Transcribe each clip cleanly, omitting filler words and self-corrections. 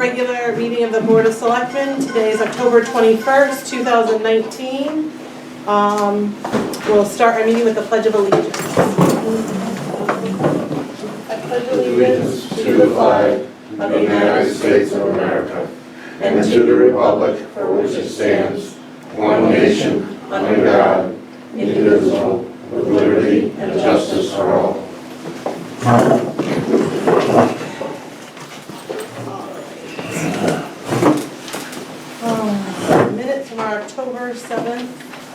Regular meeting of the Board of Selectmen. Today is October 21st, 2019. We'll start our meeting with the Pledge of Allegiance. I pledge allegiance to the flag of the United States of America and to the republic for which it stands, one nation, under God, indivisible, with liberty and justice for all. Minutes from our October 7th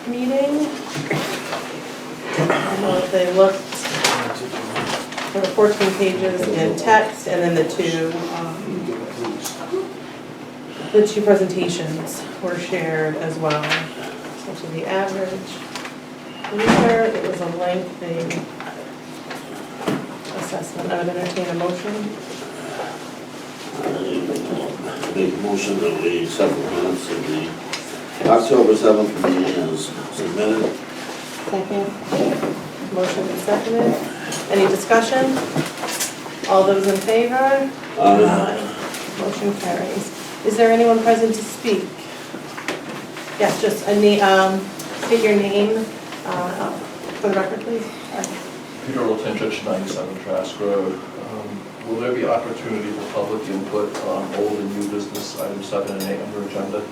meeting. I don't know if they looked. There were 14 pages in text, and then the two presentations were shared as well. So to the average reader, it was a lengthy assessment. I would entertain a motion. Make a motion that we accept the minutes of the October 7th meeting as submitted. Second. Motion is seconded. Any discussion? All those in favor? Aye. Motion carries. Is there anyone present to speak? Yes, just state your name for the record, please. Peter Oltenchich, 97 Trask Road. Will there be opportunity for public input on old and new business items 7 and 8 under agenda?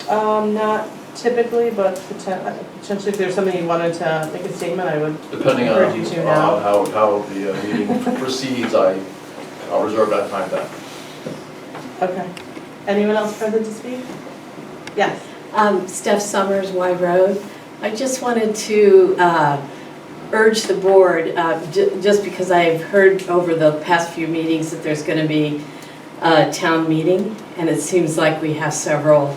Not typically, but potentially if there's something you wanted to make a statement, I would Depending on encourage you to now. how the meeting proceeds, I'll reserve that time then. Okay. Anyone else present to speak? Yes. Steph Summers, Y Road. I just wanted to urge the board, just because I've heard over the past few meetings that there's going to be a town meeting, and it seems like we have several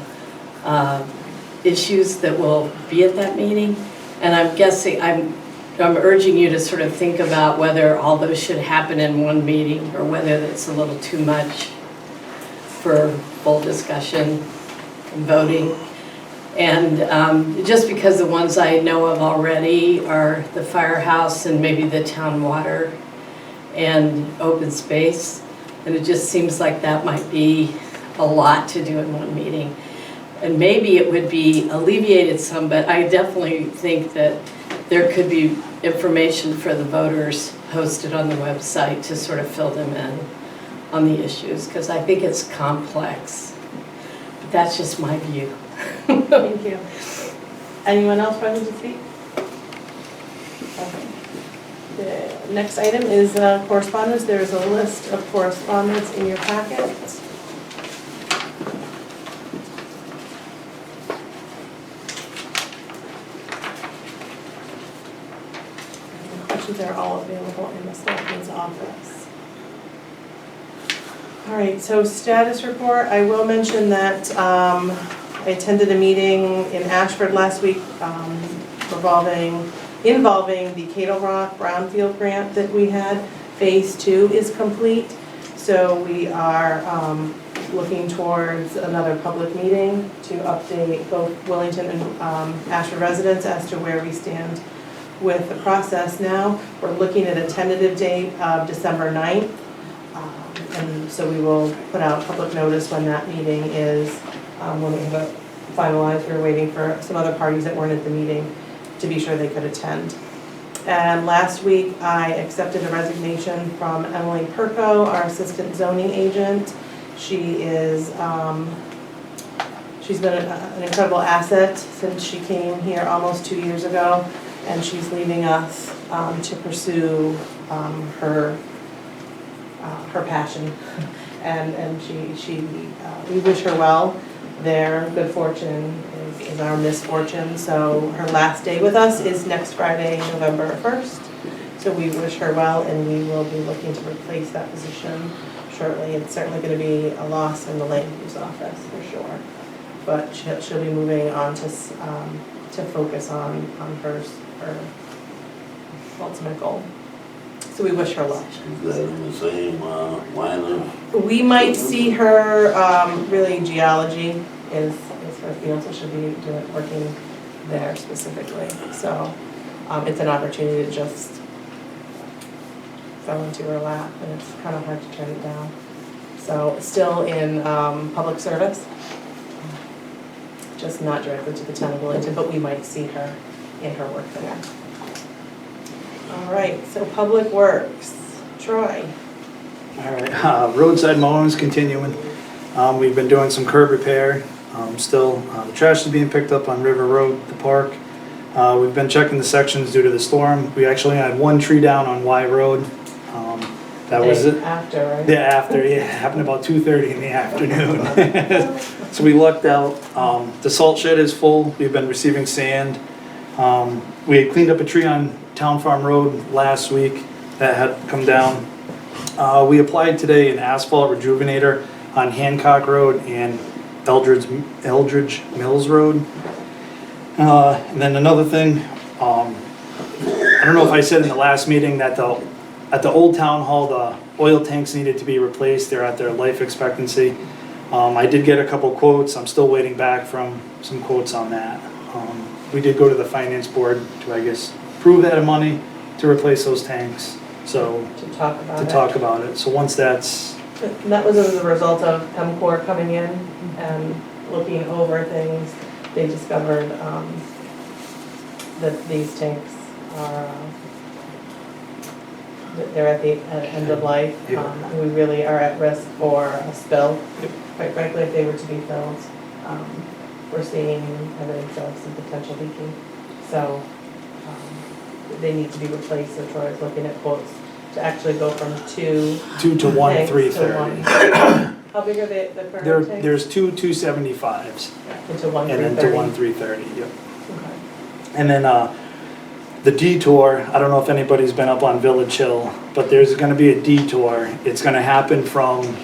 issues that will be at that meeting, and I'm urging you to sort of think about whether all those should happen in one meeting or whether it's a little too much for full discussion and voting. And just because the ones I know of already are the firehouse and maybe the town water and open space, and it just seems like that might be a lot to do in one meeting. And maybe it would be alleviated some, but I definitely think that there could be information for the voters posted on the website to sort of fill them in on the issues, because I think it's complex. But that's just my view. Thank you. Anyone else present to speak? Okay. The next item is correspondence. There is a list of correspondence in your packet. Questions are all available in the selectman's office. All right, so status report. I will mention that I attended a meeting in Ashford last week involving the Cadle Rock Brownfield grant that we had. Phase 2 is complete, so we are looking towards another public meeting to update both Willington and Ashford residents as to where we stand with the process now. We're looking at a tentative date of December 9th, and so we will put out public notice when that meeting is. When we have it finalized, we were waiting for some other parties that weren't at the meeting to be sure they could attend. And last week, I accepted a resignation from Emily Perko, our assistant zoning agent. She is, she's been an incredible asset since she came here almost 2 years ago, and she's leaving us to pursue her passion. And we wish her well. Their good fortune is our misfortune. So her last day with us is next Friday, November 1st. So we wish her well, and we will be looking to replace that position shortly. It's certainly going to be a loss in the land use office for sure. But she'll be moving on to focus on her ultimate goal. So we wish her well. Is that in the same line of? We might see her, really geology is her field, so she'll be working there specifically. So it's an opportunity to just fell into her lap, and it's kind of hard to turn it down. So still in public service, just not directly to the town of Willington, but we might see her in her work there. All right, so Public Works, Troy. All right, roadside mowing is continuing. We've been doing some curb repair. Still, the trash is being picked up on River Road, the park. We've been checking the sections due to the storm. We actually had one tree down on Y Road. That was it. After, right? Yeah, after, yeah, it happened about 2:30 in the afternoon. So we lucked out. The salt shed is full. We've been receiving sand. We had cleaned up a tree on Town Farm Road last week that had come down. We applied today an asphalt rejuvenator on Hancock Road and Eldridge Mills Road. And then another thing, I don't know if I said in the last meeting that at the old town hall, the oil tanks needed to be replaced. They're at their life expectancy. I did get a couple quotes. I'm still waiting back from some quotes on that. We did go to the finance board to, I guess, approve that money to replace those tanks. So To talk about it. to talk about it. So once that's, And that was as a result of MCOR coming in and looking over things. They discovered that these tanks are, that they're at the end of life. Yeah. And we really are at risk for a spill. Yep. Quite frankly, if they were to be filled, we're seeing evidence of some potential leaking. So they need to be replaced. So Troy's looking at quotes to actually go from 2 to 1, tanks 330. How big are the current There, tanks? there's 2 275s Into 1 and then to 330. 1 330, yep. Okay. And then the detour, I don't know if anybody's been up on Village Hill, but there's gonna be a detour. It's gonna happen from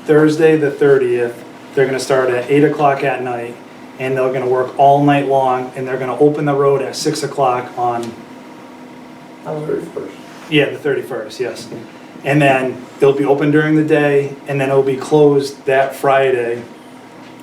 Thursday the 30th. They're gonna start at 8 o'clock at night, and they're gonna work all night long, and they're gonna open the road at 6 o'clock on, 31st. yeah, the 31st, yes. And then they'll be open during the day, and then it'll be closed that Friday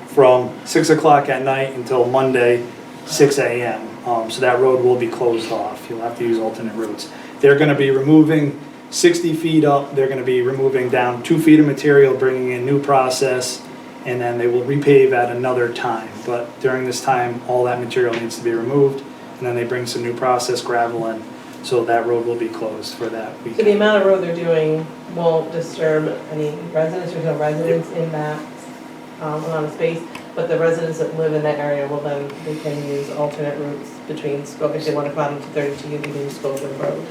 from 6 o'clock at night until Monday, 6 a.m. So that road will be closed off. You'll have to use alternate routes. They're gonna be removing 60 feet up. They're gonna be removing down 2 feet of material, bringing in new process, and then they will repave at another time. But during this time, all that material needs to be removed, and then they bring some new process gravel in. So that road will be closed for that week. So the amount of road they're doing won't disturb any residents, there's no residents in that amount of space, but the residents that live in that area will then, they can use alternate routes between, if they want to come out into 32, they can use Scoville Road.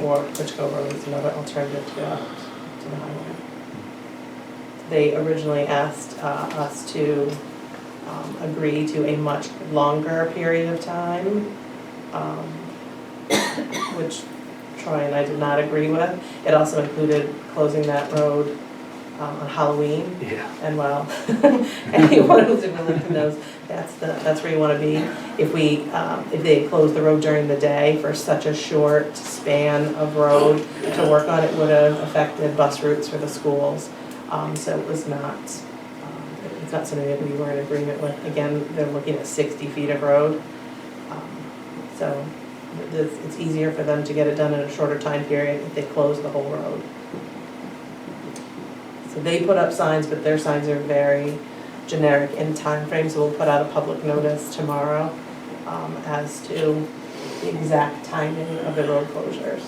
Or Fitchco Road is another alternative to the highway. They originally asked us to agree to a much longer period of time, which Troy and I did not agree with. It also included closing that road on Halloween. Yeah. And well, anyone who's in Willington knows that's where you want to be. If they closed the road during the day for such a short span of road to work on, it would have affected bus routes for the schools. So it was not, it's not something that we were in agreement with. Again, they're looking at 60 feet of road. So it's easier for them to get it done in a shorter time period if they close the whole road. So they put up signs, but their signs are very generic in time frame, so we'll put out a public notice tomorrow as to the exact timing of the road closures.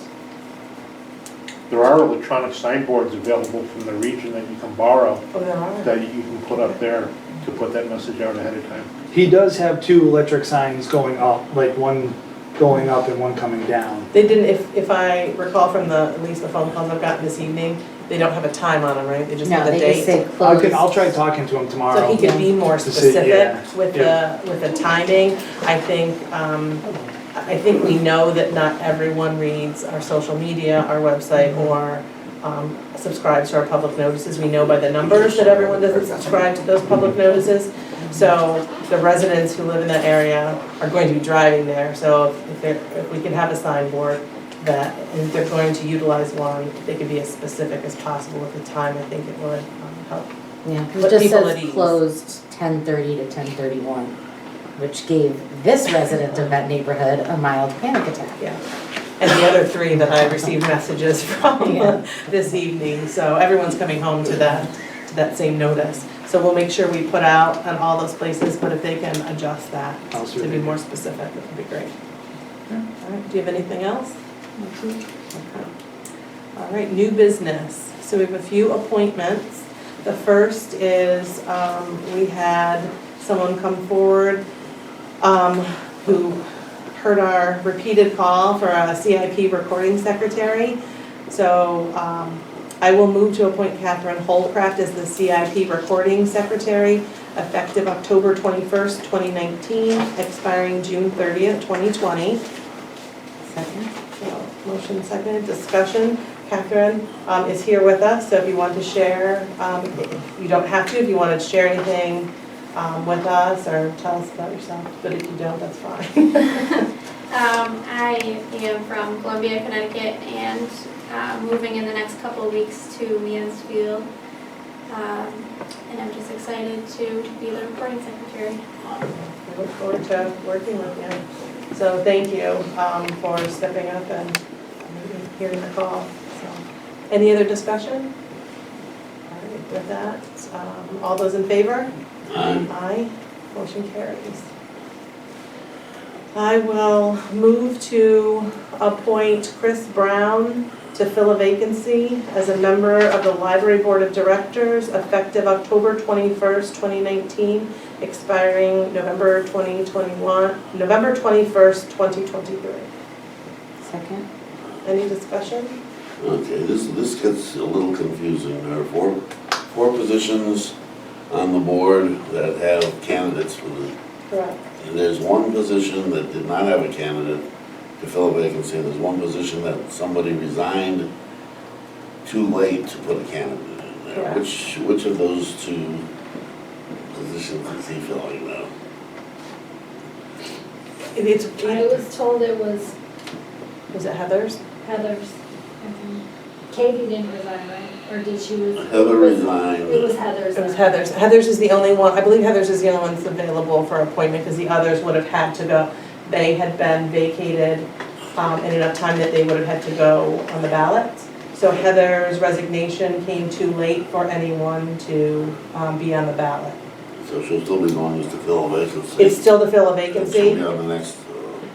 There are electronic signboards available from the region that you can borrow, Oh, there are? that you can put up there to put that message out ahead of time. He does have 2 electric signs going up, like one going up and one coming down. They didn't, if I recall from at least the phone calls I've gotten this evening, they don't have a time on them, right? They just No, have a they date. just say closed. I'll try talking to him tomorrow. So he could be more To see, specific yeah, with the timing. I think we know that not everyone reads our social media, our website, or subscribes to our public notices. We know by the numbers that everyone doesn't subscribe to those public notices. So the residents who live in that area are going to be driving there. So if we can have a signboard that, and if they're going to utilize one, if they could be as specific as possible at the time, I think it would help. Yeah, 'cause Put it just people at says ease. closed 10:30 to 10:31, which gave this resident of that neighborhood a mild panic attack. Yeah. and the other 3 that I received messages from this evening. So everyone's coming home to that same notice. So we'll make sure we put out on all those places, but if they can adjust that to be more specific, it would be great. All right, do you have anything else? Okay. All right, new business. So we have a few appointments. The first is, we had someone come forward who heard our repeated call for a CIP recording secretary. So I will move to appoint Catherine Holcraft as the CIP recording secretary, effective October 21st, 2019, expiring June 30th, 2020. Second. So, motion seconded, discussion. Catherine is here with us, so if you want to share, you don't have to, if you want to share anything with us or tell us about yourself, but if you don't, that's fine. I am from Columbia, Connecticut, and moving in the next couple of weeks to Mansfield. And I'm just excited to be the recording secretary. I look forward to working with you. So thank you for stepping up and hearing the call. So, any other discussion? All right, with that, all those in favor? Aye. Aye. Motion carries. I will move to appoint Chris Brown to fill a vacancy as a member of the Library Board of Directors effective October 21st, 2019, expiring November 21st, 2023. Second. Any discussion? Okay, this gets a little confusing. There are four positions on the board that have candidates for the, Correct. and there's one position that did not have a candidate to fill a vacancy, and there's one position that somebody resigned too late to put a candidate in there. Correct. Which of those 2 positions is he filling now? I was told it was Was it Heather's? Heather's. Katie didn't resign, right? Or did she? Heather resigned. It was Heather's. It was Heather's. Heather's is the only one, I believe Heather's is the only one that's available for appointment because the others would have had to go. They had been vacated in enough time that they would have had to go on the ballot. So Heather's resignation came too late for anyone to be on the ballot. So she'll still be going just to fill a vacancy. It's still to fill a She'll vacancy. be on the next,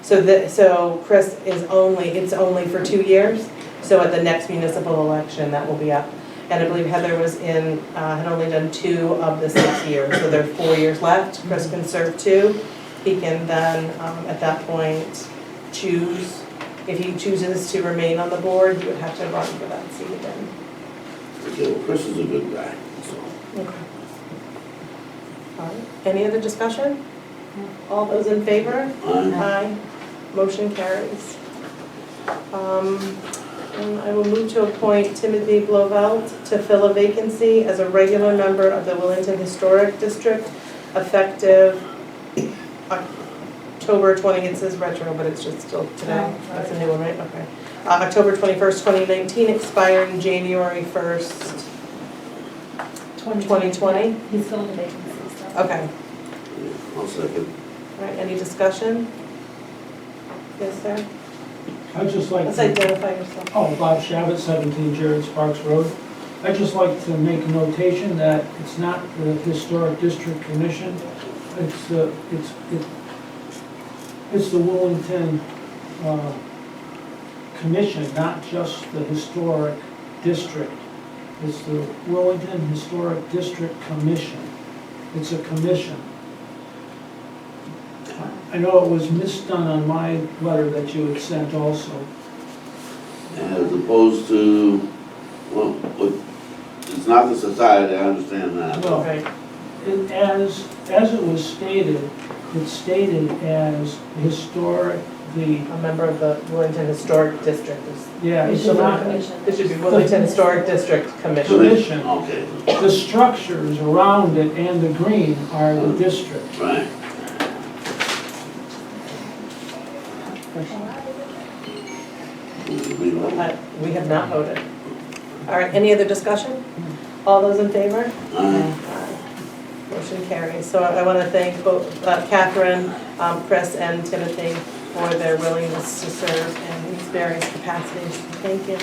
So Chris is it's only for 2 years. So at the next municipal election, that will be up. And I believe Heather was had only done 2 of the 6 years, so there are 4 years left. Chris can serve 2. He can then, at that point, choose. If he chooses to remain on the board, he would have to run for that seat again. okay, well, Chris is a good guy, so. Okay. All right. Any other discussion? All those in favor? Aye. Aye. Motion carries. And I will move to appoint Timothy Blovelt to fill a vacancy as a regular member of the Willington Historic District effective October 20, it says retro, but it's just still today. That's a new one, right? Okay. October 21st, 2019, expiring January 1st, 2020. He's filling the vacancy, so. Okay. I'll second. All right, any discussion? Yes, sir? I'd just like Let's to, identify yourself. Bob Shabbat, 17 Jared Sparks Road. I'd just like to make a notation that it's not the Historic District Commission, it's the Willington Commission, not just the Historic District. It's the Willington Historic District Commission. It's a commission. I know it was misdone on my letter that you had sent also. As opposed to, well, it's not the society, I understand that. No. Right. As it was stated, it's stated as historic, A member of the Willington Historic District. yeah, It it's should be not, commission. It should be Willington Historic District Commission. Commission. Okay, The structures around it and the green are the district. right. We have not voted. All right, any other discussion? All those in favor? Aye. Motion carries. So I want to thank both Catherine, Chris, and Timothy for their willingness to serve in these various capacities. Thank you.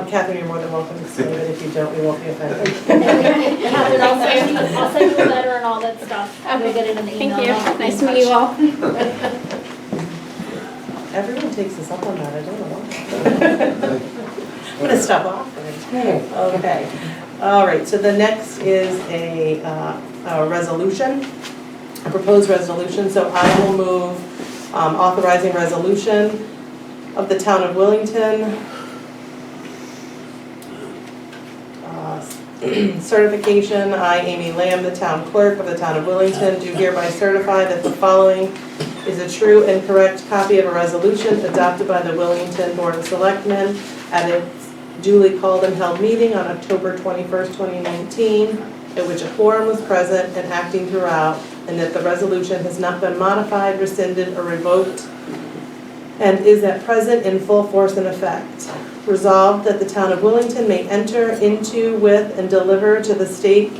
Catherine, you're more than welcome to stay, but if you don't, we won't be offended. Catherine, I'll send you a letter and all that stuff. You'll get it in the email. Thank you. I'll be in Nice to meet you all. Everyone takes us up on that, I don't know why. I'm gonna stop offering. Okay, all right, so the next is a resolution, a proposed resolution. So I will move authorizing resolution of the town of Willington, certification. I, Amy Lamb, the town clerk of the town of Willington, do hereby certify that the following is a true and correct copy of a resolution adopted by the Willington Board of Selectmen at its duly called and held meeting on October 21st, 2019, at which a quorum was present and acting throughout, and that the resolution has not been modified, rescinded, or revoked, and is at present in full force and effect. Resolved that the town of Willington may enter into, with, and deliver to the State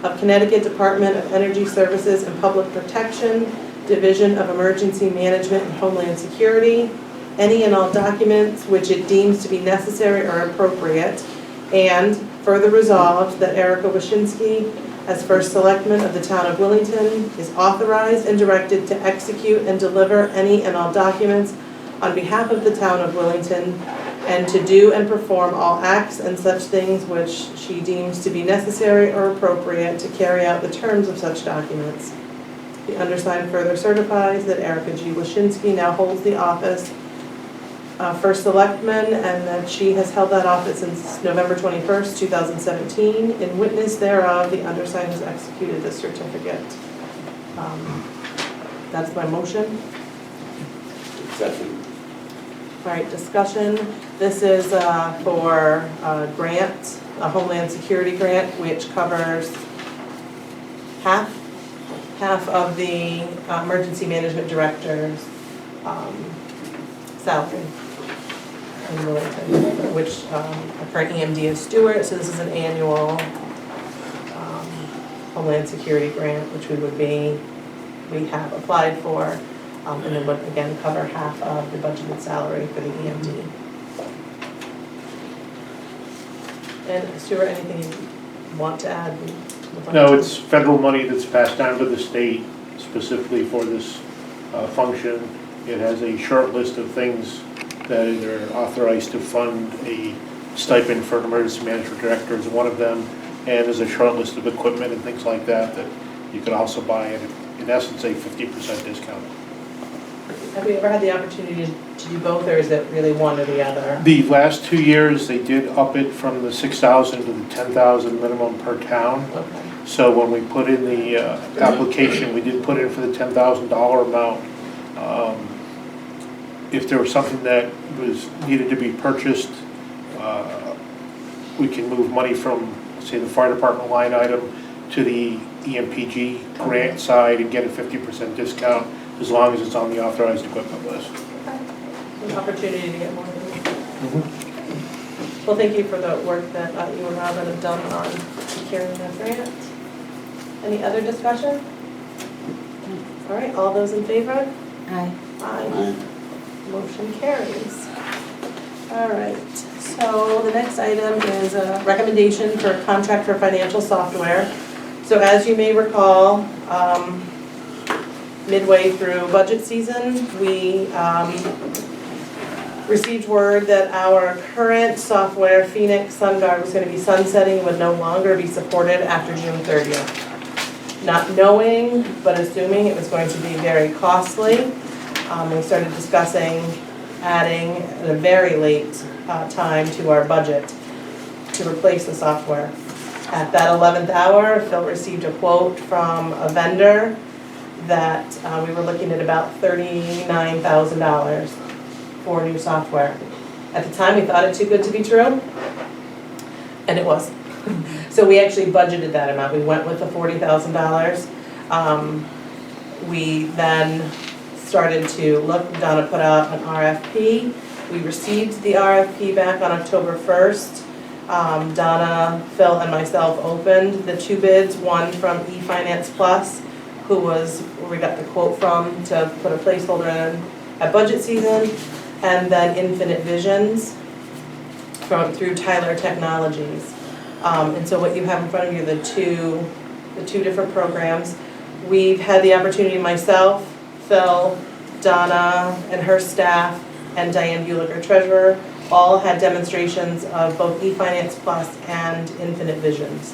of Connecticut Department of Energy Services and Public Protection, Division of Emergency Management and Homeland Security, any and all documents which it deems to be necessary or appropriate, and further resolved that Erica Wyszynski, as first selectman of the town of Willington, is authorized and directed to execute and deliver any and all documents on behalf of the town of Willington, and to do and perform all acts and such things which she deems to be necessary or appropriate to carry out the terms of such documents. The undersigned further certifies that Erica G. Wyszynski now holds the office First Selectman, and that she has held that office since November 21st, 2017. In witness thereof, the undersigned has executed this certificate. That's my motion. Second. All right, discussion. This is for a grant, a Homeland Security grant, which covers half of the Emergency Management Director's salary in Willington, which our current EMD is Stewart, so this is an annual Homeland Security grant, which we have applied for, and then would again cover half of the budgeted salary for the EMD. And Stuart, anything you want to add? No, it's federal money that's passed down to the state specifically for this function. It has a short list of things that are authorized to fund. A stipend for an emergency management director is one of them, and there's a short list of equipment and things like that that you could also buy at, in essence, a 50% discount. Have we ever had the opportunity to do both, or is it really one or the other? The last 2 years, they did up it from the 6,000 to the 10,000 minimum per town. Okay. So when we put in the application, we did put in for the $10,000 amount. If there was something that was needed to be purchased, we can move money from, say, the fire department line item to the EMPG grant side and get a 50% discount as long as it's on the authorized equipment list. An opportunity to get more than Well, thank you for the work that you and Robin have done on securing that grant. Any other discussion? All right, all those in favor? Aye. Aye. Motion carries. All right, so the next item is a recommendation for a contract for financial software. So as you may recall, midway through budget season, we received word that our current software, Phoenix SunGuard, was going to be sunsetting and would no longer be supported after June 30th. Not knowing, but assuming it was going to be very costly, we started discussing adding at a very late time to our budget to replace the software. At that 11th hour, Phil received a quote from a vendor that we were looking at about $39,000 for new software. At the time, we thought it too good to be true, and it wasn't. So we actually budgeted that amount. We went with the $40,000. We then started to look. Donna put out an RFP. We received the RFP back on October 1st. Donna, Phil, and myself opened the two bids, one from eFinance Plus, who was where we got the quote from to put a placeholder in at budget season, and then Infinite Visions through Tyler Technologies. And so what you have in front of you are the two different programs. We've had the opportunity, myself, Phil, Donna and her staff, and Diane Bulick, our treasurer, all had demonstrations of both eFinance Plus and Infinite Visions.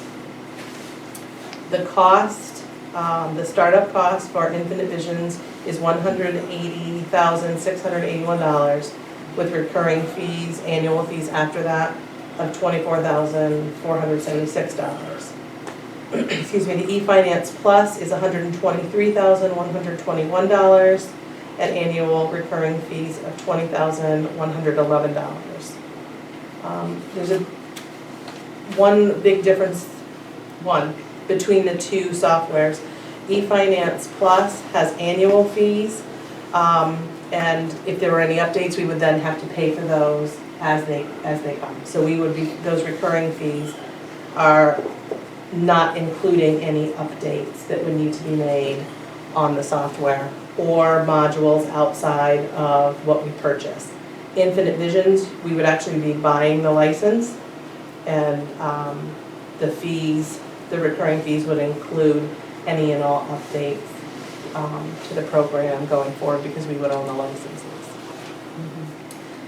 The cost, the startup cost for Infinite Visions is $180,681 with recurring fees, annual fees after that of $24,476. Excuse me, the eFinance Plus is $123,121 and annual recurring fees of $20,111. There's one big difference, between the two softwares. eFinance Plus has annual fees, and if there were any updates, we would then have to pay for those as they come. So those recurring fees are not including any updates that would need to be made on the software or modules outside of what we purchase. Infinite Visions, we would actually be buying the license, and the recurring fees would include any and all updates to the program going forward because we would own the licenses.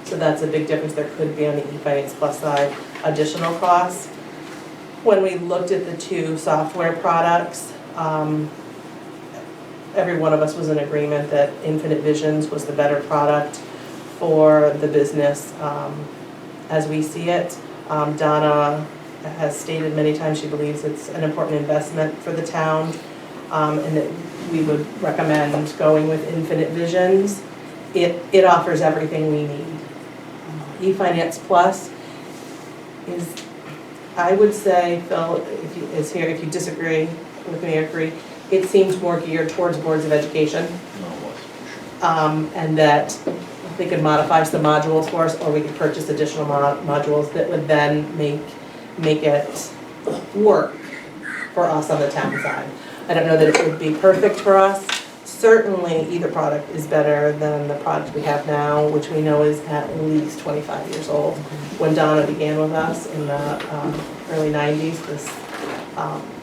So that's a big difference. There could be on the eFinance Plus side additional costs. When we looked at the two software products, every one of us was in agreement that Infinite Visions was the better product for the business as we see it. Donna has stated many times she believes it's an important investment for the town, and that we would recommend going with Infinite Visions. It offers everything we need. eFinance Plus is, I would say, Phil is here, if you disagree with me or agree, it seems more geared towards boards of education. And that they could modify some modules for us, or we could purchase additional modules that would then make it work for us on the town side. I don't know that it would be perfect for us. Certainly, either product is better than the product we have now, which we know is at least 25 years old. When Donna began with us in the early 90s, this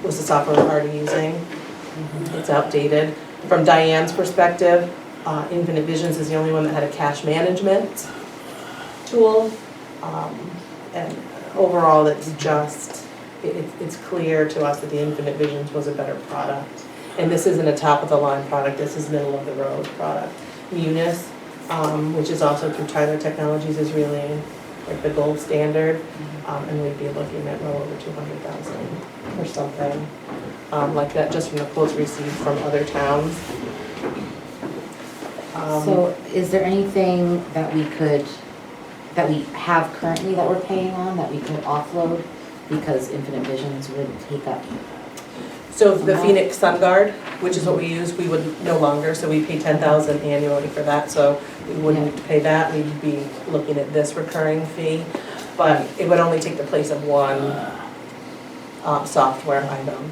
was the software we're already using. It's outdated. From Diane's perspective, Infinite Visions is the only one that had a cash management tool. And overall, it's clear to us that the Infinite Visions was a better product. And this isn't a top-of-the-line product, this is middle-of-the-road product. Munis, which is also through Tyler Technologies, is really like the gold standard, and we'd be looking at well over 200,000 or something like that, just from the quotes received from other towns. So is there anything that we have currently that we're paying on that we could offload because Infinite Visions would take up? So the Phoenix SunGuard, which is what we use, we would no longer, so we pay $10,000 annually for that, so we wouldn't pay that, we'd be looking at this recurring fee, but it would only take the place of one software item.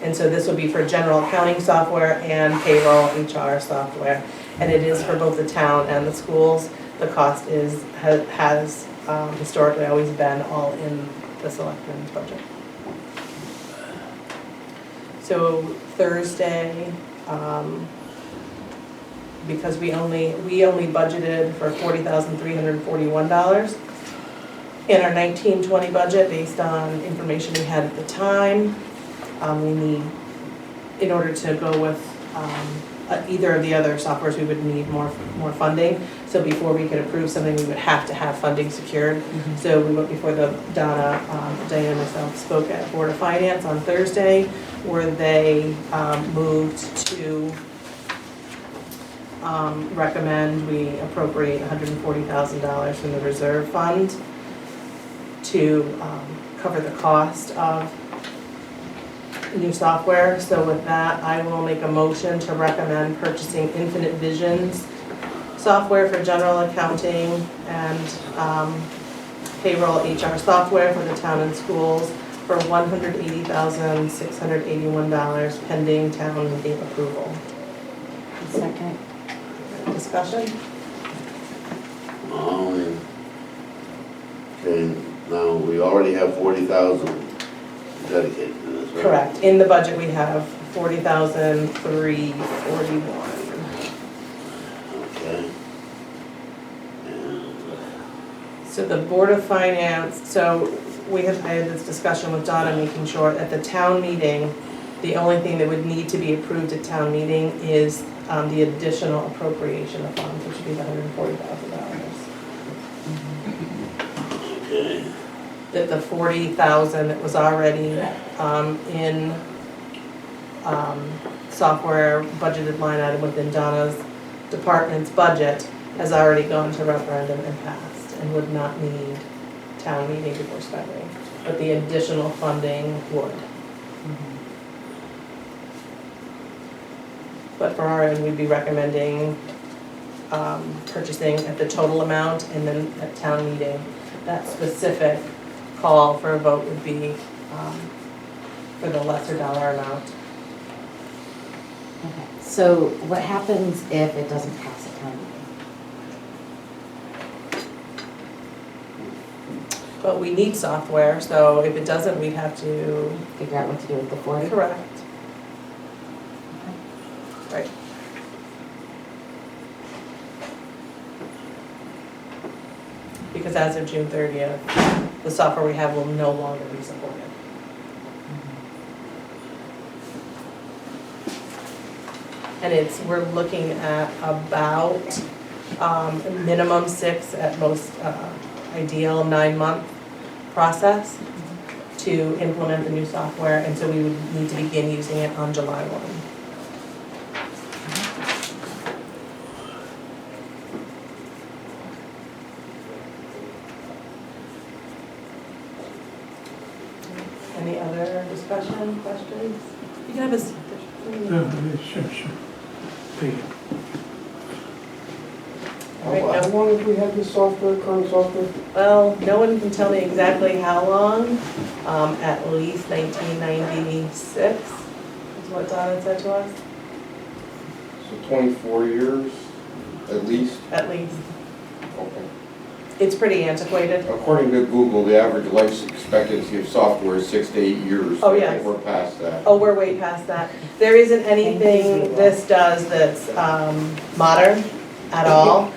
And so this would be for general accounting software and payroll HR software, and it is for both the town and the schools. The cost has historically always been all in the selectmen's budget. So Thursday, because we only budgeted for $40,341 in our 19-20 budget based on information we had at the time. We need, in order to go with either of the other softwares, we would need more funding. So before we could approve something, we would have to have funding secured. So we went before Diane and myself spoke at Board of Finance on Thursday, where they moved to recommend we appropriate $140,000 from the reserve fund to cover the cost of new software. So with that, I will make a motion to recommend purchasing Infinite Visions software for general accounting and payroll HR software for the town and schools for $180,681 pending town meeting approval. Second. Discussion? Okay, now, we already have 40,000 dedicated to this, right? Correct. In the budget, we have 40,341. Okay. And, So the Board of Finance, I had this discussion with Donna, making sure at the town meeting, the only thing that would need to be approved at town meeting is the additional appropriation of funds, which would be the $140,000. okay, That the 40,000 that was already in software budgeted line item within Donna's department's budget has already gone to referendum and passed and would not need town meeting before spending, but the additional funding would. But for our end, we'd be recommending purchasing at the total amount, and then at town meeting, that specific call for a vote would be for the lesser dollar amount. Okay, so what happens if it doesn't pass at town meeting? But we need software, so if it doesn't, we'd have to. Figure out what to do with the 40? Correct. Right. Because as of June 30th, the software we have will no longer be supported. And we're looking at about minimum 6, at most ideal 9-month process to implement the new software, and so we would need to begin using it on July 1. Any other discussion, questions? You can have a seat. Sure. Thank you. All right, How no- long have we had this software, current software? Well, no one can tell me exactly how long, at least 1996 is what Donna said to us, So 24 years, at least? at least. Okay. It's pretty antiquated. According to Google, the average life expectancy of software is 6 to 8 years. Oh, I yes. think we're past that. Oh, we're way past that. There isn't anything this does that's modern at all.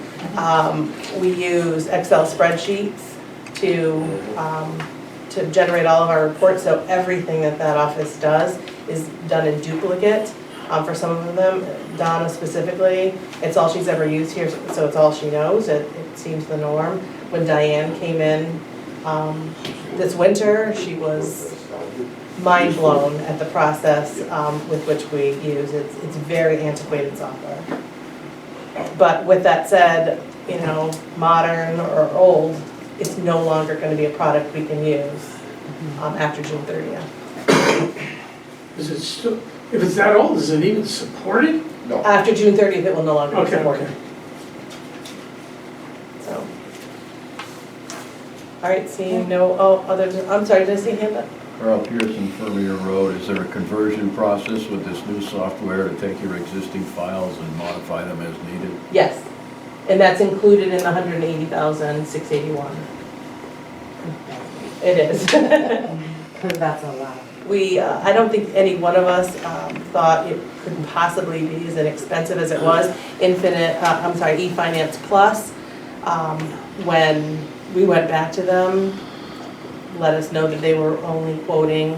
We use Excel spreadsheets to generate all of our reports, so everything that office does is done in duplicate. For some of them, Donna specifically, it's all she's ever used here, so it's all she knows. It seems the norm. When Diane came in this winter, she was mind blown at the process with which we use. It's very antiquated software. But with that said, you know, modern or old, it's no longer going to be a product we can use after June 30th. Is it still, if it's that old, is it even supported? No. After June 30th, it will no longer be Okay, supported. okay. So. All right, seeing no I'm sorry, did I see a hand up? Carl Pearson, Furrier Road, is there a conversion process with this new software to take your existing files and modify them as needed? Yes, and that's included in the 180,681. It is. Because that's a lot. I don't think any one of us thought it could possibly be as inexpensive as it was. eFinance Plus, when we went back to them, let us know that they were only quoting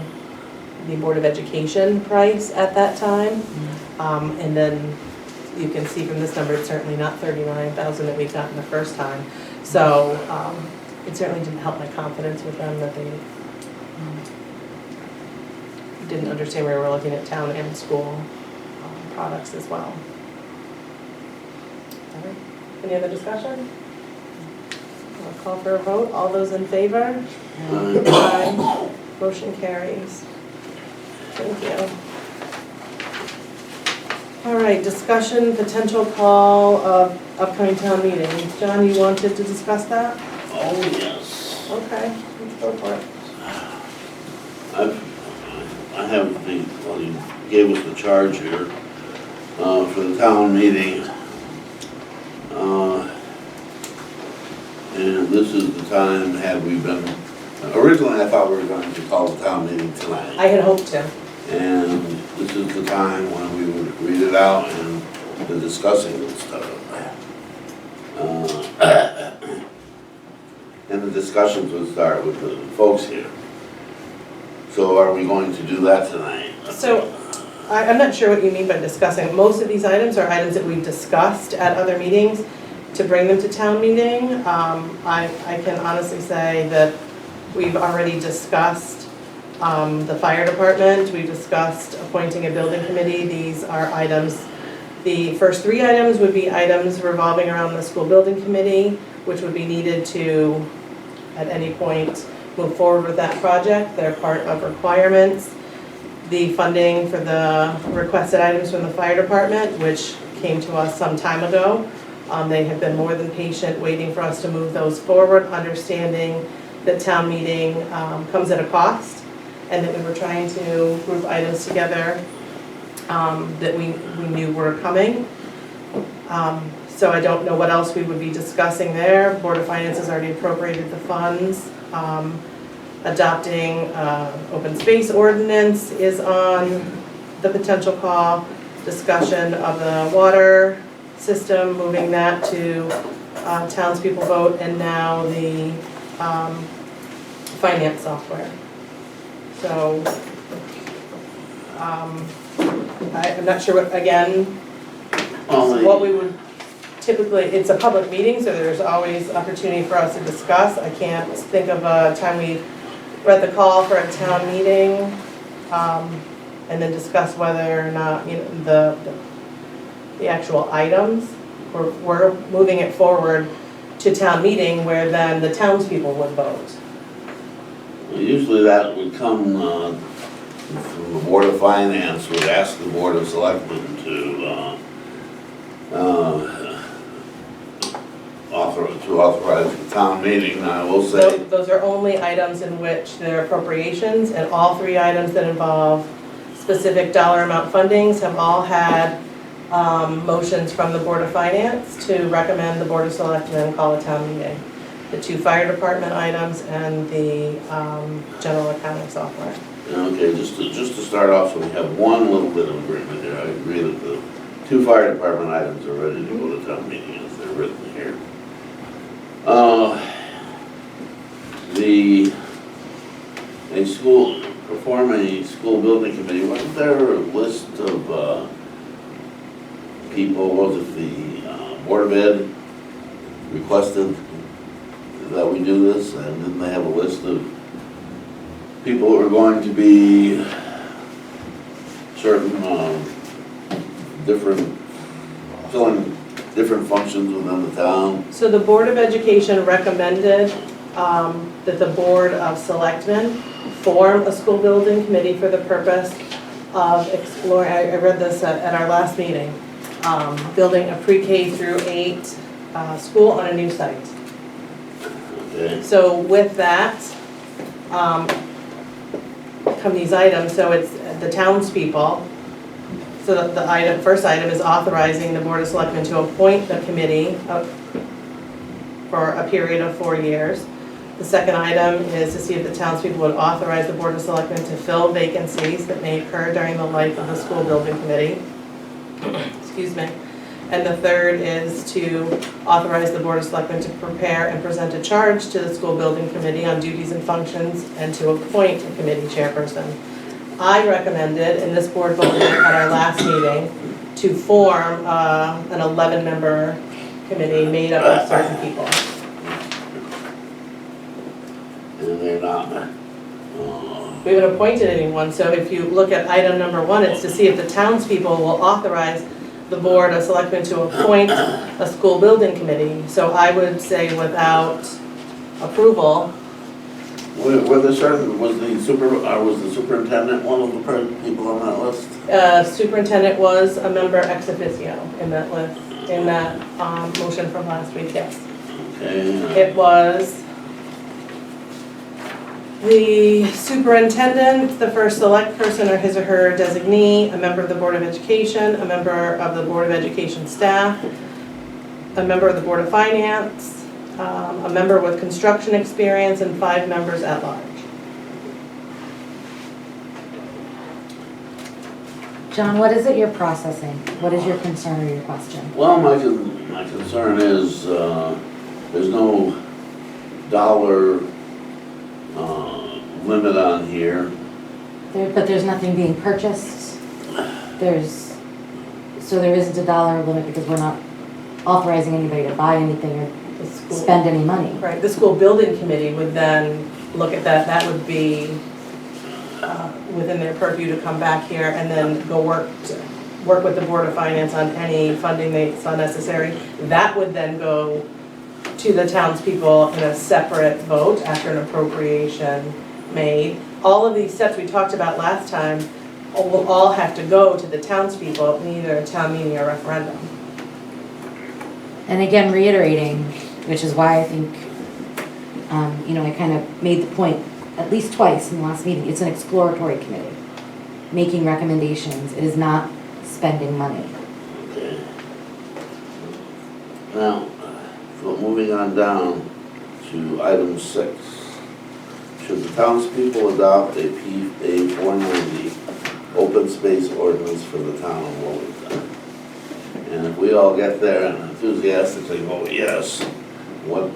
the Board of Education price at that time. And then you can see from this number, it's certainly not 39,000 that we've gotten the first time. So it certainly didn't help my confidence with them that they didn't understand we were looking at town and school products as well. All right. Any other discussion? I'll call for a vote. All those in favor? Aye. Motion carries. Thank you. All right, discussion, potential call of upcoming town meeting. John, you wanted to discuss that? oh, yes. Okay, let's go for it. I have you gave us the charge here. for the town meeting. And this is the time, had we been, originally I thought we were going to call the town meeting tonight. I had hoped to. And this is the time when we would read it out and the discussing and stuff. And the discussions would start with the folks here. So are we going to do that tonight? So, I'm not sure what you mean by discussing. Most of these items are items that we've discussed at other meetings to bring them to town meeting. I can honestly say that we've already discussed the fire department, we've discussed appointing a building committee. These are items, the first 3 items would be items revolving around the school building committee, which would be needed to, at any point, move forward with that project. They're part of requirements. The funding for the requested items from the fire department, which came to us some time ago. They have been more than patient waiting for us to move those forward, understanding that town meeting comes at a cost, and that we were trying to group items together that we knew were coming. So I don't know what else we would be discussing there. Board of Finance has already appropriated the funds. Adopting open space ordinance is on the potential call. Discussion of the water system, moving that to townspeople vote, and now the finance software. So I'm not sure what, again, what we would typically, it's a public meeting, so there's always opportunity for us to discuss. I can't think of a time we read the call for a town meeting and then discuss whether or not, you know, the actual items. We're moving it forward to town meeting where then the townspeople would vote. Usually that would come from the Board of Finance, would ask the Board of Selectmen to authorize the town meeting. I will say, Those are only items in which there are appropriations, and all 3 items that involve specific dollar amount fundings have all had motions from the Board of Finance to recommend the Board of Selectmen call a town meeting. The 2 fire department items and the general accounting software. okay, just to start off, so we have one little bit of agreement here. I agree that the 2 fire department items are ready to go to town meeting as they're written here. Perform a school building committee, wasn't there a list of people, was it the Board of Ed requested that we do this, and didn't they have a list of people who are going to be certain, filling different functions within the town? So the Board of Education recommended that the Board of Selectmen form a school building committee for the purpose of exploring, I read this at our last meeting, building a pre-K through 8 school on a new site. Okay. So with that come these items, so it's the townspeople. So the first item is authorizing the Board of Selectmen to appoint the committee for a period of 4 years. The second item is to see if the townspeople would authorize the Board of Selectmen to fill vacancies that may occur during the life of the school building committee. Excuse me. And the third is to authorize the Board of Selectmen to prepare and present a charge to the school building committee on duties and functions, and to appoint a committee chairperson. I recommended, and this board voted at our last meeting, to form an 11-member committee made up of certain people. And they're not. We haven't appointed anyone, so if you look at item number 1, it's to see if the townspeople will authorize the Board of Selectmen to appoint a school building committee. So I would say without approval. Were there certain, was the superintendent one of the people on that list? Superintendent was a member ex officio in that list, in that motion from last week, yes. Okay. It was The superintendent, the first select person or his or her designee, a member of the Board of Education, a member of the Board of Education staff, a member of the Board of Finance, a member with construction experience, and 5 members at large. John, what is it you're processing? What is your concern or your question? Well, my concern is, there's no dollar limit on here. But there's nothing being purchased. So there isn't a dollar limit because we're not authorizing anybody to buy anything or The school- spend any money. Right, the school building committee would then look at that, that would be within their purview to come back here and then go work with the Board of Finance on any funding they saw necessary. That would then go to the townspeople in a separate vote after an appropriation made. All of these steps we talked about last time will all have to go to the townspeople in either a town meeting or referendum. And again, reiterating, which is why I think, I kind of made the point at least twice in the last meeting, it's an exploratory committee, making recommendations. It is not spending money. Okay. Now, so moving on down to item 6. Should the townspeople adopt a PA 490 open space ordinance for the town of Willington? And if we all get there and enthusiastically vote yes, what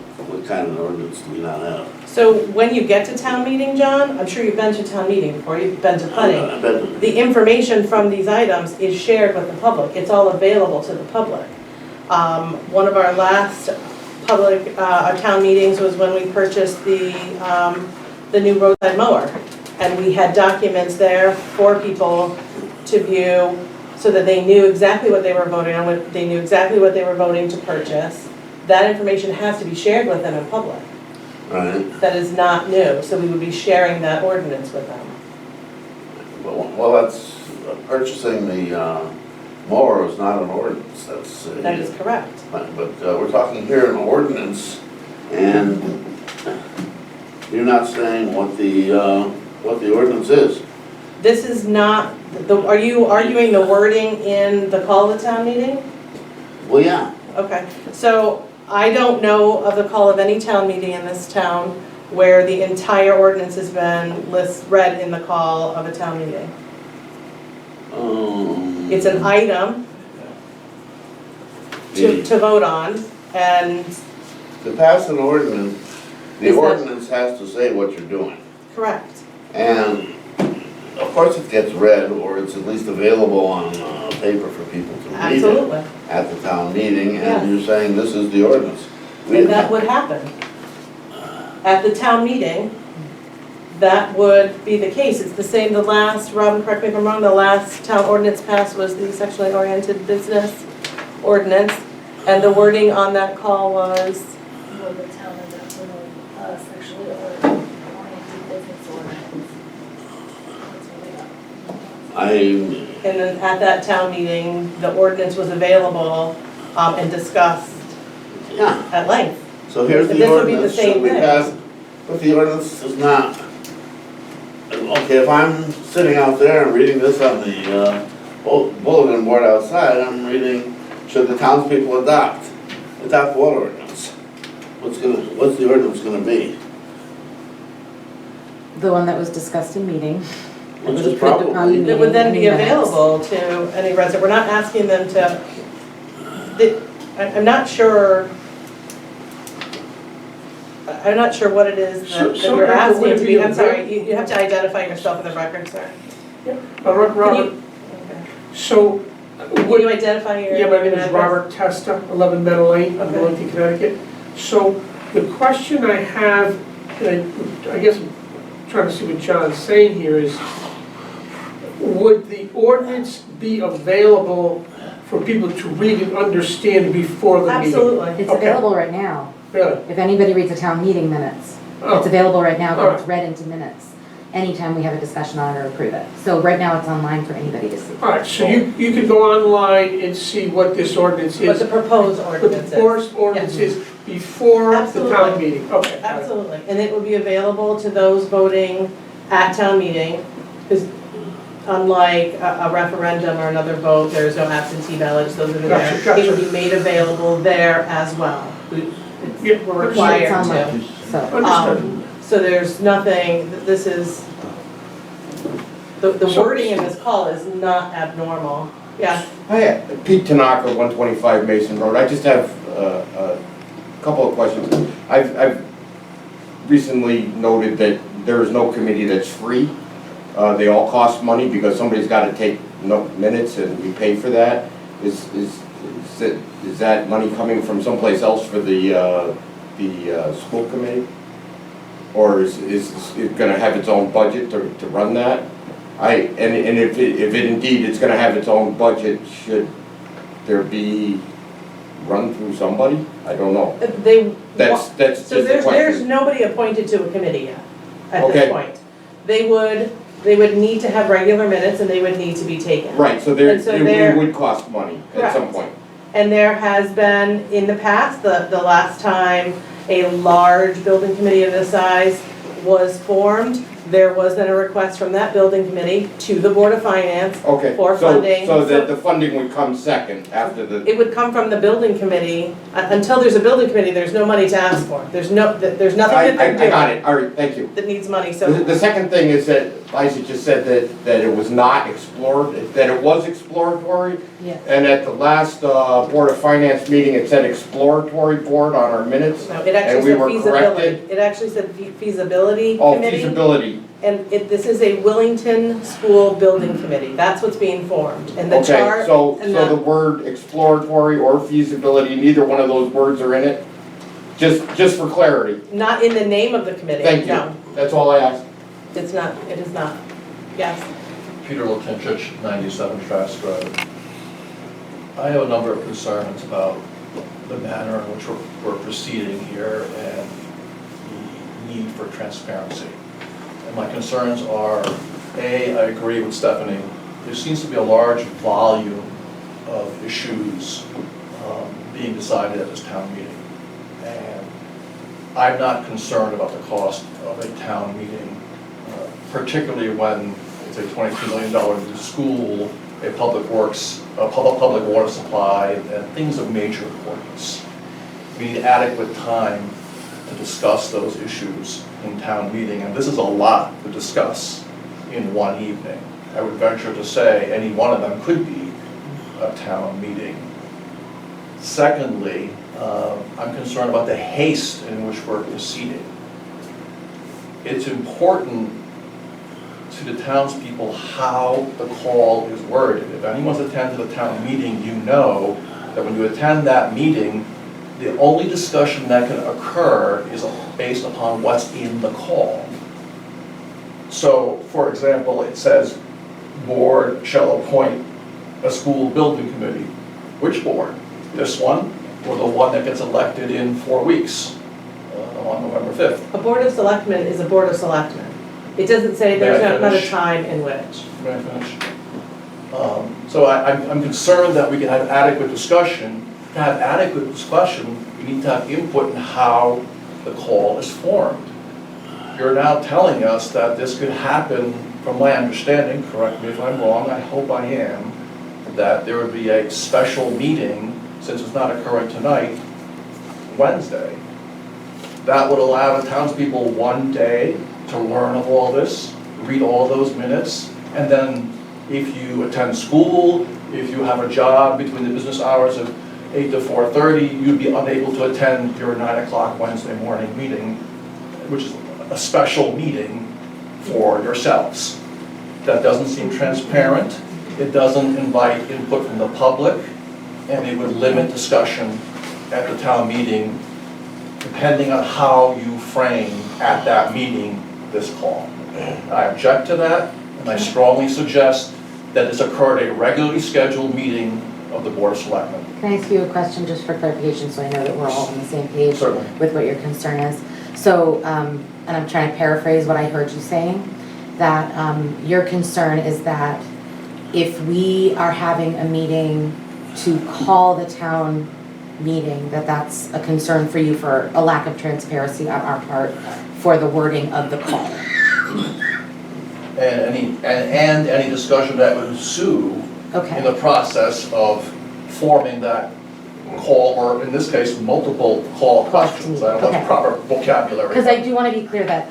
kind of ordinance do we not have? So when you get to town meeting, John, I'm sure you've been to town meeting before, you've been to plenty. I bet. The information from these items is shared with the public. It's all available to the public. One of our last public town meetings was when we purchased the new roadside mower. And we had documents there for people to view so that they knew exactly what they were voting on, they knew exactly what they were voting to purchase. That information has to be shared with them in public. Right. That is not new, so we would be sharing that ordinance with them. Well, that's, purchasing the mower is not an ordinance, that's. That is correct. But we're talking here an ordinance, and you're not saying what the ordinance is. This is not, are you arguing the wording in the call of the town meeting? Well, yeah. Okay, so I don't know of the call of any town meeting in this town where the entire ordinance has been read in the call of a town meeting. It's an item to vote on, and To pass an ordinance, the Is that- ordinance has to say what you're doing. correct. And of course it gets read, or it's at least available on paper for people to read it Absolutely. at the town meeting, Yes. and you're saying this is the ordinance. And that would happen. At the town meeting, that would be the case. It's the same, the last, Robin, correct me if I'm wrong, the last town ordinance passed was the sexually oriented business ordinance. And the wording on that call was, Will the town adopt a sexually oriented business ordinance? and then at that town meeting, the ordinance was available and discussed Yeah, at length. so here's And the this would be the ordinance, same should we thing. pass, but the ordinance is not. Okay, if I'm sitting out there and reading this on the bulletin board outside, I'm reading, should the townspeople adopt what ordinance? What's the ordinance gonna be? The one that was discussed in meeting. Which was is approved upon probably- the It would then be meeting minutes. available to any resident. We're not asking them to, I'm not sure what it is that So, you're would asking it to be be, I'm sorry, you have to identify yourself for the record, sir. Robert, Can you- so, Can you identify your? yeah, my name is address? Robert Testa, 11 Meadow Lane, Okay. Willington, Connecticut. So the question I have, and I guess I'm trying to see what John's saying here is, would the ordinance be available for people to read and understand before the meeting? Absolutely. It's Okay. available right now. Really? If anybody reads the town meeting minutes, Oh. it's available right now, All and it's read into minutes. Anytime we have a discussion on it or approve it. So right now it's online for anybody to see. All right, so you can go online and see what this ordinance What is. the proposed What ordinance the is. forest ordinance is, before the Absolutely. town meeting? Okay. got it. Absolutely, and it will be available to those voting at town meeting, because unlike a referendum or another vote, there's no absentee ballots, those are there. Gotcha, It will gotcha. be made available there as well. Yeah, We're It's required online, to. so. Understood. So there's nothing, this is, the So- wording in this call is not abnormal. Yeah, Hi, Pete Tanaka, 125 Mason Road. I just have a couple of questions. I've recently noted that there is no committee that's free. They all cost money because somebody's got to take minutes and we pay for that. Is that money coming from someplace else for the school committee? Or is it going to have its own budget to run that? And if it indeed is going to have its own budget, should there be run through somebody? I don't know. That's just so a there's question. nobody appointed to a committee yet, at this Okay. point. They would need to have regular minutes and they would need to be taken. Right, so And so it there- would cost money at some Correct. point. And there has been, in the past, the last time a large building committee of this size was formed, there was then a request from that building committee to the Board of Finance Okay, for funding. so that the funding would come second after the, It would come from the building committee. Until there's a building committee, there's no money to ask for. There's nothing that they're I got doing it, all right, thank you. that needs money, so. The second thing is that Liza just said that it was not explored, that it was exploratory. Yes. And at the last Board of Finance meeting, it said exploratory board on our minutes. No, it actually And we said were feasibility. corrected. It actually said feasibility Oh, committee. feasibility. And this is a Willington School Building Committee. That's what's being formed. And the Okay, chart so and the word exploratory or feasibility, neither one of those words are in it? Just for clarity. not in the name of the committee, Thank you. no. That's all I asked. It's not, it is not. Yes. Peter Latinchich, 97 Trask Road. I have a number of concerns about the manner in which we're proceeding here and the need for transparency. And my concerns are, A, I agree with Stephanie, there seems to be a large volume of issues being decided at this town meeting. And I'm not concerned about the cost of a town meeting, particularly when it's a $22 million new school, a public works, a public water supply, and things of major importance. We need adequate time to discuss those issues in town meeting, and this is a lot to discuss in one evening. I would venture to say any one of them could be a town meeting. Secondly, I'm concerned about the haste in which we're proceeding. It's important to the townspeople how the call is worded. If anyone's attended a town meeting, you know that when you attend that meeting, the only discussion that can occur is based upon what's in the call. So, for example, it says, board shall appoint a school building committee. Which board? This one, or the one that gets elected in 4 weeks, on November 5th? A Board of Selectmen is a Board of Selectmen. It doesn't say there's May I not a finish? time in which. May I finish? So I'm concerned that we can have adequate discussion. To have adequate discussion, we need to have input in how the call is formed. You're now telling us that this could happen, from my understanding, correct me if I'm wrong, I hope I am, that there would be a special meeting, since it's not occurring tonight, Wednesday. That would allow the townspeople one day to learn of all this, read all those minutes, and then if you attend school, if you have a job between the business hours of 8 to 4:30, you'd be unable to attend your 9 o'clock Wednesday morning meeting, which is a special meeting for yourselves. That doesn't seem transparent, it doesn't invite input from the public, and it would limit discussion at the town meeting, depending on how you frame at that meeting this call. I object to that, and I strongly suggest that this occur at a regularly scheduled meeting of the Board of Selectmen. Can I ask you a question just for clarification, so I know that we're all on the same page Certainly. with what your concern is? So, and I'm trying to paraphrase what I heard you saying, that your concern is that if we are having a meeting to call the town meeting, that that's a concern for you for a lack of transparency on our part for the wording of the call. And any discussion that would ensue in Okay, the process of forming that call, or in this case, multiple call questions. I don't know Okay. the proper vocabulary. because I do want to be clear that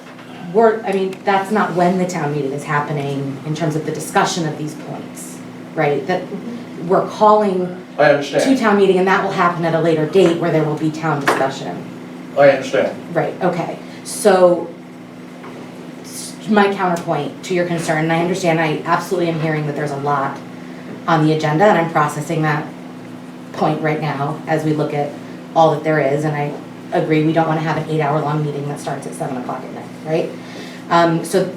that's not when the town meeting is happening in terms of the discussion of these points, right? That we're calling I to understand, town meeting, and that will happen at a later date where there will be town discussion. I understand. Right, okay. So my counterpoint to your concern, and I understand, I absolutely am hearing that there's a lot on the agenda, and I'm processing that point right now as we look at all that there is, and I agree, we don't want to have an 8-hour-long meeting that starts at 7 o'clock at night, right? So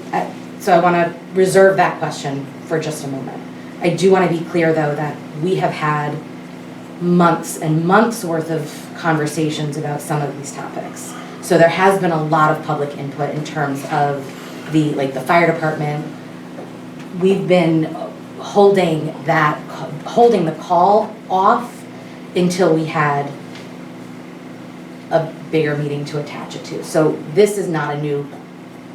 I want to reserve that question for just a moment. I do want to be clear, though, that we have had months and months worth of conversations about some of these topics. So there has been a lot of public input in terms of the fire department. We've been holding the call off until we had a bigger meeting to attach it to. So this is not a new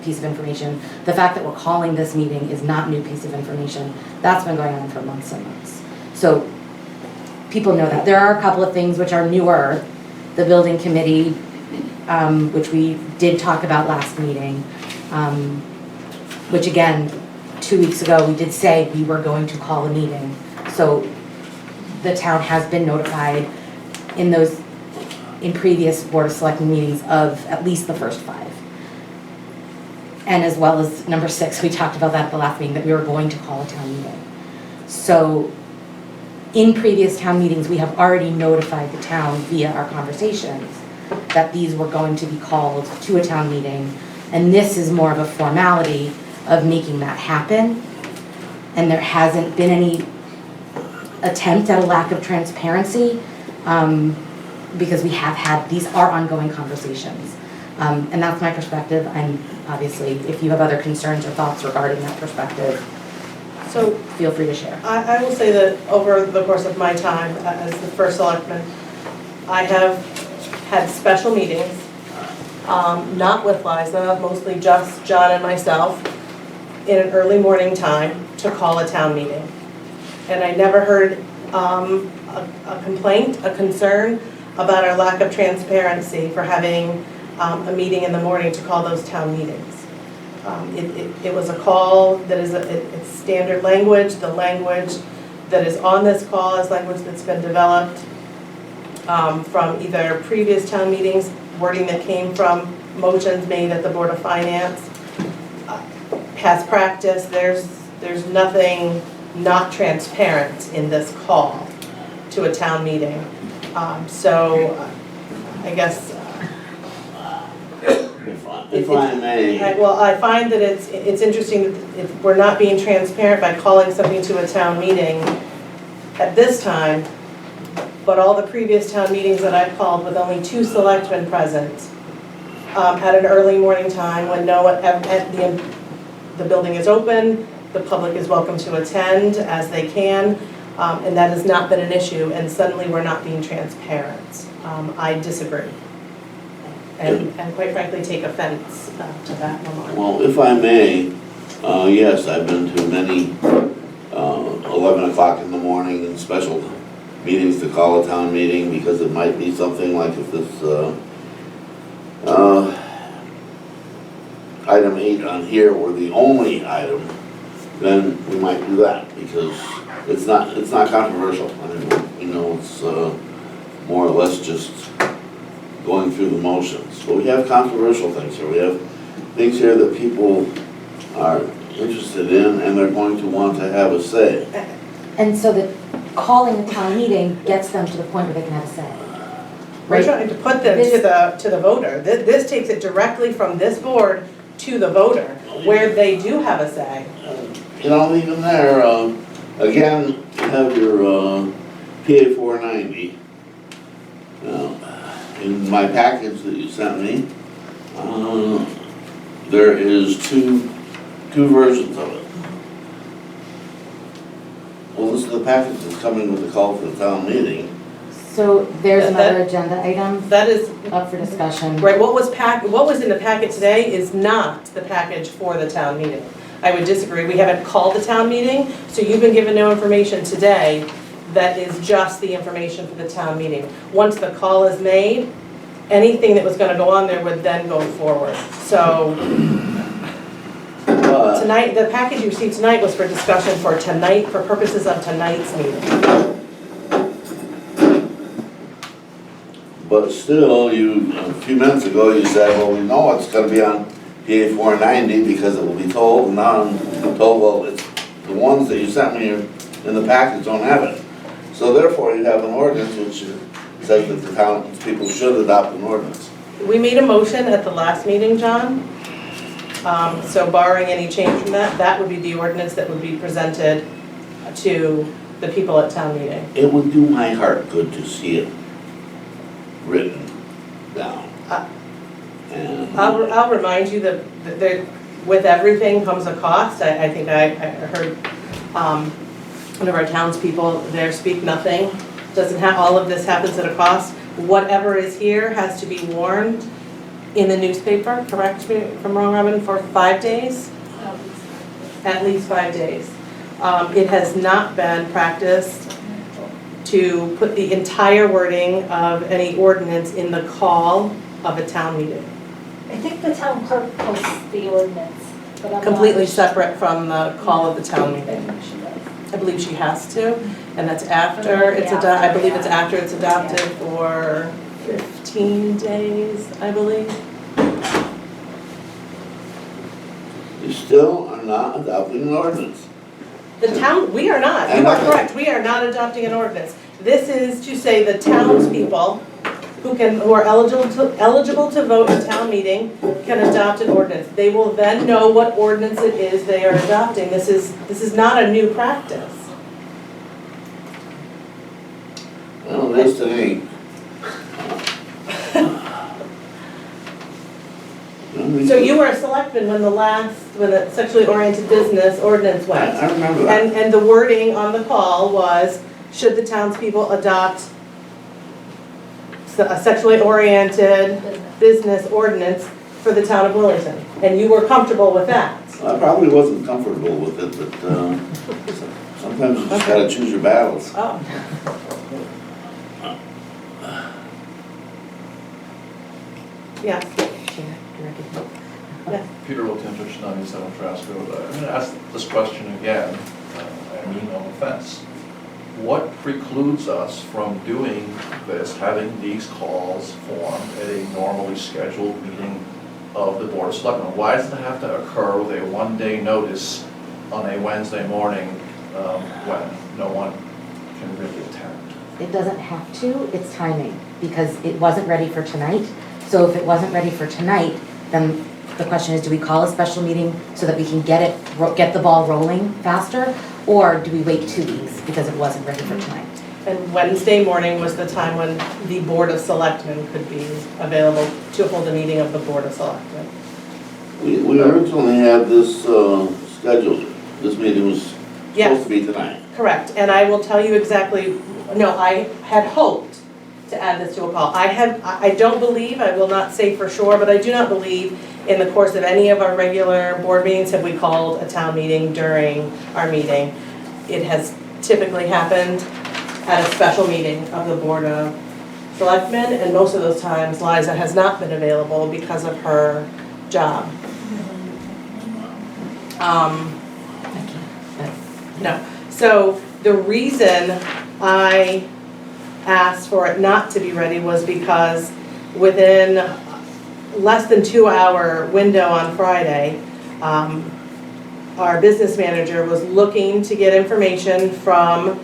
piece of information. The fact that we're calling this meeting is not a new piece of information. That's been going on for months and months. So people know that. There are a couple of things which are newer. The building committee, which we did talk about last meeting, which again, 2 weeks ago, we did say we were going to call a meeting. So the town has been notified in previous Board of Selectmen meetings of at least the first 5. And as well as number 6, we talked about that at the last meeting, that we were going to call a town meeting. So in previous town meetings, we have already notified the town via our conversations that these were going to be called to a town meeting. And this is more of a formality of making that happen. And there hasn't been any attempt at a lack of transparency, because these are ongoing conversations. And that's my perspective. And obviously, if you have other concerns or thoughts regarding that perspective, So feel free to share. I will say that over the course of my time as the first selectman, I have had special meetings, not with Liza, mostly just John and myself, in an early morning time to call a town meeting. And I never heard a complaint, a concern about our lack of transparency for having a meeting in the morning to call those town meetings. It was a call that is it's standard language. The language that is on this call is language that's been developed from either previous town meetings, wording that came from motions made at the Board of Finance. Past practice, there's nothing not transparent in this call to a town meeting. So I guess If I may, I find that it's interesting that we're not being transparent by calling something to a town meeting at this time, but all the previous town meetings that I've called with only 2 selectmen present, at an early morning time when the building is open, the public is welcome to attend as they can, and that has not been an issue, and suddenly we're not being transparent. I disagree. And quite frankly, take offense to that remark. well, if I may, yes, I've been to many 11 o'clock in the morning and special meetings to call a town meeting because it might be something like if this item 8 on here were the only item, then we might do that because it's not controversial. I mean, it's more or less just going through the motions. But we have controversial things here. We have things here that people are interested in and they're going to want to have a say. And so that calling a town meeting gets them to the point where they can have a say. We're trying to put them to the voter. This takes it directly from this board to the voter, where they do have a say. Even there, again, you have your PA 490. In my package that you sent me, there is two versions of it. Well, this is the package that's coming with the call for the town meeting. So there's That- another agenda item That is, up for discussion. right, what was in the packet today is not the package for the town meeting. I would disagree, we haven't called the town meeting, so you've been given no information today that is just the information for the town meeting. Once the call is made, anything that was gonna go on there would then go forward. So tonight, the package you received tonight was for discussion for tonight, for purposes of tonight's meeting. But still, a few minutes ago, you said, well, we know it's gonna be on PA 490 because it will be told, and now I'm told, well, it's the ones that you sent me in the package don't have it. So therefore, you have an ordinance which says that the town people should adopt an ordinance. We made a motion at the last meeting, John. So barring any change from that, that would be the ordinance that would be presented to the people at town meeting. It would do my heart good to see it written down. And I'll remind you that there, with everything comes a cost. I think I heard one of our townspeople there speak nothing. Doesn't have, all of this happens at a cost. Whatever is here has to be warned in the newspaper, correct me if I'm wrong, Robin, for 5 days? At least 5 days. It has not been practiced to put the entire wording of any ordinance in the call of a town meeting. I think the town clerk posts the ordinance, but I'm not. Completely separate from the call of the town meeting. I think she does. I believe she has to, and that's after it's adopted, I believe it's after it's adopted for 15 days, I believe. you still are not adopting an ordinance. The town, we are not, you are correct, we are not adopting an ordinance. This is to say the townspeople who are eligible to vote at town meeting can adopt an ordinance. They will then know what ordinance it is they are adopting. This is not a new practice. Well, it is to me. So you were a selectman when the sexually oriented business ordinance went. I remember that. And the wording on the call was, should the townspeople adopt a sexually oriented business ordinance for the town of Willington? And you were comfortable with that? I probably wasn't comfortable with it, but sometimes you just gotta choose your battles. Oh. Yes. Peter Wiltintich, 97 Trask Road. I'm going to ask this question again, I mean no offense. What precludes us from doing this, having these calls formed at a normally scheduled meeting of the Board of Selectmen? Why does it have to occur with a one-day notice on a Wednesday morning when no one can really attend? It doesn't have to, it's timing, because it wasn't ready for tonight. So if it wasn't ready for tonight, then the question is, do we call a special meeting so that we can get the ball rolling faster? Or do we wait 2 weeks because it wasn't ready for tonight? And Wednesday morning was the time when the Board of Selectmen could be available to hold a meeting of the Board of Selectmen. We originally had this scheduled. This meeting was supposed to be tonight. Correct, and I will tell you exactly, no, I had hoped to add this to a call. I don't believe, I will not say for sure, but I do not believe in the course of any of our regular board meetings have we called a town meeting during our meeting. It has typically happened at a special meeting of the Board of Selectmen, and most of those times Liza has not been available because of her job. No, so the reason I asked for it not to be ready was because within less than 2 hour window on Friday, our business manager was looking to get information from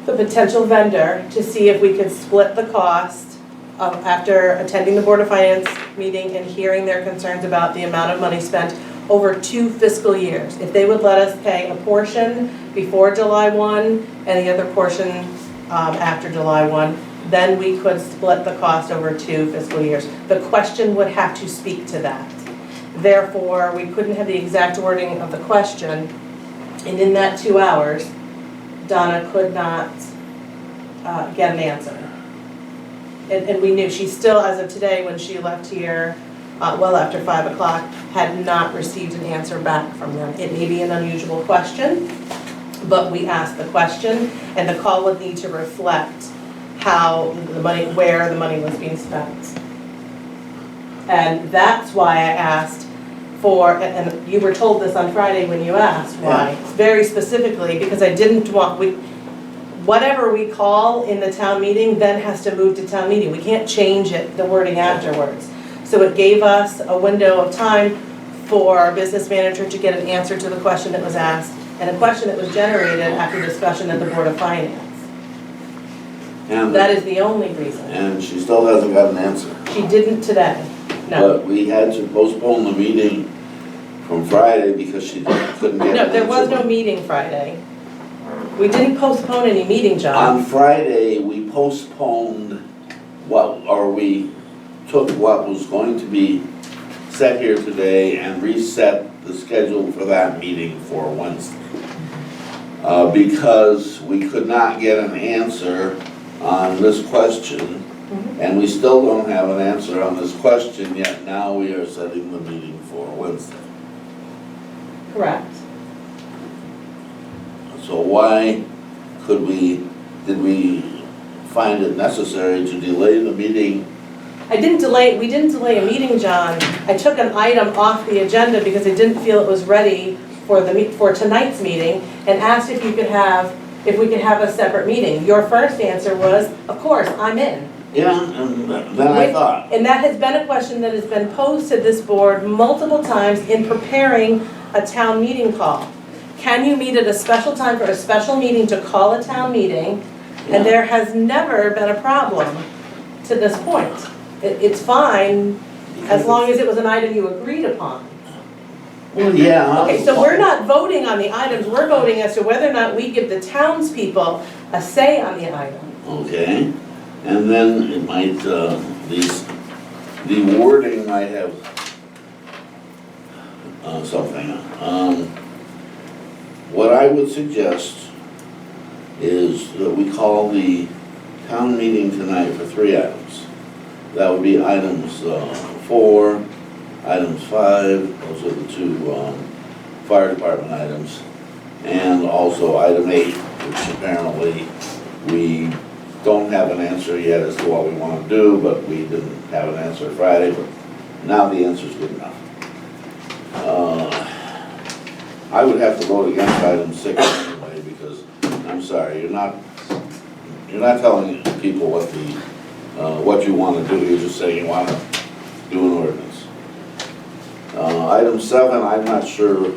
the potential vendor to see if we could split the cost of, after attending the Board of Finance meeting and hearing their concerns about the amount of money spent over 2 fiscal years. If they would let us pay a portion before July 1 and the other portion after July 1, then we could split the cost over 2 fiscal years. The question would have to speak to that. Therefore, we couldn't have the exact wording of the question, and in that 2 hours, Donna could not get an answer. and we knew, she still, as of today, when she left here, well after 5 o'clock, had not received an answer back from them. It may be an unusual question, but we asked the question, and the call would need to reflect how the money, where the money was being spent. And that's why I asked for, and you were told this on Friday when you asked why, very specifically, because I didn't want, whatever we call in the town meeting then has to move to town meeting. We can't change it, the wording afterwards. So it gave us a window of time for our business manager to get an answer to the question that was asked, and a question that was generated after discussion at the Board of Finance. And, That is the only reason. and she still hasn't got an answer. She didn't today, no. But we had to postpone the meeting from Friday because she couldn't get an answer. No, there was no meeting Friday. We didn't postpone any meeting, John. On Friday, we postponed we took what was going to be set here today and reset the schedule for that meeting for Wednesday. Because we could not get an answer on this question, and we still don't have an answer on this question, yet now we are setting the meeting for Wednesday. Correct. So why did we find it necessary to delay the meeting? We didn't delay a meeting, John. I took an item off the agenda because I didn't feel it was ready for tonight's meeting, and asked if we could have a separate meeting. Your first answer was, of course, I'm in. Yeah, and then I thought, And that has been a question that has been posed to this board multiple times in preparing a town meeting call. Can you meet at a special time for a special meeting to call a town meeting? And there has never been a problem to this point. It's fine as long as it was an item you agreed upon. well, yeah. Okay, so we're not voting on the items, we're voting as to whether or not we give the townspeople a say on the item. Okay, and then it might, the wording might have something. What I would suggest is that we call the town meeting tonight for 3 items. That would be items 4, items 5, those are the 2 fire department items, and also item 8, which apparently we don't have an answer yet as to what we want to do, but we didn't have an answer Friday, but now the answer's good enough. I would have to vote against item 6 anyway, because, I'm sorry, you're not telling people what you want to do, you're just saying you want to do an ordinance. Item 7, I'm not sure,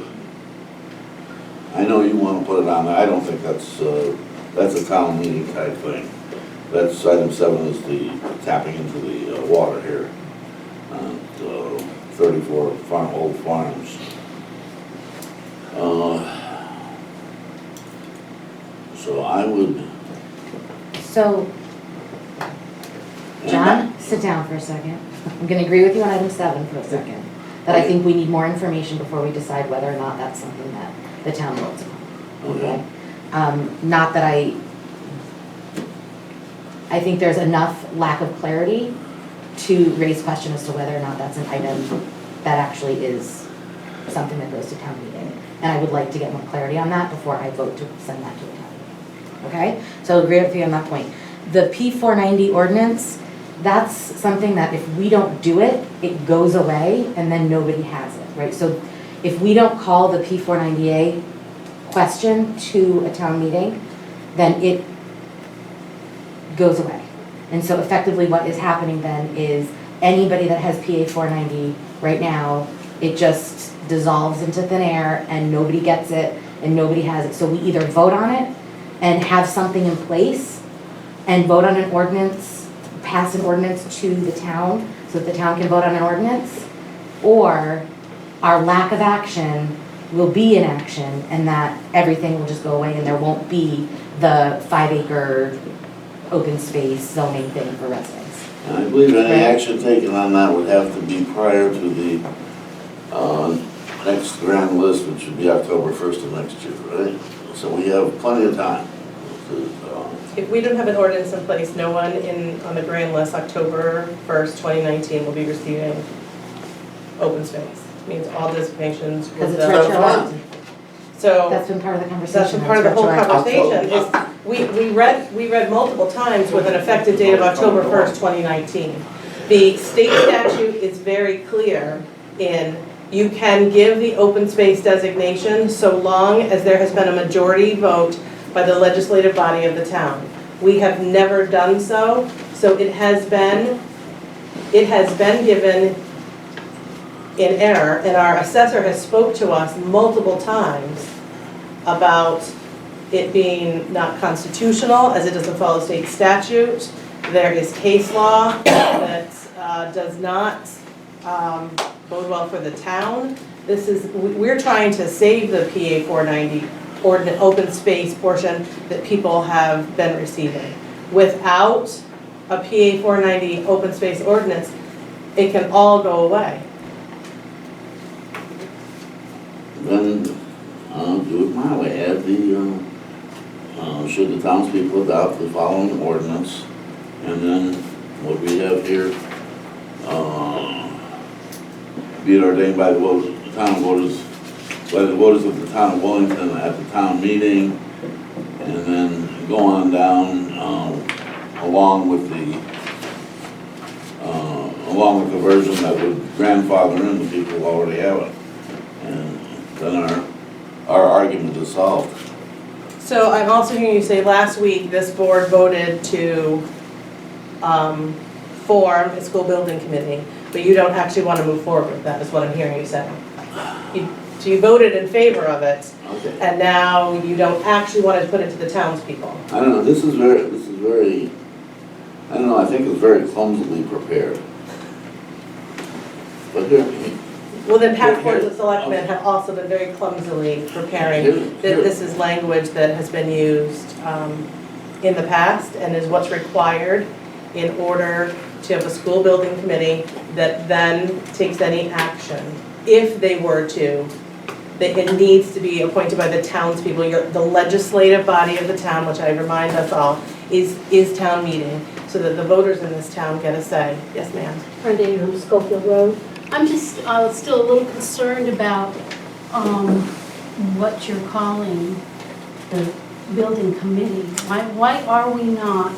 I know you want to put it on there, I don't think that's a town meeting type thing. That's, item 7 is the tapping into the water here, 34 old farms. So I would. So, John, sit down for a second. I'm gonna agree with you on item 7 for a second. That I think we need more information before we decide whether or not that's something that the town votes on. Okay. Not that I think there's enough lack of clarity to raise question as to whether or not that's an item that actually is something that goes to town meeting. And I would like to get more clarity on that before I vote to send that to the town meeting. Okay? So I agree with you on that point. The P490 ordinance, that's something that if we don't do it, it goes away and then nobody has it, right? So if we don't call the P490A question to a town meeting, then it goes away. And so effectively what is happening then is anybody that has PA 490 right now, it just dissolves into thin air and nobody gets it and nobody has it. So we either vote on it and have something in place and vote on an ordinance, pass an ordinance to the town so that the town can vote on an ordinance, or our lack of action will be inaction and that everything will just go away and there won't be the 5-acre open space zoning thing for residents. And I believe any action taken on that would have to be prior to the next grand list, which would be October 1st of next year, right? So we have plenty of time. If we don't have an ordinance in place, no one on the grand list, October 1st, 2019, will be receiving open space. Means all designations will Because it's go. retroactive. So That's been part of the conversation. that's been part of the whole It's retroactive. conversation, is we read multiple times with an effective date of October 1st, 2019. The state statute is very clear in you can give the open space designation so long as there has been a majority vote by the legislative body of the town. We have never done so, so it has been given in error, and our assessor has spoke to us multiple times about it being not constitutional, as it doesn't follow state statute. There is case law that does not bode well for the town. We're trying to save the PA 490 ordinance, open space portion that people have been receiving. Without a PA 490 open space ordinance, it can all go away. Then, do it my way, add the, should the townspeople adopt the following ordinance, and then what we have here, be it ordained by the town voters, by the voters of the town of Willington at the town meeting, and then go on down, along with the version that would grandfather in the people who already have it. And then our argument is solved. So I'm also hearing you say last week this board voted to form a school building committee, but you don't actually want to move forward with that, is what I'm hearing you say. So you voted in favor of it, Okay. and now you don't actually want to put it to the townspeople. I don't know, this is very, I don't know, I think it's very clumsily prepared. But here, Well, then past boards of selectmen have also been very clumsily preparing. This is language that has been used in the past and is what's required in order to have a school building committee that then takes any action. If they were to, that it needs to be appointed by the townspeople. The legislative body of the town, which I remind us all, is town meeting, so that the voters in this town get a say. Yes, ma'am. Brenda Ingram, Schofield Road. I'm just still a little concerned about what you're calling the building committee. Why are we not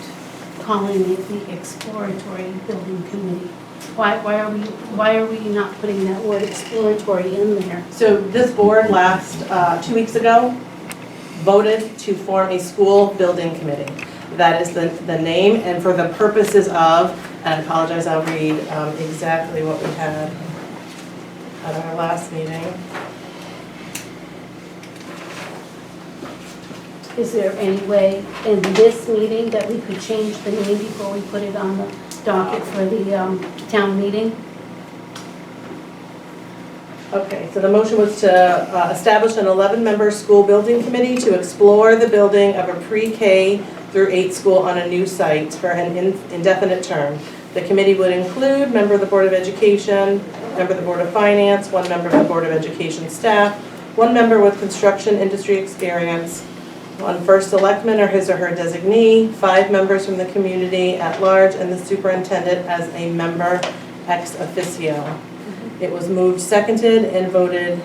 calling it the exploratory building committee? Why are we not putting that word exploratory in there? So this board last 2 weeks ago voted to form a school building committee. That is the name, and for the purposes of, and I apologize, I'll read exactly what we had at our last meeting. Is there any way in this meeting that we could change the name before we put it on the docket for the town meeting? Okay, so the motion was to establish an 11-member school building committee to explore the building of a pre-K through 8 school on a new site for an indefinite term. The committee would include member of the Board of Education, member of the Board of Finance, 1 member of the Board of Education staff, 1 member with construction industry experience, 1 first selectman or his or her designee, 5 members from the community at large, and the superintendent as a member ex officio. It was moved, seconded, and voted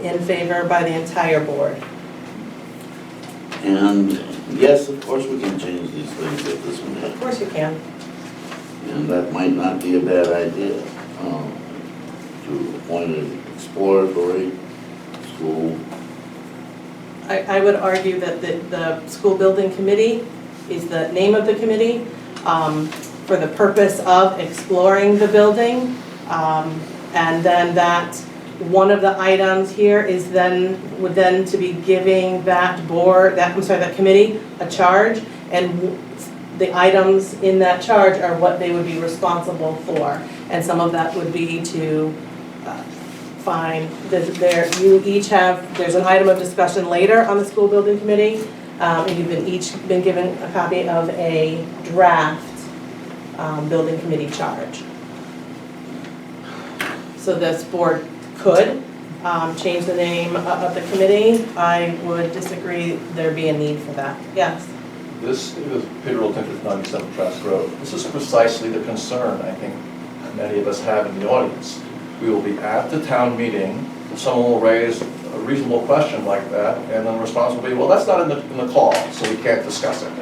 in favor by the entire board. and yes, of course we can change these things at this minute. Of course you can. And that might not be a bad idea, to appoint an exploratory school. I would argue that the school building committee is the name of the committee for the purpose of exploring the building. And then that one of the items here is would then to be giving that board, that committee a charge, and the items in that charge are what they would be responsible for. And some of that would be to find that there's an item of discussion later on the school building committee, and you've each been given a copy of a draft building committee charge. So this board could change the name of the committee. I would disagree there be a need for that. Yes? This is Peter Willington, 97 Trask Road. This is precisely the concern I think many of us have in the audience. We will be at the town meeting, someone will raise a reasonable question like that, and then the response will be, well, that's not in the call, so we can't discuss it.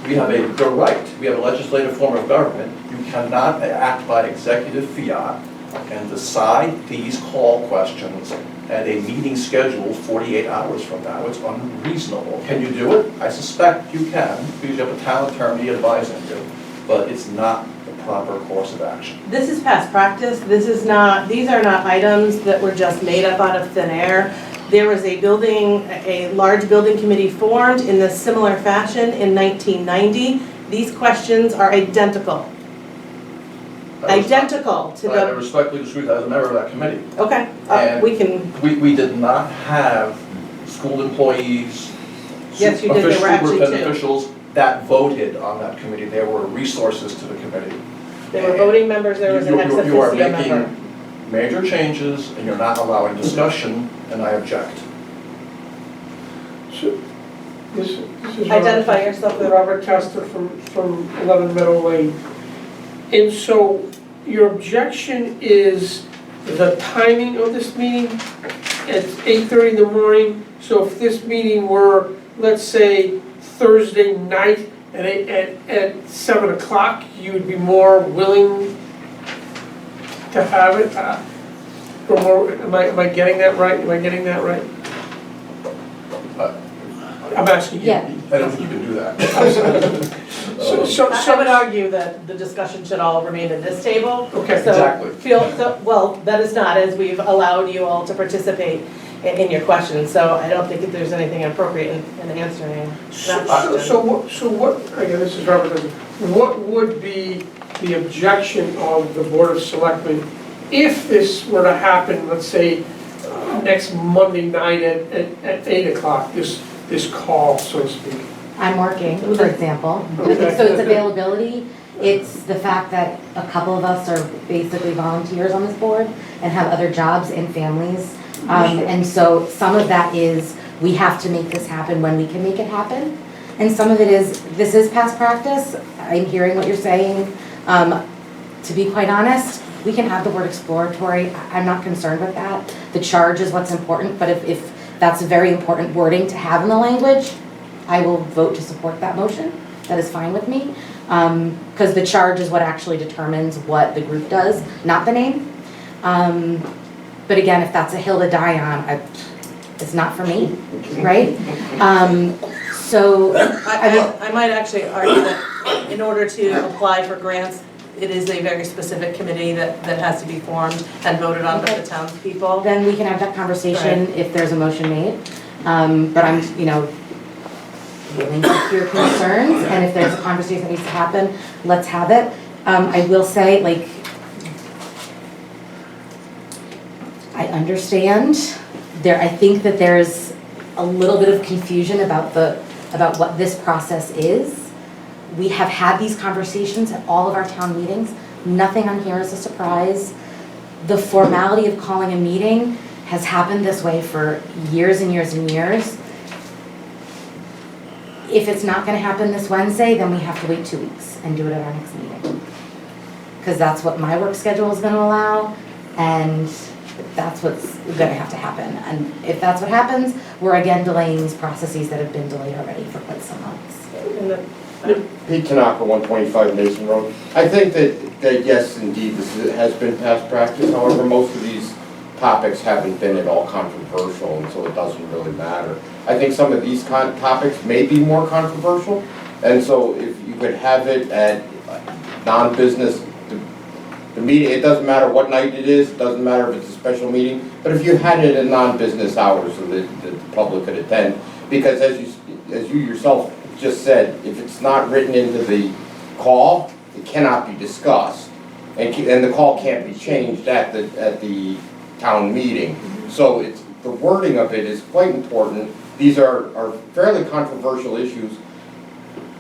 We have the right, we have a legislative form of government. You cannot act by executive fiat and decide these call questions at a meeting scheduled 48 hours from now. It's unreasonable. Can you do it? I suspect you can, because you have a town attorney advising you, but it's not the proper course of action. This is past practice. This is not, these are not items that were just made up out of thin air. There was a large building committee formed in this similar fashion in 1990. These questions are identical. Identical to I the, respectfully disagree as a member of that committee. okay, And we can, We did not have school employees, Yes, you did. There were actually superintendent two. officials that voted on that committee. There were resources to the committee. there were voting members, there was an ex You are officio member. making major changes and you're not allowing discussion, and I object. So, this is Identify yourself with Robert Tester from 11 Meadow Lane. And so your objection is the timing of this meeting at 8:30 in the morning. So if this meeting were, let's say, Thursday night at 7 o'clock, you would be more willing to have it? Or more, am I getting that right? Am I getting that right? I'm asking you. Yeah. I don't think you can do that. I would argue that the discussion should all remain at this table. Okay. So Exactly. well, that is not, as we've allowed you all to participate in your questions, so I don't think that there's anything inappropriate in answering that question. So what, again, this is Robert, what would be the objection of the Board of Selectmen if this were to happen, let's say, next Monday night at 8 o'clock, this call, so to speak? I'm working, for example. So it's availability, it's the fact that a couple of us are basically volunteers on this board and have other jobs and families. And so some of that is, we have to make this happen when we can make it happen. And some of it is, this is past practice, I'm hearing what you're saying. To be quite honest, we can have the word exploratory, I'm not concerned with that. The charge is what's important, but if that's a very important wording to have in the language, I will vote to support that motion. That is fine with me. Because the charge is what actually determines what the group does, not the name. But again, if that's a hill to die on, it's not for me, right? So, I might actually argue that in order to apply for grants, it is a very specific committee that has to be formed and voted on by the townspeople. then we can have that conversation if there's a motion made. But I'm, willing to hear concerns, and if there's a conversation that needs to happen, let's have it. I will say, I understand I think that there's a little bit of confusion about what this process is. We have had these conversations at all of our town meetings. Nothing on here is a surprise. The formality of calling a meeting has happened this way for years and years and years. If it's not gonna happen this Wednesday, then we have to wait 2 weeks and do it at our next meeting. Because that's what my work schedule is gonna allow, and that's what's gonna have to happen. And if that's what happens, we're again delaying these processes that have been delayed already for quite some months. Pete Tanaka, 125 Mason Road. I think that yes, indeed, has been past practice. However, most of these topics haven't been at all controversial, and so it doesn't really matter. I think some of these topics may be more controversial, and so if you could have it at non-business, the meeting, it doesn't matter what night it is, it doesn't matter if it's a special meeting, but if you had it at non-business hours so that the public could attend, because as you yourself just said, if it's not written into the call, it cannot be discussed, and the call can't be changed at the town meeting. So the wording of it is quite important. These are fairly controversial issues,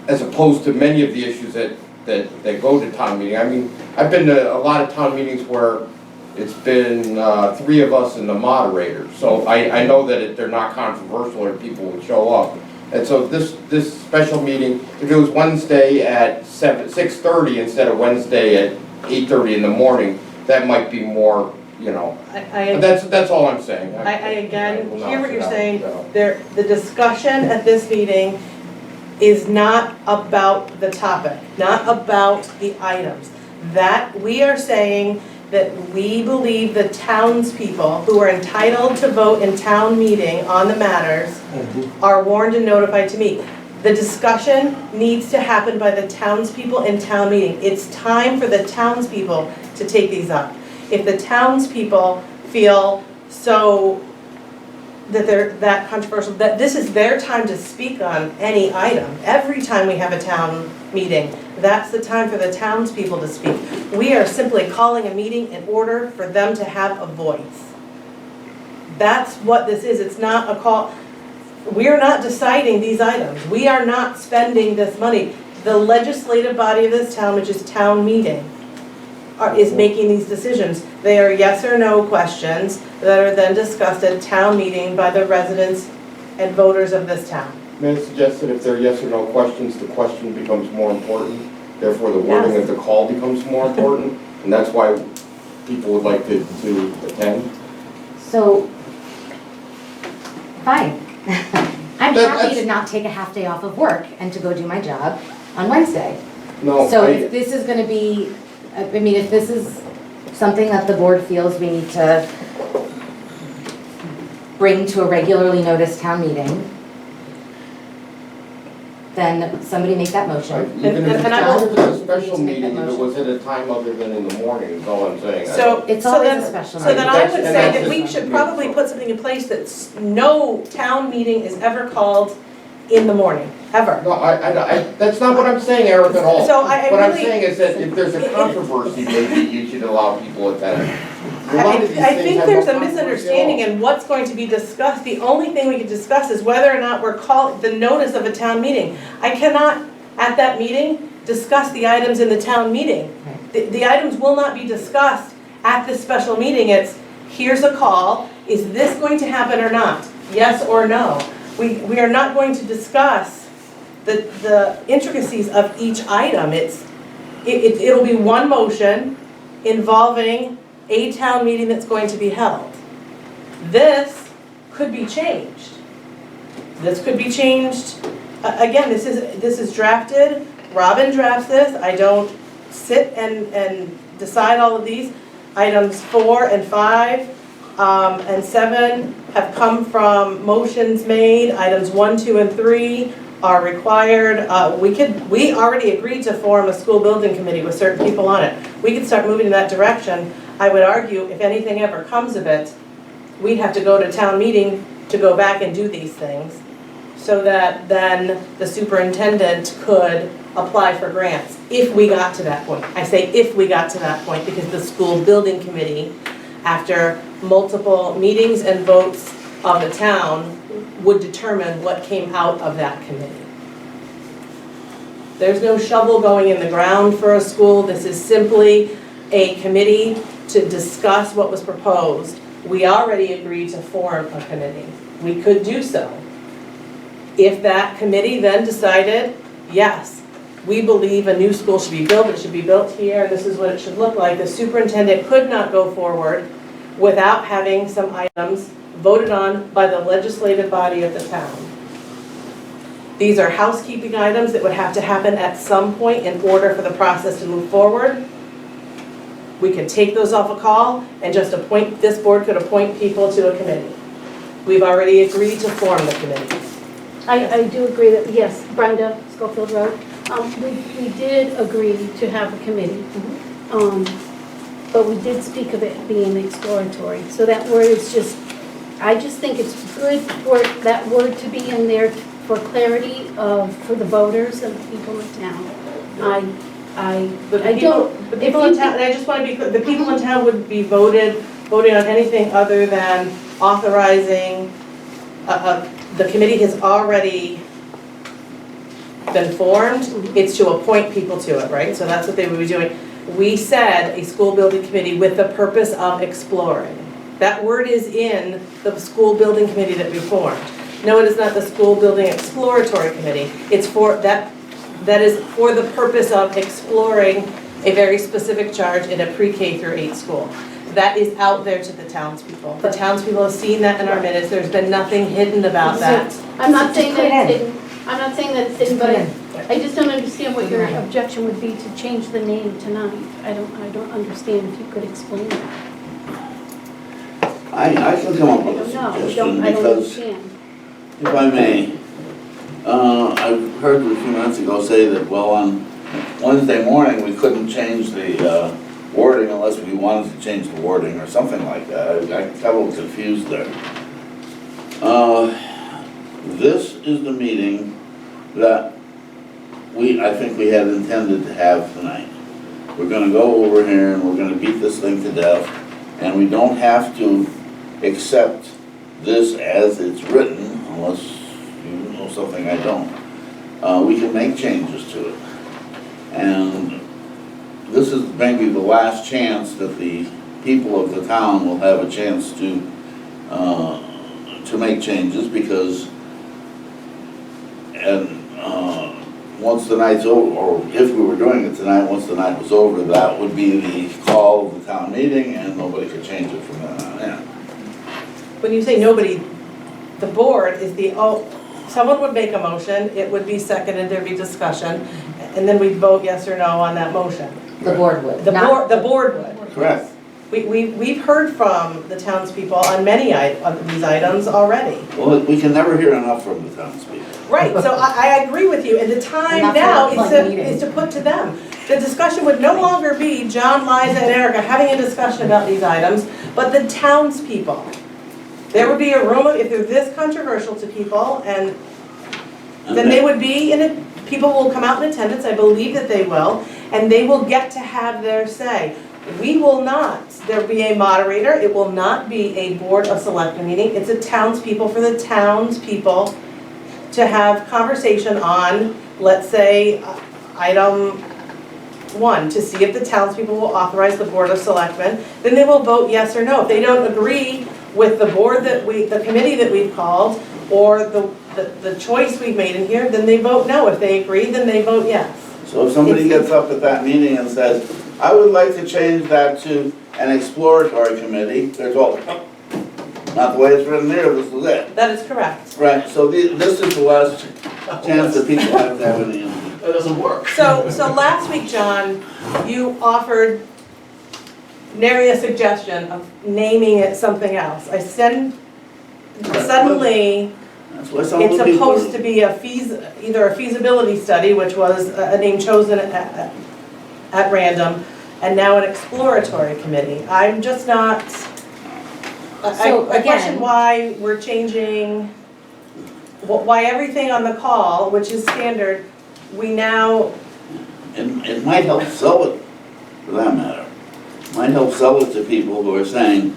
as opposed to many of the issues that go to town meeting. I mean, I've been to a lot of town meetings where it's been 3 of us and the moderator. So I know that they're not controversial or people would show up. And so this special meeting, if it was Wednesday at 6:30 instead of Wednesday at 8:30 in the morning, that might be more, you know, I but that's all I'm saying. I again will hear not what sit you're down, saying. so. The discussion at this meeting is not about the topic, not about the items. That we are saying that we believe the townspeople who are entitled to vote in town meeting on the matters are warned and notified to meet. The discussion needs to happen by the townspeople in town meeting. It's time for the townspeople to take these up. If the townspeople feel so that they're that controversial, that this is their time to speak on any item. Every time we have a town meeting, that's the time for the townspeople to speak. We are simply calling a meeting in order for them to have a voice. That's what this is. It's not a call. We're not deciding these items. We are not spending this money. The legislative body of this town, which is town meeting, is making these decisions. They are yes or no questions that are then discussed at town meeting by the residents and voters of this town. May I suggest that if they're yes or no questions, the question becomes more important, therefore the wording of the call becomes more important, and that's why people would like to attend. So, fine. I'm happy That's- to not take a half day off of work and to go do my job on Wednesday. No, So if this is gonna be, I mean, if this is something that the board feels we need to bring to a regularly noticed town meeting, then somebody make that motion. even if And I will- it's a special To make that meeting, if it motion. was at a time other than in the morning, is all I'm saying. So, It's so always then, a special so then meeting. I would And say that's that we just- should probably put something in place that no town meeting is ever called in the morning, ever. No, that's not what I'm saying, Eric, at all. So I What I'm really- saying is that if there's a controversy, maybe you should allow people attend. A lot of these I things think have there's no a controversy at all. misunderstanding in what's going to be discussed. The only thing we can discuss is whether or not we're calling the notice of a town meeting. I cannot, at that meeting, discuss the items in the town meeting. The items will not be discussed at this special meeting. It's, here's a call, is this going to happen or not? Yes or no? We are not going to discuss the intricacies of each item. It'll be one motion involving a town meeting that's going to be held. This could be changed. This could be changed. Again, this is drafted. Robin drafts this. I don't sit and decide all of these. Items 4 and 5 and 7 have come from motions made. Items 1, 2, and 3 are required. We already agreed to form a school building committee with certain people on it. We could start moving in that direction. I would argue if anything ever comes of it, we'd have to go to town meeting to go back and do these things so that then the superintendent could apply for grants if we got to that point. I say if we got to that point because the school building committee, after multiple meetings and votes of the town, would determine what came out of that committee. There's no shovel going in the ground for a school. This is simply a committee to discuss what was proposed. We already agreed to form a committee. We could do so. If that committee then decided, yes, we believe a new school should be built, it should be built here, and this is what it should look like, the superintendent could not go forward without having some items voted on by the legislative body of the town. These are housekeeping items that would have to happen at some point in order for the process to move forward. We could take those off a call and just appoint, this board could appoint people to a committee. We've already agreed to form the committee. I do agree that, yes, Brenda, Schofield Road, we did agree to have a committee. But we did speak of it being exploratory. So that word is just, I just think it's good for that word to be in there for clarity for the voters and the people in town. The I people, don't, the people in town, and I just want to be clear, the people in town would be voting on anything other than authorizing, the committee has already been formed, it's to appoint people to it, right? So that's what they would be doing. We said a school building committee with the purpose of exploring. That word is in the school building committee that we formed. No, it is not the School Building Exploratory Committee. It's for, that is for the purpose of exploring a very specific charge in a pre-K through 8 school. That is out there to the townspeople. The townspeople have seen that in our minutes. There's been nothing hidden about that. I'm not saying Just put that it it's hidden, I'm not saying that it's hidden, Just but put it I just don't understand what your objection would be to change the name tonight. I don't understand if you could explain that. I can come up I with a don't know, suggestion I don't because, understand. if I may, I've heard a few minutes ago say that, well, on Wednesday morning, we couldn't change the wording unless we wanted to change the wording or something like that. I got a little confused there. This is the meeting that I think we had intended to have tonight. We're gonna go over here and we're gonna beat this thing to death, and we don't have to accept this as it's written, unless you know something I don't. We can make changes to it. And this is maybe the last chance that the people of the town will have a chance to make changes, because once the night's over, or if we were doing it tonight, once the night was over, that would be the call of the town meeting, and nobody could change it from then on in. When you say nobody, the board is the, someone would make a motion, it would be seconded, there'd be discussion, and then we'd vote yes or no on that motion. The board would. The board would. Correct. We've heard from the townspeople on many of these items already. Well, we can never hear enough from the townspeople. Right, so I agree with you, and the time And that's now why it's like a meeting. is to put to them. The discussion would no longer be John, Liza, and Erica having a discussion about these items, but the townspeople. There would be a room, if they're this controversial to people, and then they would be in it, people will come out in attendance, I believe that they will, and they will get to have their say. We will not, there'll be a moderator, it will not be a board of selectmen meeting, it's a townspeople for the townspeople to have conversation on, let's say, item 1, to see if the townspeople will authorize the board of selectmen, then they will vote yes or no. If they don't agree with the board the committee that we've called, or the choice we've made in here, then they vote no. If they agree, then they vote yes. So if somebody gets up at that meeting and says, I would like to change that to an exploratory committee, they're told, oh, not the way it's written here, this is it. That is correct. Right, so this is the last chance that people have to have any input. That doesn't work. So last week, John, you offered nary a suggestion of naming it something else. Suddenly, That's why some it's of the people. supposed to be either a feasibility study, which was a name chosen at random, and now an exploratory committee. I'm just not, So, I question again- why we're changing, why everything on the call, which is standard, we now, It might help sell it, for that matter. Might help sell it to people who are saying,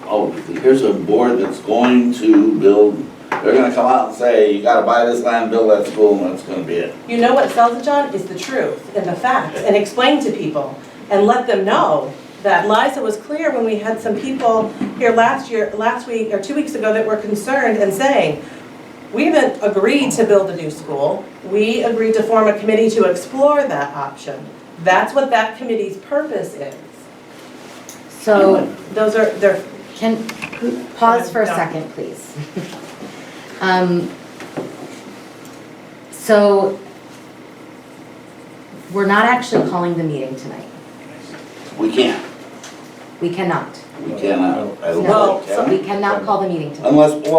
oh, here's a board that's going to build, they're gonna come out and say, you gotta buy this land, build that school, and that's gonna be it. you know what sells it, John, is the truth and the facts, and explain to people, and let them know that Liza was clear when we had some people here last week, or 2 weeks ago, that were concerned and saying, we haven't agreed to build a new school. We agreed to form a committee to explore that option. That's what that committee's purpose is. So, They're, can, pause for a second, please. So, we're not actually calling the meeting tonight. We can't, We cannot. we cannot, I don't Well, think, can We we? cannot call the meeting tonight. Unless we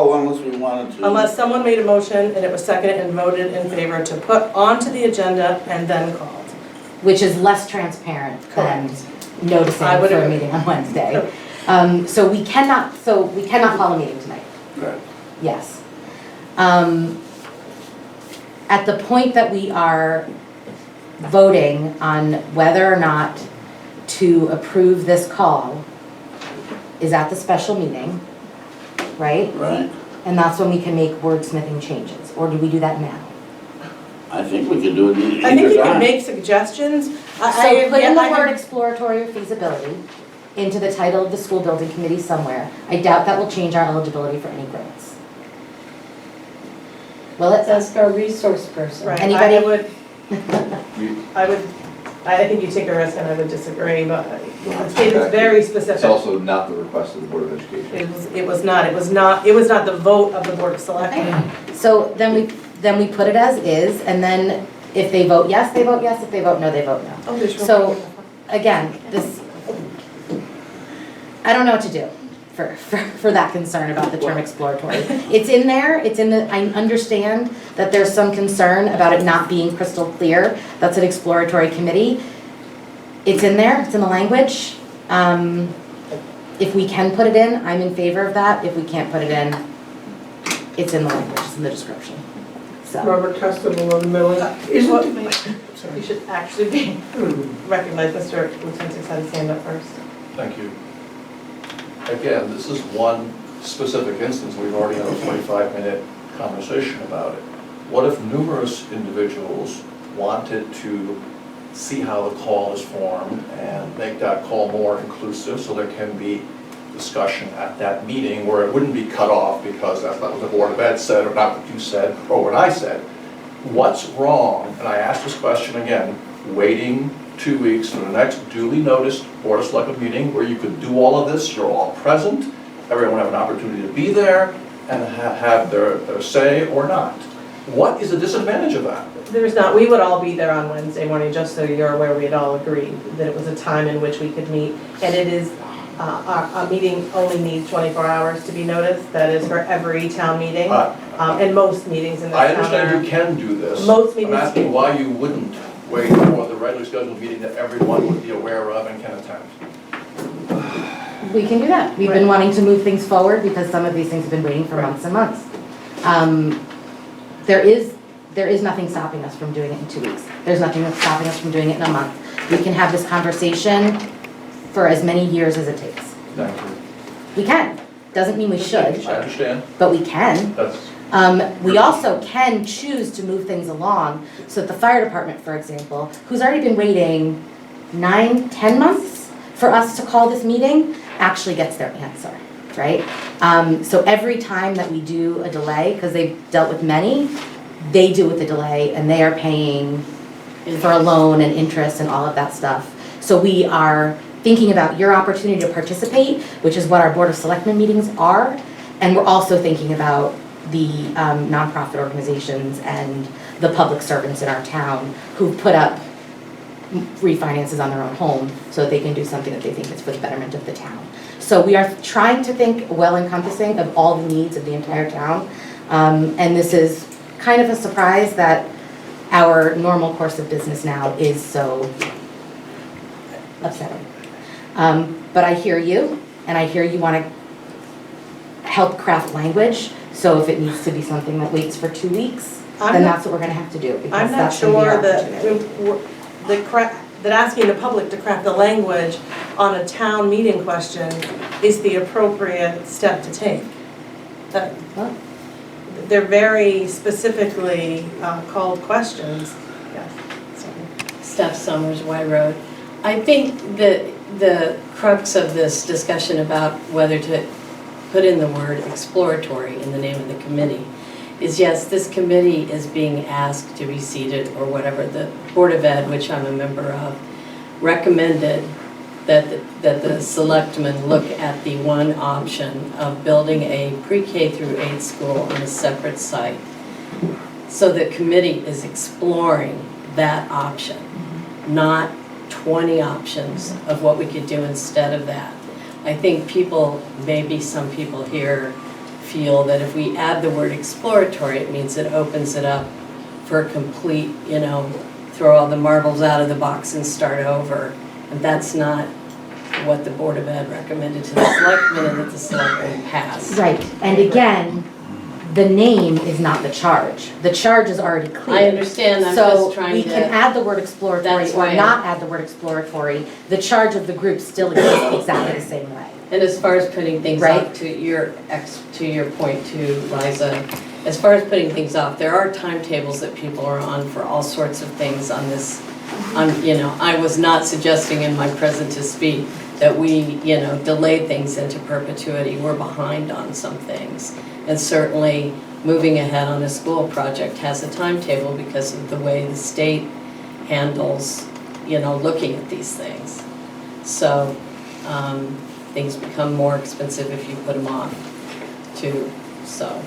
wanted to. unless someone made a motion and it was seconded and voted in favor to put onto the agenda and then called. Which is less transparent than noticing I would for a agree. meeting on Wednesday. So we cannot call a meeting tonight. Right. Yes. At the point that we are voting on whether or not to approve this call is at the special meeting, right? Right, And that's when we can make wordsmithing changes, or do we do that now? I think we could do it either time. I think you can make suggestions. So put in the word I- exploratory or feasibility into the title of the school building committee somewhere. I doubt that will change our eligibility for any grants. Will Let's it? ask our resource person. Right, Anybody? I think you take a risk and I would disagree, but it's very It's specific. also not the request of the Board of Education. It was not the vote of the Board of Selectmen. So then we put it as is, and then if they vote yes, they vote yes, if they vote no, they vote no. Oh, there's So, again, I don't know what to do for that concern about the term exploratory. It's in there, I understand that there's some concern about it not being crystal clear. That's an exploratory committee. It's in there, it's in the language. If we can put it in, I'm in favor of that. If we can't put it in, it's in the language, it's in the description. So, Robert Testable of the middle. You should actually be recognized. Mr. Lieutenant had his hand up first. Thank you. Again, this is one specific instance, we've already had a 45-minute conversation about it. What if numerous individuals wanted to see how the call is formed and make that call more inclusive so there can be discussion at that meeting where it wouldn't be cut off because that's not what the Board of Ed said or not what you said or what I said? What's wrong, and I ask this question again, waiting 2 weeks for the next duly noticed Board of Selectmen meeting where you could do all of this, you're all present, everyone have an opportunity to be there and have their say or not. What is the disadvantage of that? There's not, we would all be there on Wednesday morning, just so you're aware, we had all agreed that it was a time in which we could meet. And it is, our meeting only needs 24 hours to be noticed. That is for every town meeting, and most meetings in this town. I understand you can do this. Most meetings. I'm asking why you wouldn't wait for the regularly scheduled meeting that everyone would be aware of and can attend. we can do that. We've been wanting to move things forward because some of these things have been waiting for months and months. There is nothing stopping us from doing it in 2 weeks. There's nothing that's stopping us from doing it in a month. We can have this conversation for as many years as it takes. Thank you. We can. Doesn't mean we should, I understand. but we can. That's, We also can choose to move things along so that the fire department, for example, who's already been waiting 9, 10 months for us to call this meeting, actually gets their answer, right? So every time that we do a delay, because they've dealt with many, they do with the delay and they are paying for a loan and interest and all of that stuff. So we are thinking about your opportunity to participate, which is what our Board of Selectmen meetings are, and we're also thinking about the nonprofit organizations and the public servants in our town who've put up refinances on their own home so that they can do something that they think is for the betterment of the town. So we are trying to think well encompassing of all the needs of the entire town. And this is kind of a surprise that our normal course of business now is so upsetting. But I hear you, and I hear you want to help craft language. So if it needs to be something that waits for 2 weeks, then that's what we're gonna have to do. Because I'm not that's gonna be our sure opportunity. that asking the public to craft the language on a town meeting question is the appropriate step to take. Well, They're very specifically called questions. Yes. Sorry. Steph Summers, Y Road. I think that the crux of this discussion about whether to put in the word exploratory in the name of the committee is, yes, this committee is being asked to be seated or whatever. The Board of Ed, which I'm a member of, recommended that the selectmen look at the one option of building a pre-K through 8 school on a separate site. So the committee is exploring that option, not 20 options of what we could do instead of that. I think people, maybe some people here feel that if we add the word exploratory, it means it opens it up for a complete, throw all the marbles out of the box and start over. And that's not what the Board of Ed recommended to the selectmen and that the selectmen passed. Right, and again, the name is not the charge. The charge is already clear. I understand, I'm just trying to. So we can add the word exploratory That's or why not add the word exploratory. The charge of the group still exists exactly the same way. And as far as putting things Right. off, to your point too, Liza, as far as putting things off, there are timetables that people are on for all sorts of things on this. I was not suggesting in my present to speak that we, delay things into perpetuity. We're behind on some things. And certainly moving ahead on a school project has a timetable because of the way the state handles, looking at these things. So, things become more expensive if you put them off too, so.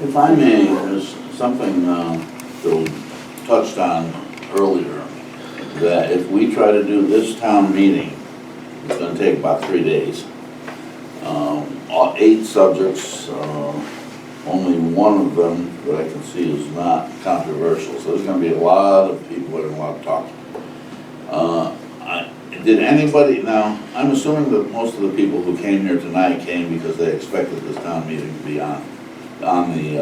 If I may, there's something that we touched on earlier, that if we try to do this town meeting, it's gonna take about 3 days. 8 subjects, only one of them that I can see is not controversial, so there's gonna be a lot of people that are gonna want to talk. Did anybody, now, I'm assuming that most of the people who came here tonight came because they expected this town meeting to be on the,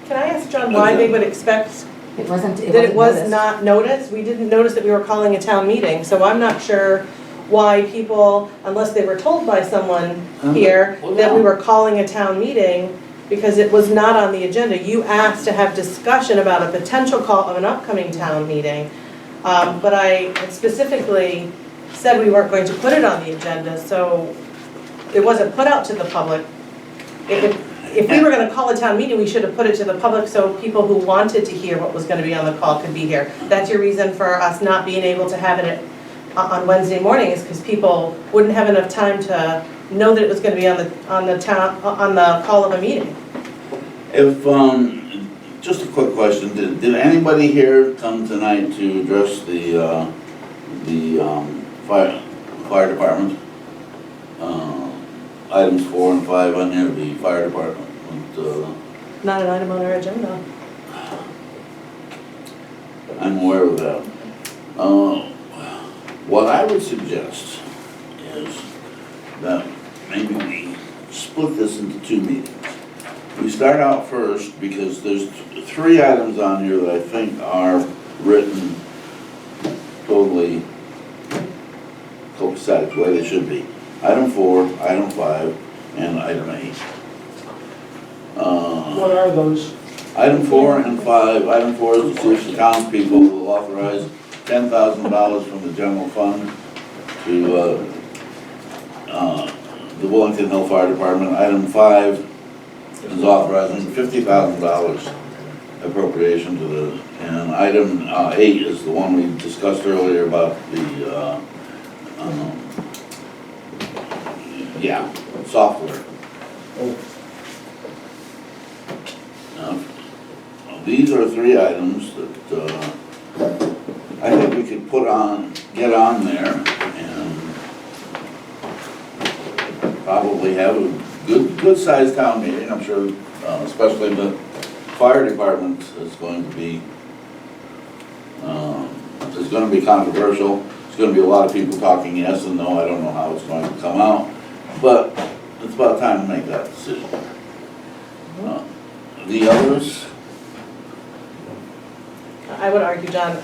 Can I ask John why they would expect It wasn't that it was noticed. not noticed? We didn't notice that we were calling a town meeting, so I'm not sure why people, unless they were told by someone here that we were calling a town meeting, because it was not on the agenda. You asked to have discussion about a potential call of an upcoming town meeting, but I specifically said we weren't going to put it on the agenda, so it wasn't put out to the public. If we were gonna call a town meeting, we should have put it to the public so people who wanted to hear what was gonna be on the call could be here. That's your reason for us not being able to have it on Wednesday morning, is because people wouldn't have enough time to know that it was gonna be on the call of a meeting. if, just a quick question, did anybody here come tonight to address the fire department? Items 4 and 5 on here, the fire department, Not an item on our agenda. I'm aware of that. What I would suggest is that maybe we split this into 2 meetings. We start out first because there's 3 items on here that I think are written totally copacetic, the way they should be. Item 4, item 5, and item 8. What are those? Item 4 and 5, item 4 is to see if the townspeople will authorize $10,000 from the general fund to the Willington Hill Fire Department. Item 5 is authorizing $50,000 appropriation to the, and item 8 is the one we discussed earlier about the, software. These are 3 items that I think we could get on there and probably have a good-sized town meeting. I'm sure, especially the fire department is going to be controversial. There's going to be a lot of people talking yes and no. I don't know how it's going to come out, but it's about time to make that decision. The others. I would argue, John,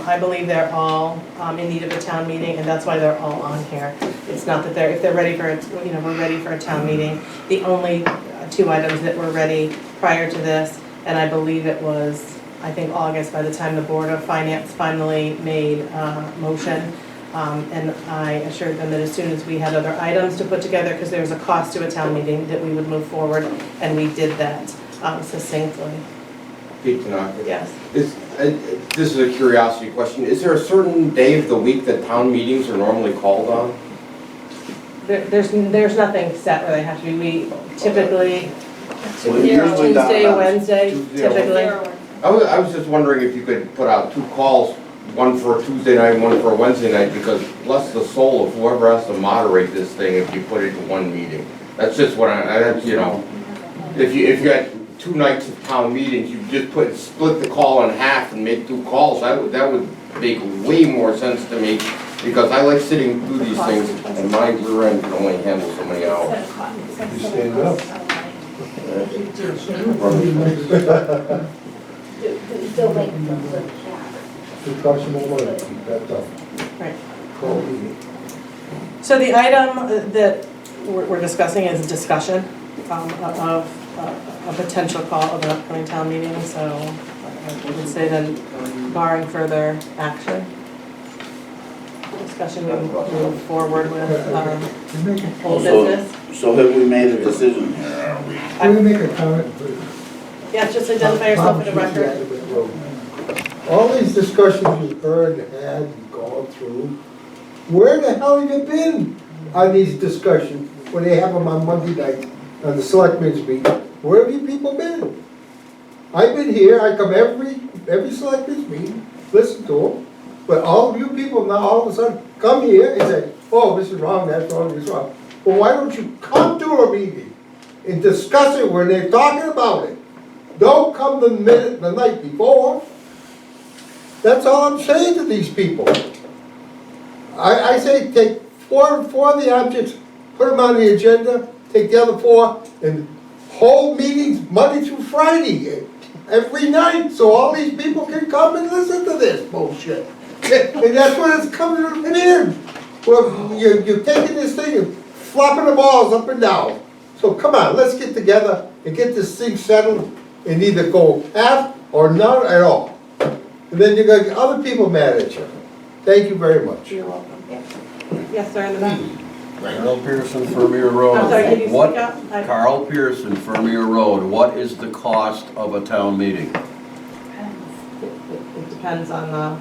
I believe they're all in need of a town meeting, and that's why they're all on here. It's not that if they're ready for, we're ready for a town meeting. The only 2 items that were ready prior to this, and I believe it was, I think, August, by the time the Board of Finance finally made a motion. And I assured them that as soon as we had other items to put together, because there's a cost to a town meeting, that we would move forward, and we did that succinctly. Pete Tanaka. Yes. This is a curiosity question. Is there a certain day of the week that town meetings are normally called on? There's nothing set where they have to be. We typically, Usually not Tuesday, on- Wednesday, typically. I was just wondering if you could put out 2 calls, one for a Tuesday night and one for a Wednesday night, because bless the soul of whoever has to moderate this thing if you put it in one meeting. That's just what if you had 2 nights of town meetings, you just split the call in half and make 2 calls. That would make way more sense to me, because I like sitting through these things, and my rear end can only handle so many hours. You stand up. Still waiting for the cab. It costs you more money to keep that done. Right. Call a meeting. So the item that we're discussing is discussion of a potential call of an upcoming town meeting, so I would say then barring further action, discussion, we move forward with whole business. So have we made a decision here, are we? Can we make a comment, please? Yeah, just identify yourself for the record. All these discussions you've heard, had, and gone through, where the hell have you been on these discussions when they have them on Monday night on the selectmen's meeting? Where have you people been? I've been here, I come every selectmen's meeting, listen to them, but all of you people now all of a sudden come here and say, oh, this is wrong, that's wrong, this is wrong. Well, why don't you come to a meeting and discuss it when they're talking about it? Don't come the night before. That's all I'm saying to these people. I say take four of the objects, put them on the agenda, take the other 4, and hold meetings Monday through Friday, every night, so all these people can come and listen to this bullshit. And that's what it's coming in. Well, you're taking this thing and flopping the balls up and down. So come on, let's get together and get this thing settled and either go half or none at all. And then you're gonna get other people mad at you. Thank you very much. You're welcome. Yes, sir, in the back. Carl Pearson, Fermier Road. I'm sorry, can you What- speak up? Carl Pearson, Fermier Road, what is the cost of a town meeting? It depends on the,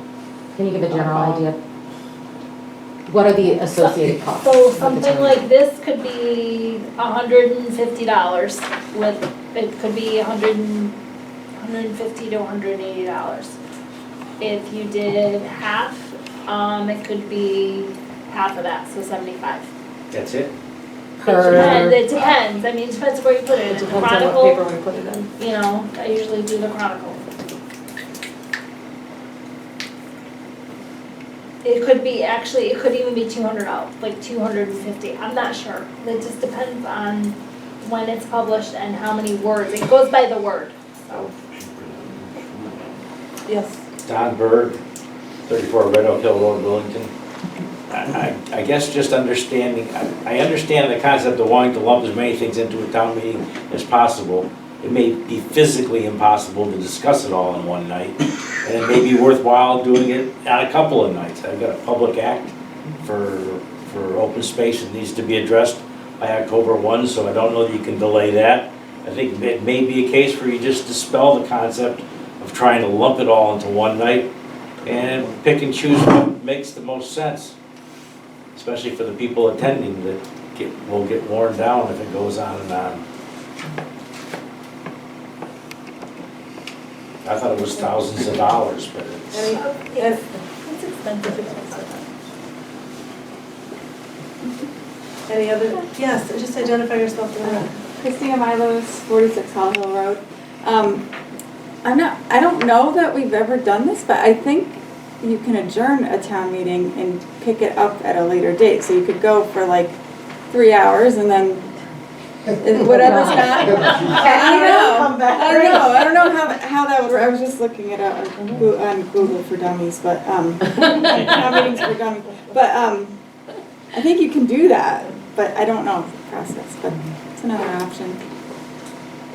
Can you give a general idea? What are the associated costs? So of the something town? like this could be $150 with, it could be $150 to $180. If you did half, it could be half of that, so 75. That's it? It depends, I mean, it depends where you put it, it in the depends on what Chronicle, paper we put it in. you know, I usually do the Chronicle. It could be, actually, it could even be $200, like $250, I'm not sure. It just depends on when it's published and how many words, it goes by the word, so. Yes. Don Berg, 34 Red Oak Hill Road, Willington. I guess just understanding, I understand the concept of wanting to lump as many things into a town meeting as possible. It may be physically impossible to discuss it all in one night, and it may be worthwhile doing it on a couple of nights. I've got a public act for open space that needs to be addressed by October 1, so I don't know that you can delay that. I think it may be a case where you just dispel the concept of trying to lump it all into one night and pick and choose what makes the most sense, especially for the people attending that will get worn down if it goes on and on. I thought it was thousands of dollars, but it's... It's expensive. Any other, yes, just identify yourself for the record. Christina Milos, 46 Hall Hill Road. I don't know that we've ever done this, but I think you can adjourn a town meeting and pick it up at a later date. So you could go for like 3 hours and then whatever's not. I don't know how that would work. I was just looking it up on Google for Dummies, but town meetings for dummies. But I think you can do that, but I don't know the process. But it's another option.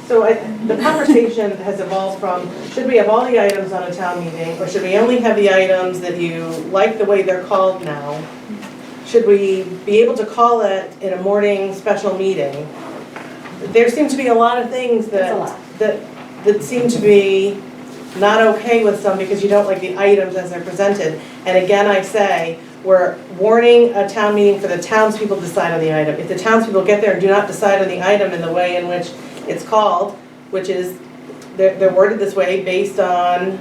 So the conversation has evolved from, should we have all the items on a town meeting, or should we only have the items that you like the way they're called now? Should we be able to call it in a morning special meeting? There seem to be a lot of things that seem to be not okay with some because you don't like the items as they're presented. And again, I say, we're warning a town meeting for the townspeople to decide on the item. If the townspeople get there and do not decide on the item in the way in which it's called, which is, they're worded this way based on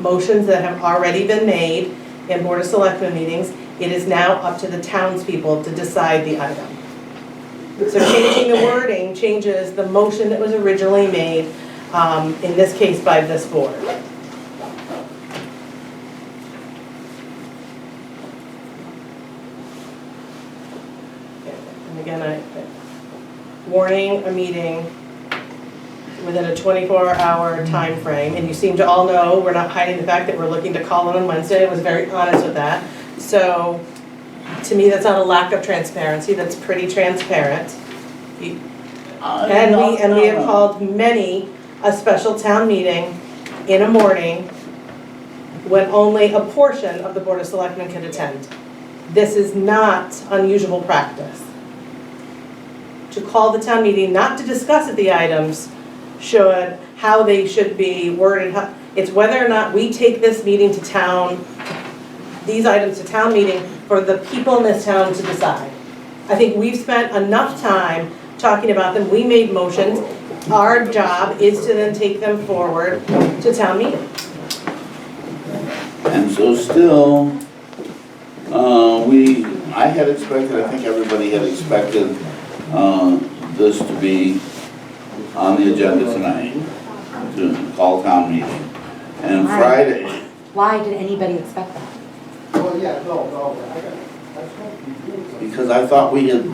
motions that have already been made in Board of Selectmen meetings, it is now up to the townspeople to decide the item. So changing the wording changes the motion that was originally made, in this case by this board. And again, warning a meeting within a 24-hour time frame, and you seem to all know we're not hiding the fact that we're looking to call it on Wednesday. I was very honest with that. So to me, that's not a lack of transparency. That's pretty transparent. And we have called many a special town meeting in a morning when only a portion of the Board of Selectmen can attend. This is not unusual practice. to call the town meeting, not to discuss the items, how they should be worded. It's whether or not we take this meeting to town, these items to town meeting for the people in this town to decide. I think we've spent enough time talking about them, we made motions. Our job is to then take them forward to town meeting. And so still, I had expected, I think everybody had expected this to be on the agenda tonight, to call town meeting. And Why? Friday, Why did anybody expect that? Well, yeah, no, because I thought we had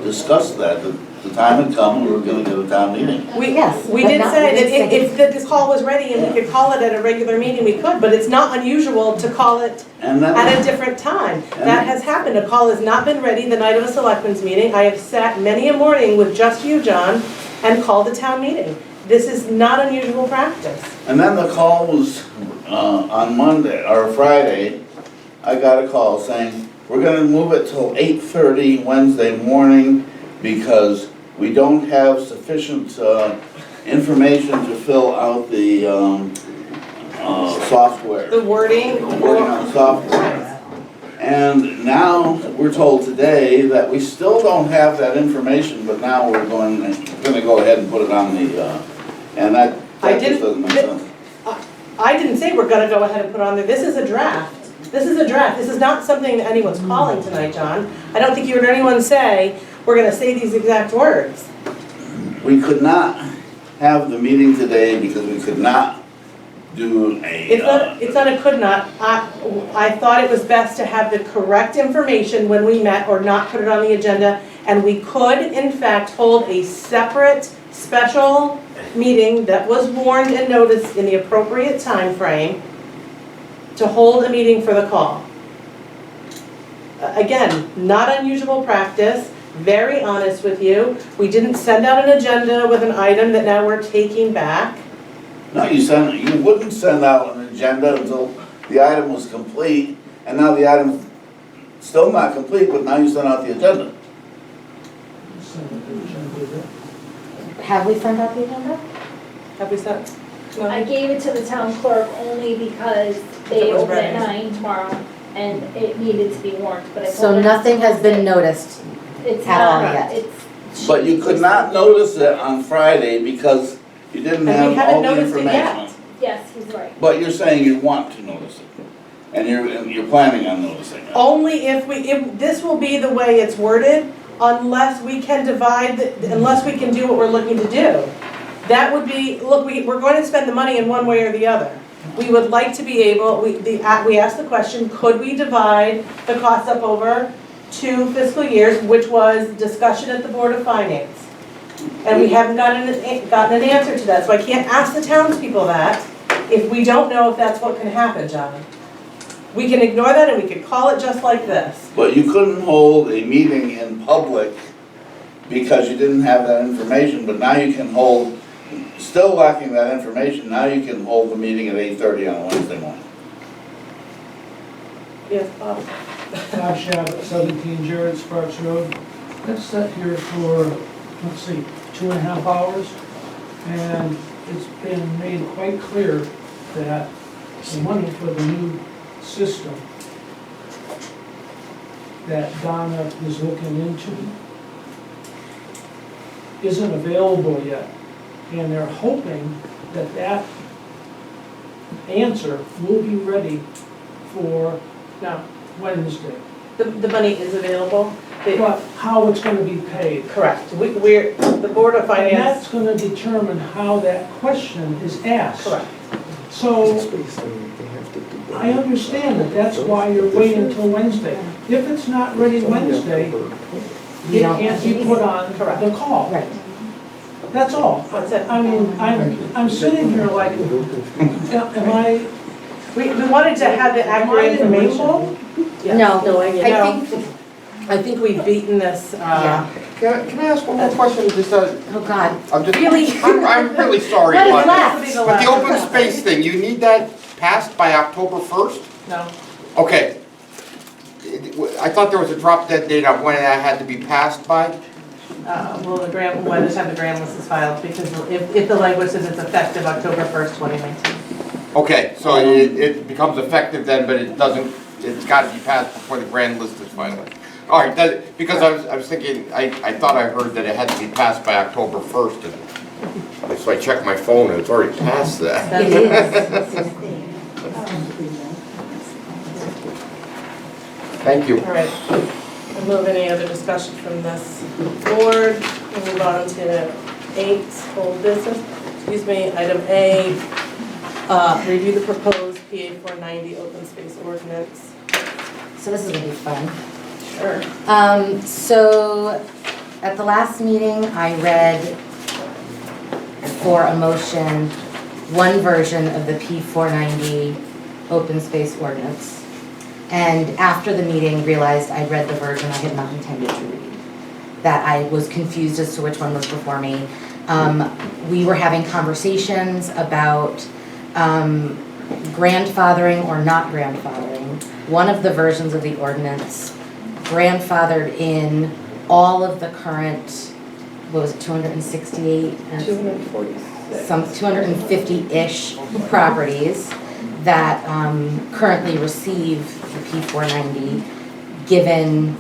discussed that the time had come, we were gonna get a town meeting. Yes, We but did not- say we didn't that if this call was ready and we could call it at a regular meeting, we could, but it's not unusual to call it And then, at a different time. That has happened. A call has not been ready the night of a selectmen's meeting. I have sat many a morning with just you, John, and called a town meeting. This is not unusual practice. and then the call was on Monday, or Friday, I got a call saying, we're gonna move it till 8:30 Wednesday morning because we don't have sufficient information to fill out the software. The wording, Wording on the software. And now, we're told today that we still don't have that information, but now we're gonna go ahead and put it on the, and that just doesn't make sense. I didn't say we're gonna go ahead and put it on there. This is a draft. This is a draft. This is not something that anyone's calling tonight, John. I don't think you heard anyone say, we're gonna say these exact words. We could not have the meeting today because we could not do It's not a could not. I thought it was best to have the correct information when we met or not put it on the agenda. And we could, in fact, hold a separate special meeting that was warned and noticed in the appropriate time frame to hold a meeting for the call. Again, not unusual practice, very honest with you. We didn't send out an agenda with an item that now we're taking back. No, you wouldn't send out an agenda until the item was complete, and now the item's still not complete, but now you send out the agenda. Have we sent out the agenda? Have we sent? No. I gave it to the town clerk only because they It was open at ready. 9 tomorrow and it needed to be warned, but I told So her nothing has been noticed. It's at all not, yet. it's. But you could not notice it on Friday because you didn't And we have haven't all the noticed it yet. information. Yes, he's right. But you're saying you want to notice it, and you're planning on noticing it. Only if this will be the way it's worded, unless we can unless we can do what we're looking to do. That would be, look, we're going to spend the money in one way or the other. We would like to be able, we asked the question, could we divide the cost up over 2 fiscal years, which was discussion at the Board of Finance. And we haven't gotten an answer to that, so I can't ask the townspeople that if we don't know if that's what can happen, John. We can ignore that and we could call it just like this. But you couldn't hold a meeting in public because you didn't have that information, but now you can hold, still lacking that information, now you can hold the meeting at 8:30 on Wednesday morning. Yes, Bob. Bob Shabbat, 17 Jared Sparks Road. That's set here for, let's see, 2.5 hours. And it's been made quite clear that the money for the new system that Donna is looking into isn't available yet. And they're hoping that that answer will be ready for No, Wednesday. the money is available. But how it's gonna be paid. Correct. We're, the Board of And Finance. that's gonna determine how that question is asked. Correct. So, I understand that that's why you're waiting until Wednesday. If it's not ready Wednesday, it can't be put on the call. Right. That's all. That's it. I mean, I'm sitting here like, am I? We wanted to have the accurate information. Yes. No, I think we've beaten this. Yeah. Can I ask one more question? Just, Oh, God. I'm just, Really? I'm really sorry, What is but, left? but the open space thing, you need that passed by October 1st? No. Okay. I thought there was a drop dead date on when that had to be passed by. will the grant, by the time the grant list is filed, because if the language says it's effective October 1st, 2019. Okay, so it becomes effective then, but it doesn't, it's gotta be passed before the grand list is finalized. All right, because I was thinking, I thought I heard that it had to be passed by October 1st, and so I checked my phone, and it's already past that. It is. Thank you. All right, remove any other discussion from this board. We'll move on to 8, old business. Excuse me, item A, review the proposed PA 490 open space ordinance. So this is gonna be fun. Sure. So at the last meeting, I read for a motion one version of the P490 open space ordinance. And after the meeting, realized I read the version I had not intended to read. That I was confused as to which one was before me. We were having conversations about grandfathering or not grandfathering. One of the versions of the ordinance grandfathered in all of the current, what was it, 268? 246. Some 250-ish properties that currently receive the P490, given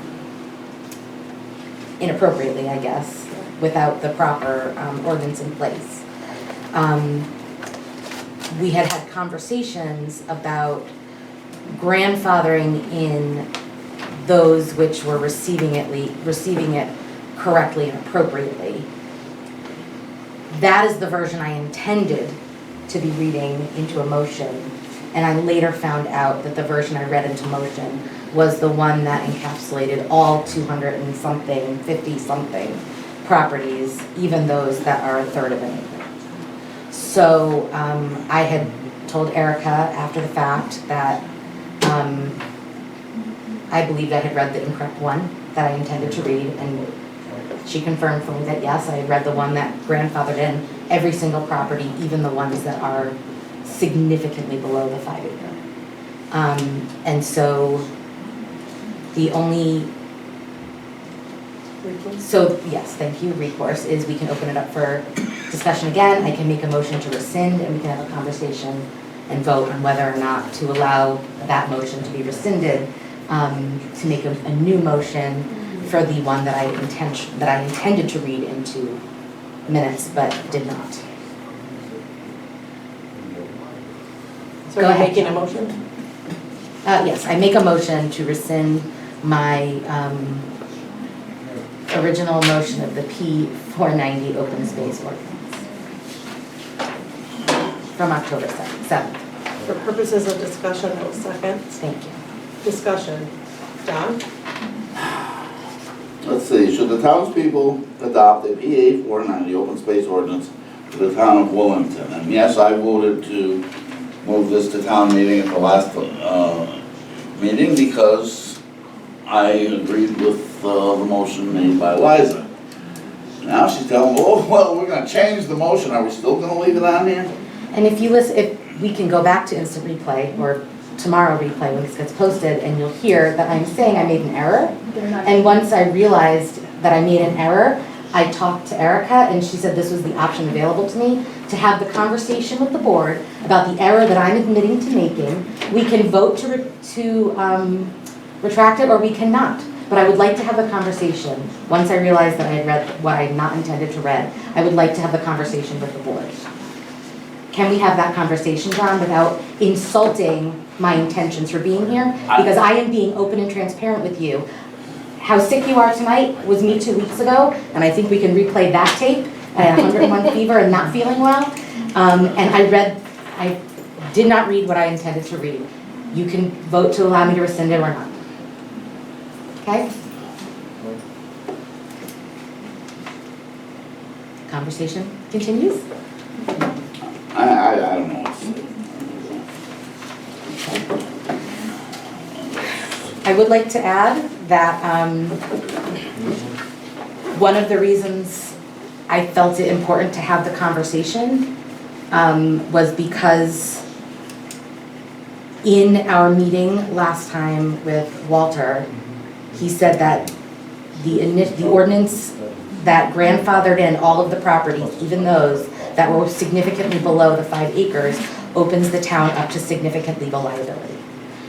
inappropriately, I guess, without the proper ordinance in place. We had had conversations about grandfathering in those which were receiving it correctly and appropriately. That is the version I intended to be reading into a motion, and I later found out that the version I read into motion was the one that encapsulated all 200 and something, 50 something properties, even those that are a third of an acre. So I had told Erica after the fact that I believed I had read the incorrect one that I intended to read, and she confirmed for me that yes, I had read the one that grandfathered in every single property, even the ones that are significantly below the 5 acre. And so the only, so yes, thank you, recourse is we can open it up for discussion again. I can make a motion to rescind, and we can have a conversation and vote on whether or not to allow that motion to be rescinded, to make a new motion for the one that I intended to read into minutes, but did not. So are you making a motion? Yes, I make a motion to rescind my original motion of the P490 open space ordinance from October 7th. For purposes of discussion, no second. Thank you. Discussion. John? Let's see, should the townspeople adopt a PA 490 open space ordinance for the town of Willington? And yes, I voted to move this to town meeting at the last meeting because I agreed with the motion made by Liza. Now she's telling me, oh, well, we're gonna change the motion. Are we still gonna leave it on here? And if you listen, if we can go back to instant replay or tomorrow replay when this gets posted, and you'll hear that I'm saying I made an error. And once I realized that I made an error, I talked to Erica, and she said this was the option available to me, to have the conversation with the board about the error that I'm admitting to making. We can vote to retract it, or we cannot. But I would like to have the conversation, once I realized that I had read what I had not intended to read, I would like to have the conversation with the board. Can we have that conversation, John, without insulting my intentions for being here? Because I am being open and transparent with you. How sick you are tonight was me 2 weeks ago, and I think we can replay that tape at 101 fever and not feeling well. And I did not read what I intended to read. You can vote to allow me to rescind it or not. Okay? Conversation continues. I don't know what to say. I would like to add that one of the reasons I felt it important to have the conversation was because in our meeting last time with Walter, he said that the ordinance that grandfathered in all of the properties, even those that were significantly below the 5 acres, opens the town up to significant legal liability.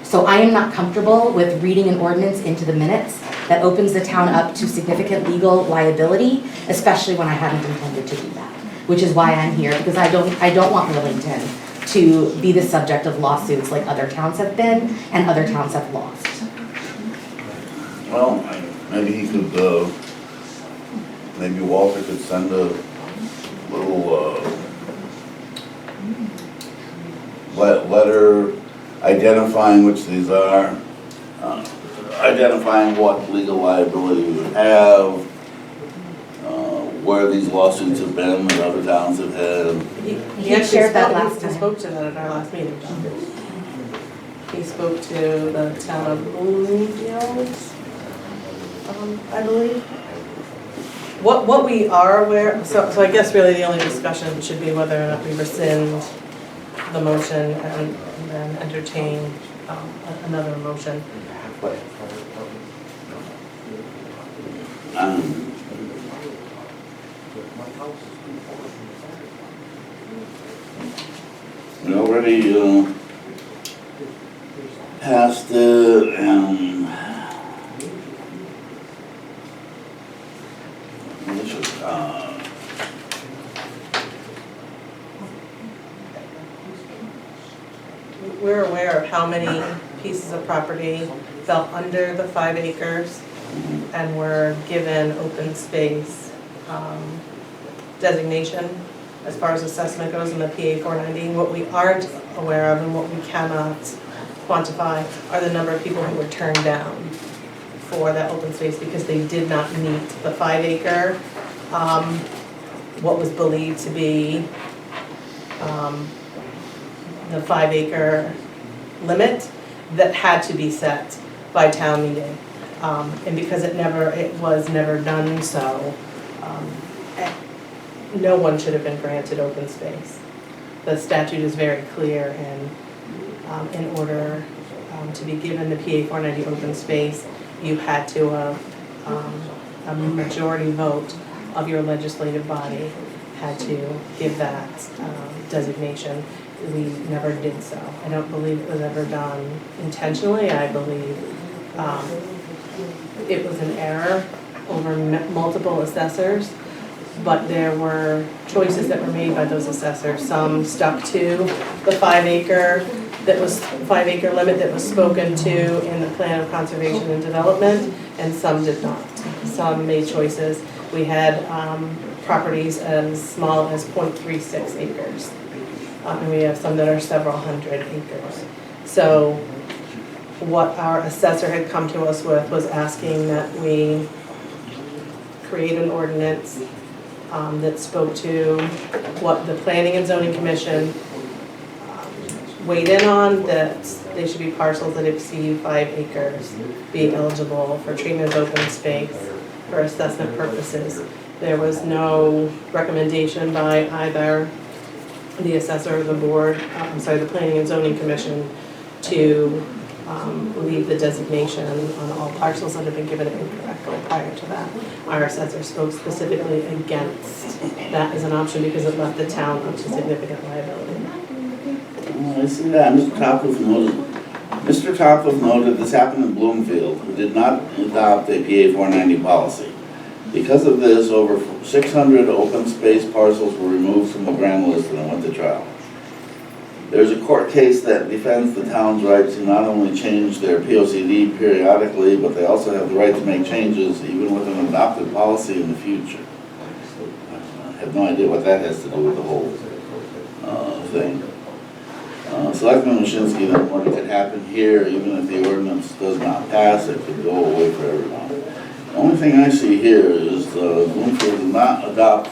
So I am not comfortable with reading an ordinance into the minutes that opens the town up to significant legal liability, especially when I hadn't intended to do that. Which is why I'm here, because I don't want Willington to be the subject of lawsuits like other towns have been and other towns have lost. Well, maybe he could, maybe Walter could send a little, letter identifying which these are, identifying what legal liability we would have, where these lawsuits have been that other towns have had. He shared that last time. He spoke to that at our last meeting, John. He spoke to the town of Willington, I believe. What we are aware, so I guess really the only discussion should be whether or not we rescind the motion and then entertain another motion. We already passed it, and we should, we're aware of how many pieces of property fell under the 5 acres and were given open space designation as far as assessment goes in the PA 490. What we aren't aware of and what we cannot quantify are the number of people who were turned down for that open space because they did not meet the 5 acre, what was believed to be the 5 acre limit that had to be set by town meeting. And because it was never done so, no one should have been granted open space. The statute is very clear, and in order to be given the PA 490 open space, you had to a majority vote of your legislative body had to give that designation. We never did so. I don't believe it was ever done intentionally. I believe it was an error over multiple assessors, but there were choices that were made by those assessors. Some stuck to the 5 acre limit that was spoken to in the plan of conservation and development, and some did not. Some made choices. We had properties as small as 0.36 acres. And we have some that are several hundred acres. So what our assessor had come to us with was asking that we create an ordinance that spoke to what the Planning and Zoning Commission weighed in on, that they should be parcels that exceed 5 acres, be eligible for treatment of open space for assessment purposes. There was no recommendation by either the assessor or the board, the Planning and Zoning Commission, to leave the designation on all parcels that have been given incorrectly prior to that. Our assessor spoke specifically against that as an option because it left the town up to significant liability. I see that. Mr. Topcliffe noted this happened in Bloomfield, who did not adopt a PA 490 policy. Because of this, over 600 open space parcels were removed from the grand list and went to trial. There's a court case that defends the town's right to not only change their POCD periodically, but they also have the right to make changes even with an adopted policy in the future. I have no idea what that has to do with the whole thing. Selectman Waschinsky, then what could happen here, even if the ordinance does not pass, it could go away for everyone. The only thing I see here is Bloomfield did not adopt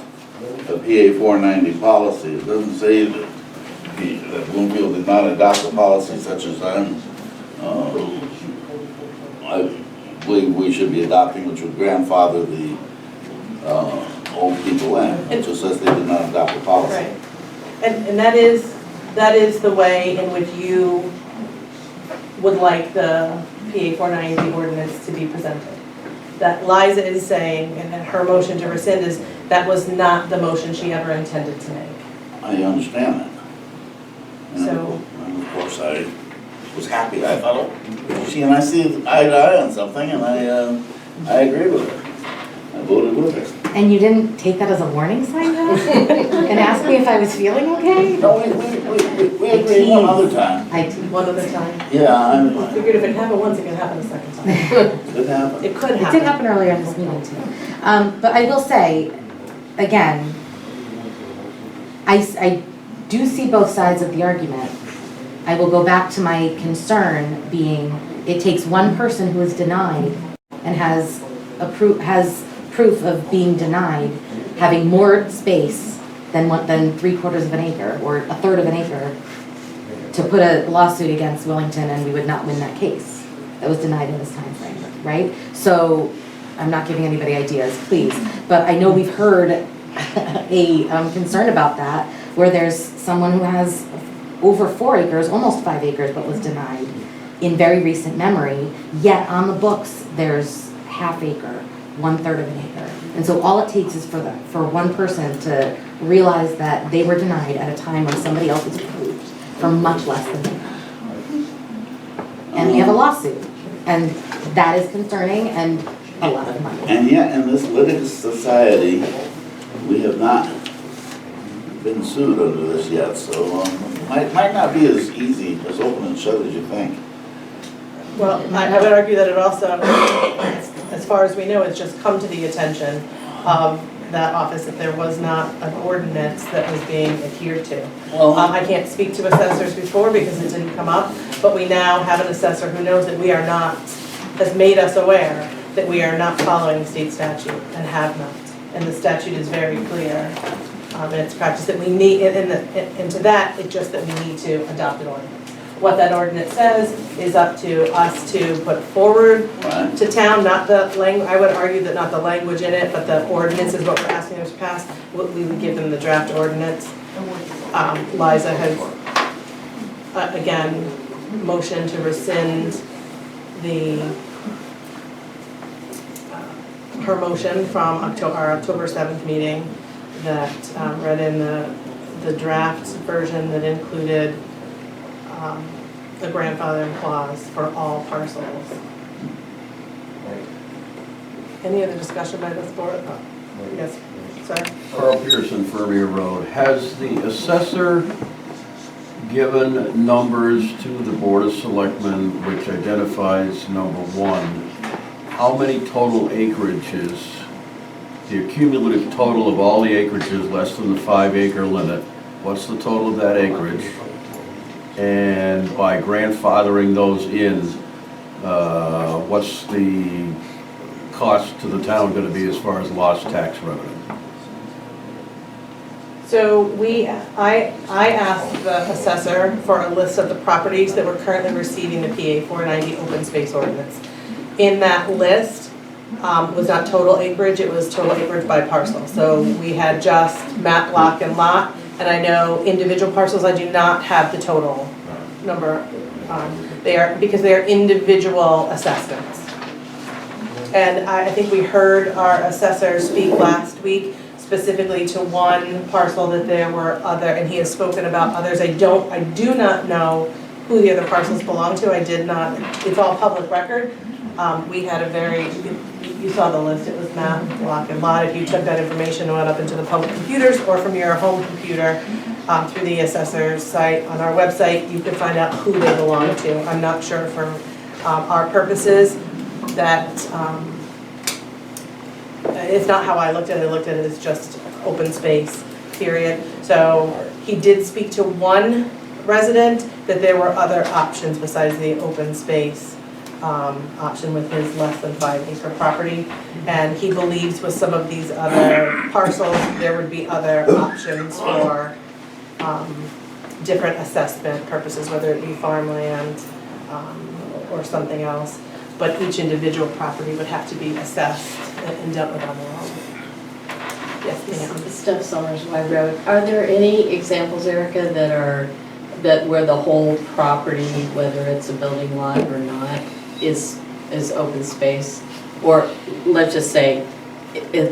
a PA 490 policy. It doesn't say that Bloomfield did not adopt a policy such as I believe we should be adopting, which would grandfather the old people in. It just says they did not adopt a policy. Right. And that is the way in which you would like the PA 490 ordinance to be presented. that Liza is saying, and her motion to rescind is, that was not the motion she ever intended to make. I understand that. So- And of course, I was happy, I thought, oh, she and I see eye to eye on something, and I agree with her. I voted with her. And you didn't take that as a warning sign though? And ask me if I was feeling okay? No, we agreed one other time. One other time. Yeah, I I figured if it happened once, it could happen a second time. could happen. It could It happen. did happen earlier in this meeting too. But I will say, again, I do see both sides of the argument. I will go back to my concern being, it takes one person who is denied and has proof of being denied, having more space than 3/4 of an acre or 1/3 of an acre, to put a lawsuit against Willington, and we would not win that case that was denied in this time frame, right? So I'm not giving anybody ideas, please, but I know we've heard a concern about that, where there's someone who has over 4 acres, almost 5 acres, but was denied in very recent memory, yet on the books, there's half acre, 1/3 of an acre. And so all it takes is for one person to realize that they were denied at a time when somebody else was approved for much less than that. And we have a lawsuit, and that is concerning and a lot of money. And yet, in this litigious society, we have not been sued under this yet, so might not be as easy, as open and shut as you think. Well, I would argue that it also, as far as we know, it's just come to the attention of that office that there was not an ordinance that was being adhered to. Well, I can't speak to assessors before because it didn't come up, but we now have an assessor who knows that we are not, has made us aware that we are not following state statute and have not. And the statute is very clear in its practice that we need, and to that, it's just that we need to adopt an ordinance. What that ordinance says is up to us to put forward to town, not the language, I would argue that not the language in it, but the ordinance is what we're asking them to pass. We would give them the draft ordinance. Liza has, again, motion to rescind her motion from our October 7th meeting that read in the draft version that included the grandfathering clause for all parcels. Any other discussion by this board? Yes, sir? Carl Pearson, Fermier Road. Has the assessor given numbers to the Board of Selectmen which identifies, number one, how many total acreages, the cumulative total of all the acreages less than the 5 acre limit, what's the total of that acreage? And by grandfathering those in, what's the cost to the town going to be as far as lost tax revenue? So I asked the assessor for a list of the properties that were currently receiving the PA 490 open space ordinance. In that list was not total acreage, it was total acreage by parcel. So we had just map, block, and lot. And I know individual parcels, I do not have the total number. Because they are individual assessments. And I think we heard our assessor speak last week specifically to one parcel that there were other, and he has spoken about others. I do not know who the other parcels belong to. I did not, it's all public record. We had a very, you saw the list, it was map, block, and lot. If you took that information and went up into the public computers or from your home computer through the assessor's site on our website, you could find out who they belong to. I'm not sure for our purposes that, it's not how I looked at it. I looked at it as just open space, period. So he did speak to one resident that there were other options besides the open space option with his less than 5 acre property. And he believes with some of these other parcels, there would be other options for different assessment purposes, whether it be farmland or something else. But each individual property would have to be assessed and dealt with on their own. Yes, ma'am. Steph Summers, Y Road. Are there any examples, Erica, that where the whole property, whether it's a building lot or not, is open space? Or let's just say,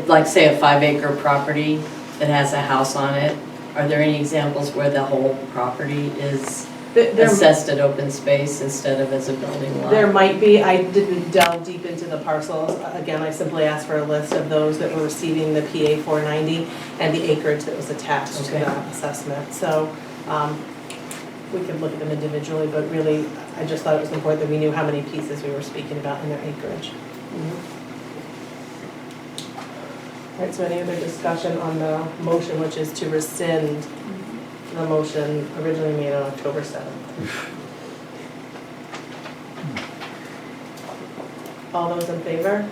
like say a 5-acre property that has a house on it, are there any examples where the whole property is assessed at open space instead of as a building lot? There might be. I didn't delve deep into the parcels. Again, I simply asked for a list of those that were receiving the PA 490 and the acreage that was attached to that assessment. So we could look at them individually, but really, I just thought it was important that we knew how many pieces we were speaking about in their acreage. All right, so any other discussion on the motion, which is to rescind the motion originally made on October 7th? All those in favor?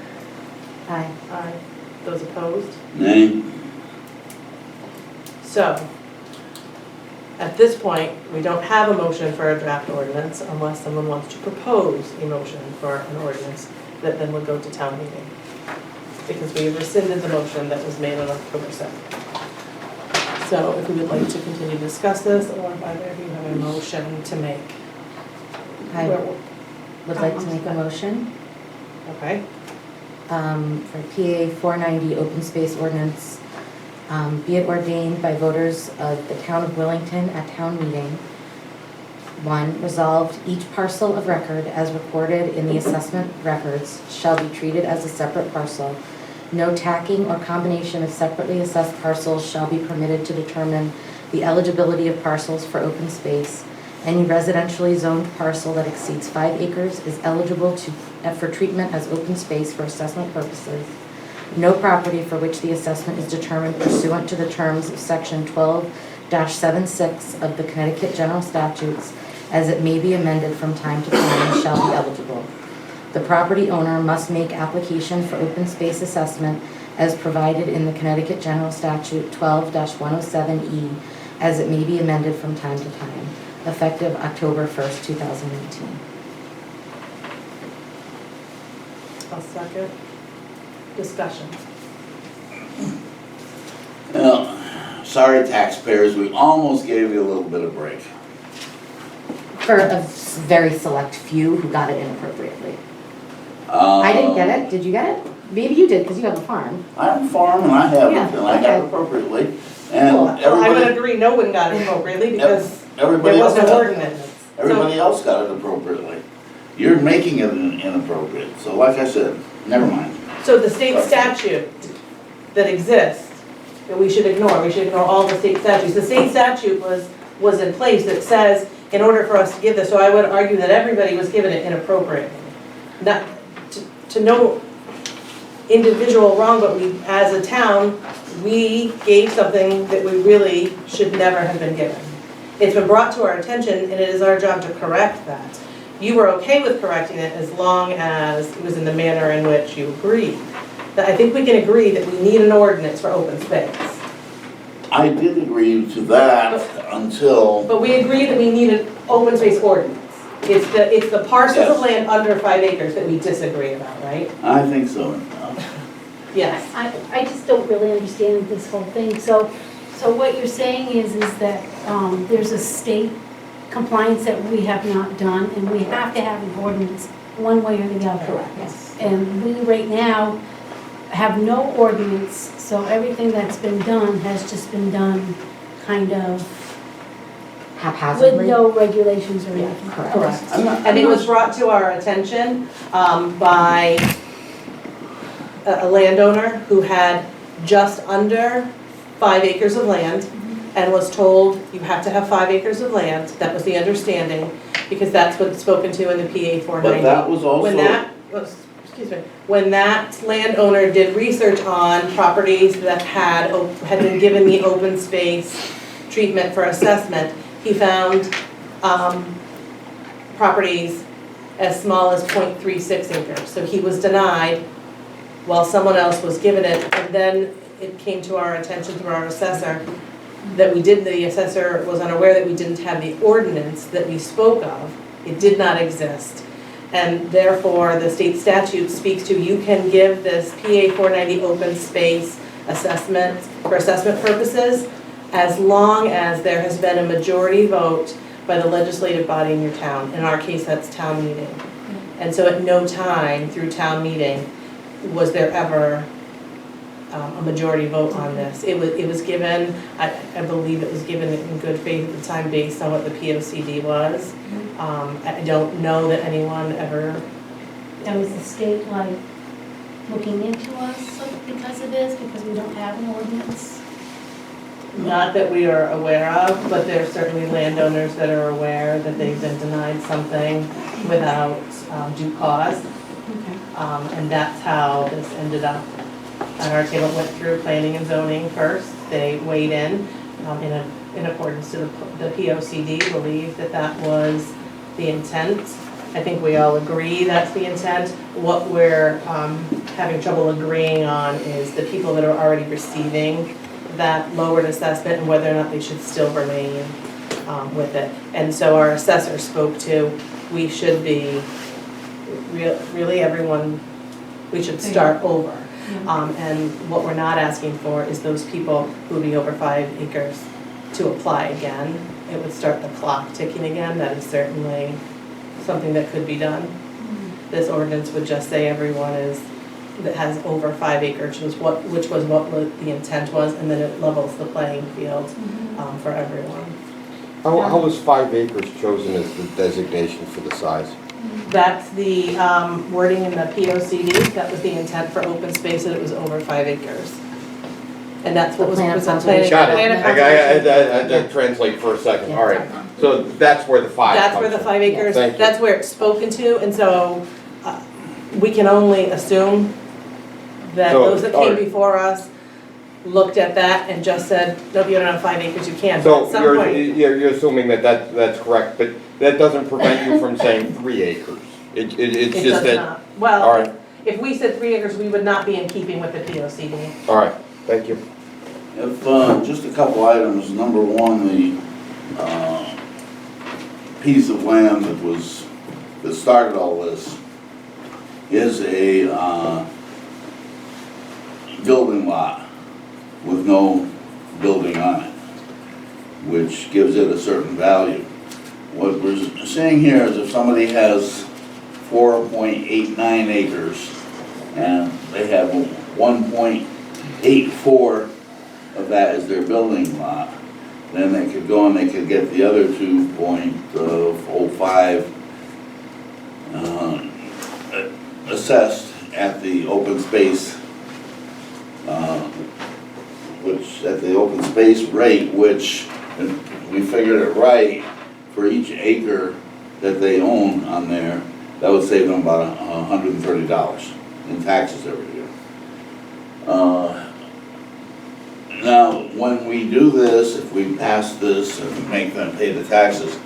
Aye. Aye. Those opposed? Nay. So, at this point, we don't have a motion for a draft ordinance unless someone wants to propose a motion for an ordinance that then would go to town meeting. Because we rescinded the motion that was made on October 7th. So if we would like to continue to discuss this, or if either of you have a motion to make. I would like to make a motion Okay, for PA 490 open space ordinance. Be it ordained by voters of the town of Willington at town meeting. 1, resolved, each parcel of record as recorded in the assessment records shall be treated as a separate parcel. No tacking or combination of separately assessed parcels shall be permitted to determine the eligibility of parcels for open space. Any residentially zoned parcel that exceeds 5 acres is eligible for treatment as open space for assessment purposes. No property for which the assessment is determined pursuant to the terms of section 12-76 of the Connecticut General Statutes, as it may be amended from time to time, shall be eligible. The property owner must make application for open space assessment as provided in the Connecticut General Statute 12-107E, as it may be amended from time to time, effective October 1st, 2018. I'll second. Discussion. Well, sorry taxpayers, we almost gave you a little bit of break. For a very select few who got it inappropriately. I didn't get it. Did you get it? Maybe you did, because you have a farm. I have a farm and I have it, Yeah, and I got okay. it appropriately. And Well, I would everybody, agree, no one got it appropriately because everybody there else was no got it. ordinance. Everybody else got it appropriately. You're making it inappropriate, so like I said, never mind. So the state statute that exists, that we should ignore all the state statutes. The state statute was in place that says, in order for us to give this, so I would argue that everybody was given it inappropriately. Not, to no individual wrong, but we, as a town, we gave something that we really should never have been given. It's been brought to our attention and it is our job to correct that. You were okay with correcting it as long as it was in the manner in which you agreed. That I think we can agree that we need an ordinance for open space. I did agree to that until, But we agreed that we need an open space ordinance. It's the parcels of Yes. land under 5 acres that we disagree about, right? I think so. Yes. I just don't really understand this whole thing. So what you're saying is that there's a state compliance that we have not done, and we have to have an ordinance one way or the other. Correct. Yes. And we right now have no ordinance, so everything that's been done has just been done kind of with Haphazardly. no regulations or anything. Correct. And it was brought to our attention by a landowner who had just under 5 acres of land and was told, you have to have 5 acres of land. That was the understanding, because that's what's spoken to in the PA 490. But that was also. When that landowner did research on properties that had been given the open space treatment for assessment, he found properties as small as 0.36 acres. So he was denied while someone else was given it. And then it came to our attention through our assessor that the assessor was unaware that we didn't have the ordinance that we spoke of. It did not exist. And therefore, the state statute speaks to, you can give this PA 490 open space assessment for assessment purposes as long as there has been a majority vote by the legislative body in your town. In our case, that's town meeting. And so at no time through town meeting was there ever a majority vote on this. It was given, I believe it was given in good faith at the time based on what the POCD was. I don't know that anyone ever, Now, is the state like looking into us because of this, because we don't have an ordinance? not that we are aware of, but there's certainly landowners that are aware that they've been denied something without due cause. Okay. And that's how this ended up on our table. It went through planning and zoning first. They weighed in accordance to the POCD, believed that that was the intent. I think we all agree that's the intent. What we're having trouble agreeing on is the people that are already receiving that lowered assessment and whether or not they should still remain with it. And so our assessor spoke to, we should be, really everyone, we should start over. And what we're not asking for is those people who would be over 5 acres to apply again. It would start the clock ticking again. That is certainly something that could be done. This ordinance would just say everyone that has over 5 acres, which was what the intent was, and then it levels the playing field for everyone. How was 5 acres chosen as the designation for the size? That's the wording in the POCD. That was the intent for open space, that it was over 5 acres. And that's what was presented. Got it. I had to translate for a second. All right. So that's where the 5 That's where the 5 acres, Thank you. that's where it's spoken to, and so we can only assume that So, those that all came right. before us looked at that and just said, nope, you don't have 5 acres, you can't. But So at some you're point, assuming that's correct, but that doesn't prevent you from saying 3 acres. It's it just does that. not. All Well, right. if we said 3 acres, we would not be in keeping with the POCD. All right. Thank you. If, just a couple items, number one, the piece of land that started all this is a building lot with no building on it, which gives it a certain value. What we're saying here is if somebody has 4.89 acres and they have 1.84 of that as their building lot, then they could go and they could get the other 2.05 assessed at the open space, which at the open space rate, which we figured it right for each acre that they own on there, that would save them about $130 in taxes every year. Now, when we do this, if we pass this and make them pay the taxes,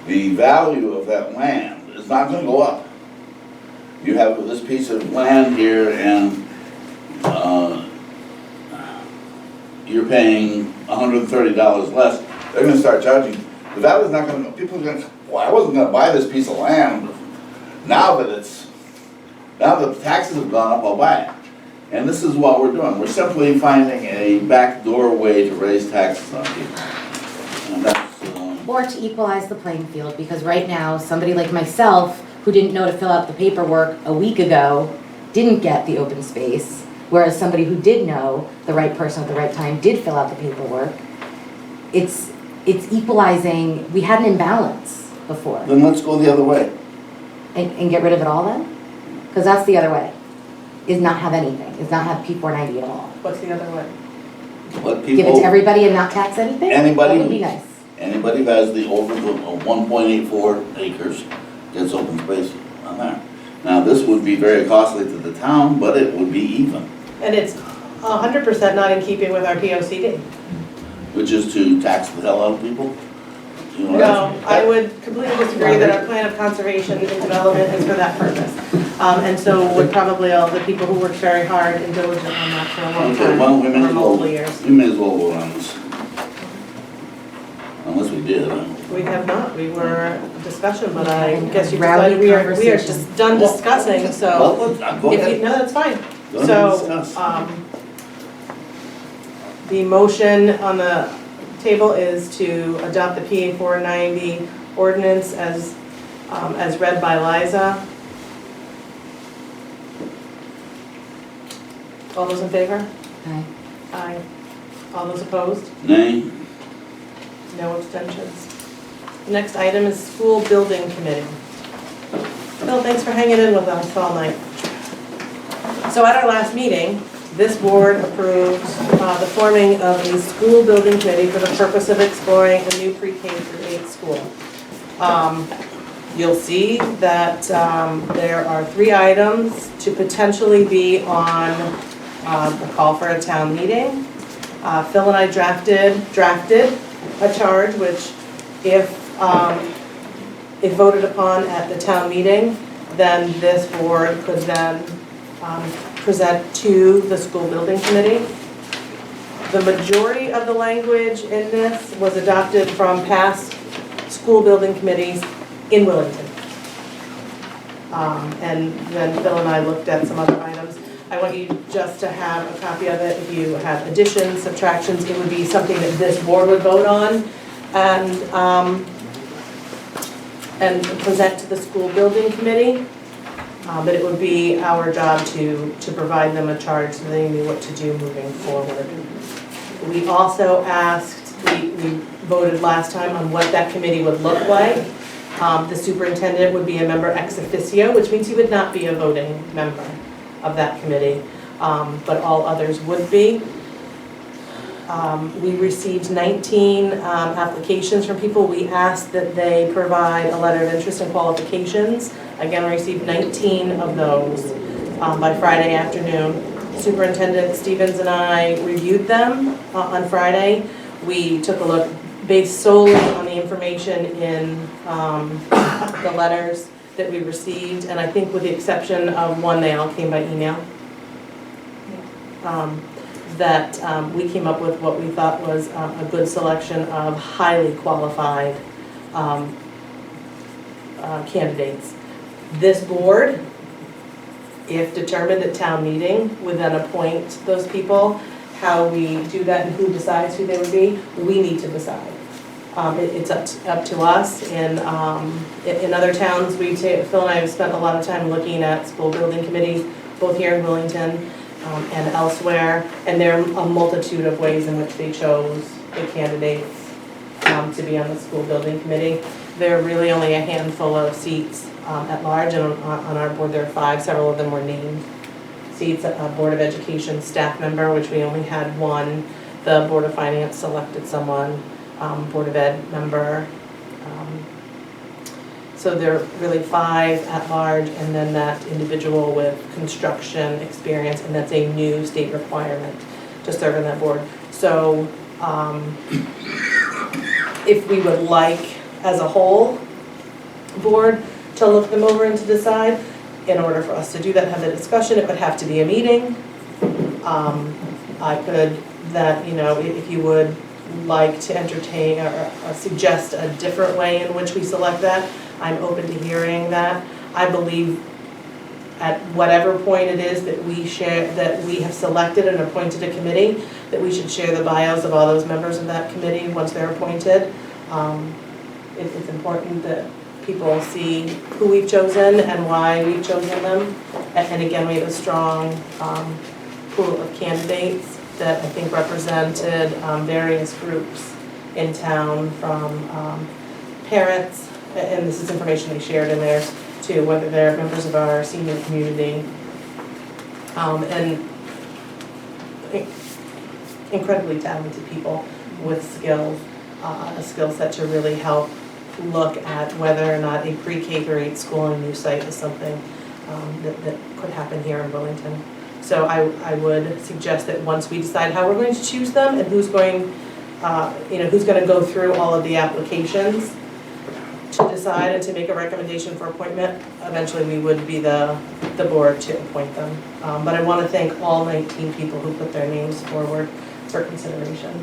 the value of that land is not going to go up. You have this piece of land here and you're paying $130 less. They're going to start charging. The value is not going to, people are going to, well, I wasn't going to buy this piece of land. Now that the taxes have gone up, I'll buy it. And this is what we're doing. We're simply finding a backdoor way to raise taxes on people. And that's, Or to equalize the playing field, because right now, somebody like myself, who didn't know to fill out the paperwork a week ago, didn't get the open space, whereas somebody who did know, the right person at the right time, did fill out the paperwork. It's equalizing. We had an imbalance before. then let's go the other way. And get rid of it all then? Because that's the other way, is not have anything, is not have P490 at all. What's the other way? Let Give it to people, everybody and not tax anything? Anybody That would be nice. anybody who has the over 1.84 acres gets open space on there. Now, this would be very costly to the town, but it would be even, And it's 100% not in keeping with our POCD. which is to tax the hell out of people. You know, No, I would completely disagree that our plan of conservation and development is for that purpose. And so would probably all the people who worked very hard and diligent on that for a long Okay, time, well, we for may as well, multiple years. we may as well vote on this. Unless we did, We have not, we were discussion, but I guess you Rowdy decided we are conversation. just done discussing, so. Well, go If you, ahead. no, that's fine. Go ahead and So, discuss. the motion on the table is to adopt the PA 490 ordinance as read by Liza. All those in favor? Aye. Aye. All those opposed? Nay? No abstentions. Next item is school building committee. Phil, thanks for hanging in with us all night. So at our last meeting, this board approved the forming of a school building committee for the purpose of exploring a new pre-K through 8 school. You'll see that there are 3 items to potentially be on the call for a town meeting. Phil and I drafted a charge which, if voted upon at the town meeting, then this board could then present to the school building committee. The majority of the language in this was adopted from past school building committees in Willington. And then Phil and I looked at some other items. I want you just to have a copy of it. If you have additions, subtractions, it would be something that this board would vote on and present to the school building committee. But it would be our job to provide them a charge so they knew what to do moving forward. We also asked, we voted last time on what that committee would look like. The superintendent would be a member ex officio, which means he would not be a voting member of that committee, but all others would be. We received 19 applications from people. We asked that they provide a letter of interest and qualifications. Again, we received 19 of those by Friday afternoon. Superintendent Stevens and I reviewed them on Friday. We took a look based solely on the information in the letters that we received, and I think with the exception of one, they all came by email. That we came up with what we thought was a good selection of highly qualified candidates. This board, if determined at town meeting, would then appoint those people. How we do that and who decides who they would be, we need to decide. It's up to us. In other towns, Phil and I have spent a lot of time looking at school building committees, both here in Willington and elsewhere, and there are a multitude of ways in which they chose the candidates to be on the school building committee. There are really only a handful of seats at large, and on our board there are 5, several of them were named seats. A Board of Education staff member, which we only had 1. The Board of Finance selected someone, Board of Ed member. So there are really 5 at large, and then that individual with construction experience, and that's a new state requirement to serve on that board. So if we would like, as a whole board, to look them over and to decide, in order for us to do that, have the discussion, it would have to be a meeting. I could, if you would like to entertain or suggest a different way in which we select that, I'm open to hearing that. I believe at whatever point it is that we have selected and appointed a committee, that we should share the bios of all those members of that committee once they're appointed. It's important that people see who we've chosen and why we've chosen them. And again, we have a strong pool of candidates that I think represented various groups in town, from parents, and this is information they shared in there too, whether they're members of our senior community, and incredibly talented people with skills, a skill set to really help look at whether or not a pre-K through 8 school on a new site is something that could happen here in Willington. So I would suggest that once we decide how we're going to choose them and who's going to go through all of the applications to decide and to make a recommendation for appointment, eventually we would be the board to appoint them. But I want to thank all 19 people who put their names forward for consideration.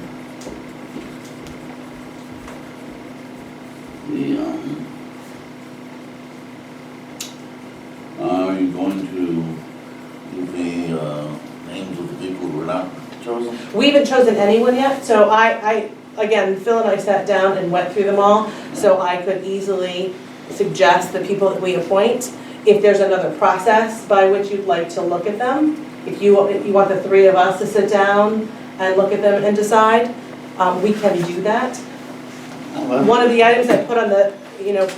Are you going to give the names of the people who were not chosen? We haven't chosen anyone yet, so again, Phil and I sat down and went through them all, so I could easily suggest the people that we appoint. If there's another process by which you'd like to look at them, if you want the three of us to sit down and look at them and decide, we can do that. One of the items I put on the,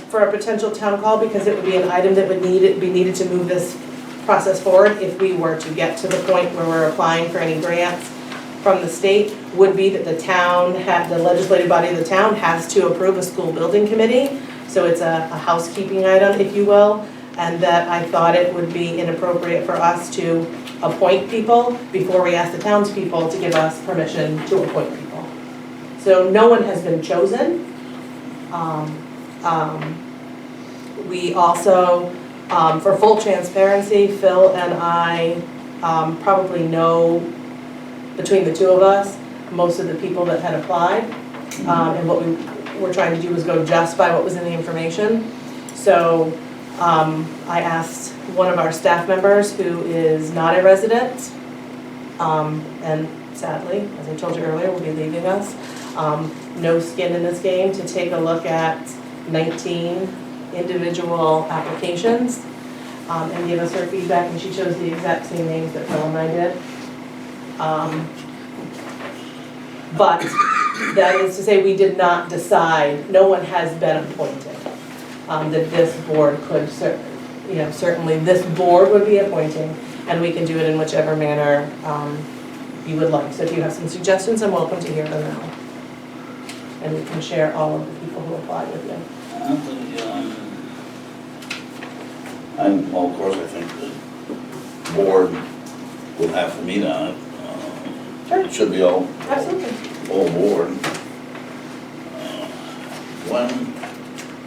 for a potential town call, because it would be an item that would be needed to move this process forward if we were to get to the point where we're applying for any grants from the state, would be that the legislative body of the town has to approve a school building committee. So it's a housekeeping item, if you will, and that I thought it would be inappropriate for us to appoint people before we ask the townspeople to give us permission to appoint people. So no one has been chosen. We also, for full transparency, Phil and I probably know, between the two of us, most of the people that had applied. And what we were trying to do was go just by what was in the information. So I asked one of our staff members who is not a resident, and sadly, as I told you earlier, will be leaving us, no skin in this game, to take a look at 19 individual applications and give us her feedback, and she chose the exact same names that Phil and I did. But that is to say, we did not decide, no one has been appointed, that this board could, certainly this board would be appointing, and we can do it in whichever manner you would like. So if you have some suggestions, I'm welcome to hear them now. And we can share all of the people who applied with you. Well, of course, I think the board will have to meet on it. Sure. It should be all Absolutely. board.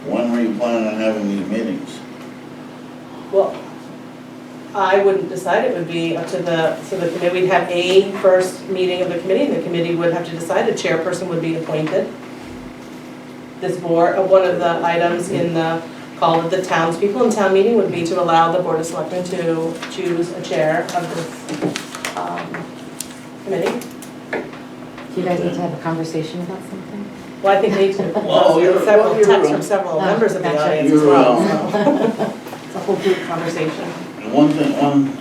When were you planning on having these meetings? Well, I wouldn't decide, it would be up to the committee. We'd have a first meeting of the committee, and the committee would have to decide, a chairperson would be appointed. This board, one of the items in the call of the townspeople in town meeting would be to allow the Board of Selectmen to choose a chair of this committee. Do you guys need to have a conversation about something? Well, I think they do. Several texts from several members of the audience as well, so. It's a whole group conversation. And one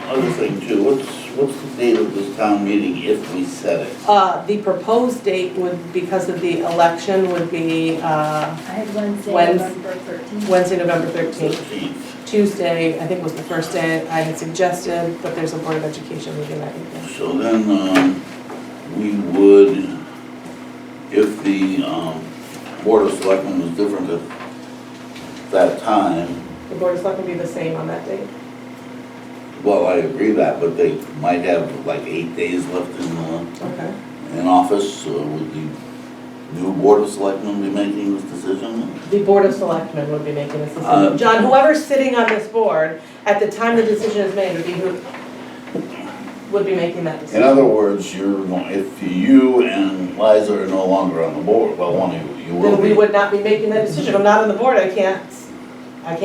other thing too, what's the date of this town meeting if we set it? The proposed date would, because of the election, would be I had Wednesday, November 13th. Wednesday, November 13th. Tuesday, I think, was the first day I had suggested, but there's a Board of Education meeting that evening. So then we would, if the Board of Selectmen was different at that time, The Board of Selectmen would be the same on that date. well, I agree that, but they might have like 8 days left Okay. in office. Would the new Board of Selectmen be making this decision? The Board of Selectmen would be making this decision. John, whoever's sitting on this board, at the time the decision is made, would be who would be making that decision. In other words, if you and Liza are no longer on the board, well, one of you will Then we be. would not be making that decision. I'm not on the board, I can't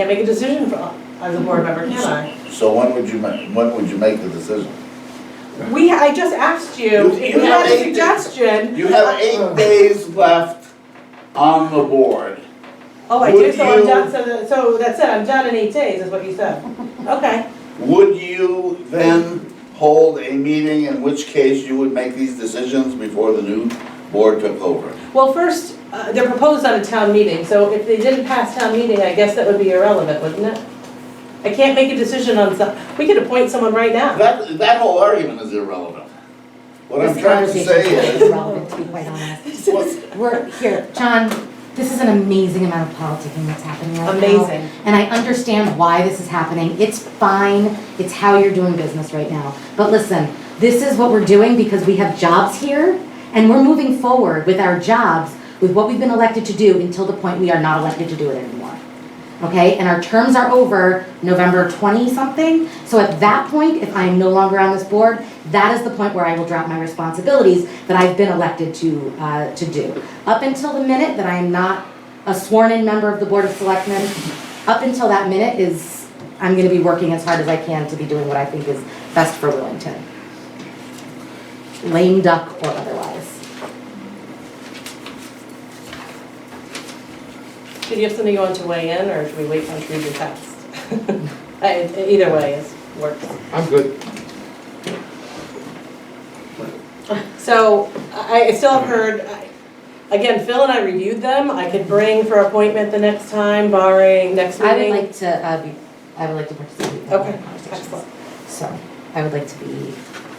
make a decision as a board member, can I? So when would you make the decision? I just asked you, if you had a suggestion. You have 8 days left on the board. Oh, I do, Would so I'm you- done, so that's it, I'm done in 8 days, is what you said. Okay. Would you then hold a meeting, in which case you would make these decisions before the new board took over? Well, first, they're proposed on a town meeting, so if they didn't pass town meeting, I guess that would be irrelevant, wouldn't it? I can't make a decision on we could appoint someone right now. That whole argument is irrelevant. What I'm This trying to say conversation is. irrelevant, to be quite honest. We're here, John, this is an amazing amount of politicking that's happening right now. Amazing. And I understand why this is happening. It's fine. It's how you're doing business right now. But listen, this is what we're doing because we have jobs here, and we're moving forward with our jobs, with what we've been elected to do until the point we are not elected to do it anymore. Okay, and our terms are over November 20-something. So at that point, if I am no longer on this board, that is the point where I will drop my responsibilities that I've been elected to do. Up until the minute that I am not a sworn-in member of the Board of Selectmen, up until that minute I'm going to be working as hard as I can to be doing what I think is best for Willington. Lame duck or otherwise. Did you have something you want to weigh in, or should we wait until you read your text? Either way works. I'm good. So I still have heard, again, Phil and I reviewed them. I could bring for appointment the next time, barring next I would meeting. like to, I would like to participate in Okay, that conversation. excellent. So, I would like to be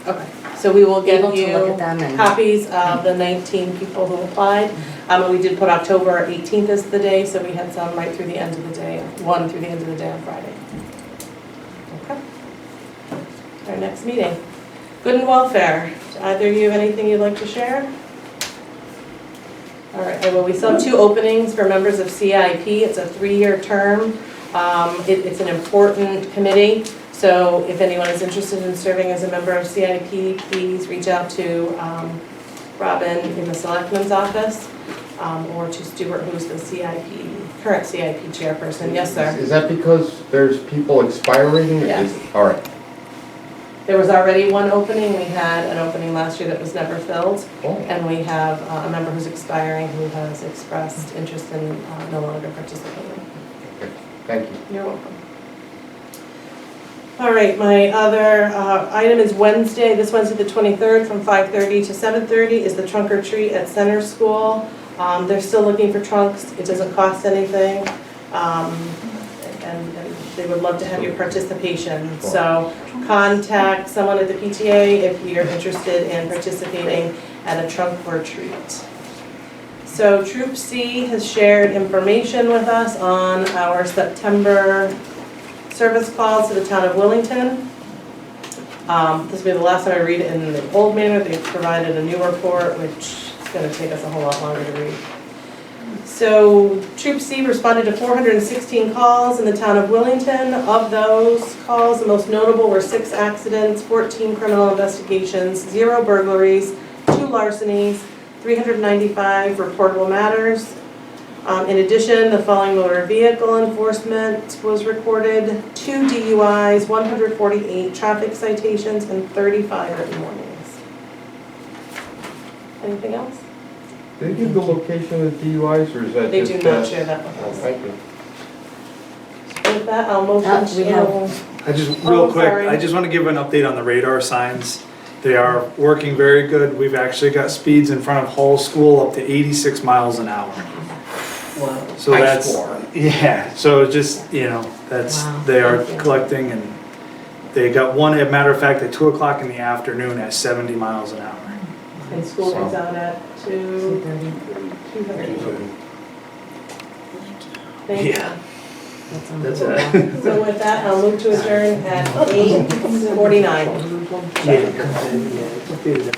Okay, so we will get able to look you at them and. copies of the 19 people who applied. And we did put October 18th as the day, so we had some right through the end of the day, one through the end of the day on Friday. Okay. Our next meeting. Good and welfare. Do either of you have anything you'd like to share? All right, well, we still have 2 openings for members of CIP. It's a 3-year term. It's an important committee. So if anyone is interested in serving as a member of CIP, please reach out to Robin in the Selectman's office, or to Stuart, who's the current CIP chairperson. Yes, sir. Is that because there's people expiring? Yes. All right. There was already one opening. We had an opening last year that was never filled. Oh. And we have a member who's expiring who has expressed interest in no longer participating. Okay. Thank you. You're welcome. All right, my other item is Wednesday, this Wednesday the 23rd from 5:30 to 7:30 is the trunk or treat at Center School. They're still looking for trunks. It doesn't cost anything. And they would love to have your participation. So contact someone at the PTA if you're interested in participating at a trunk or treat. So Troop C has shared information with us on our September service calls to the town of Willington. This will be the last time I read it in the old manner. They've provided a new report, which is going to take us a whole lot longer to read. So Troop C responded to 416 calls in the town of Willington. Of those calls, the most notable were 6 accidents, 14 criminal investigations, 0 burglaries, 2 larcenies, 395 reportable matters. In addition, the following motor vehicle enforcement was recorded: 2 DUIs, 148 traffic citations, and 35 written warnings. Anything else? Did they give the location of the DUIs, or is that They just? do not share that with us. Thank you. With that, I'll motion we to. have- I just, Oh, real quick, sorry. I just want to give an update on the radar signs. They are working very good. We've actually got speeds in front of Hall School up to 86 miles an hour. Wow. So High that's, score. yeah, so just, that's, Wow. they are Thank you. collecting, and they got one, as a matter of fact, at 2 o'clock in the afternoon at 70 miles an hour. And school comes out at 2:30. 2:30. Thank you. Yeah. That's That's it. So with that, I'll move to adjourn at 8:49. Yeah.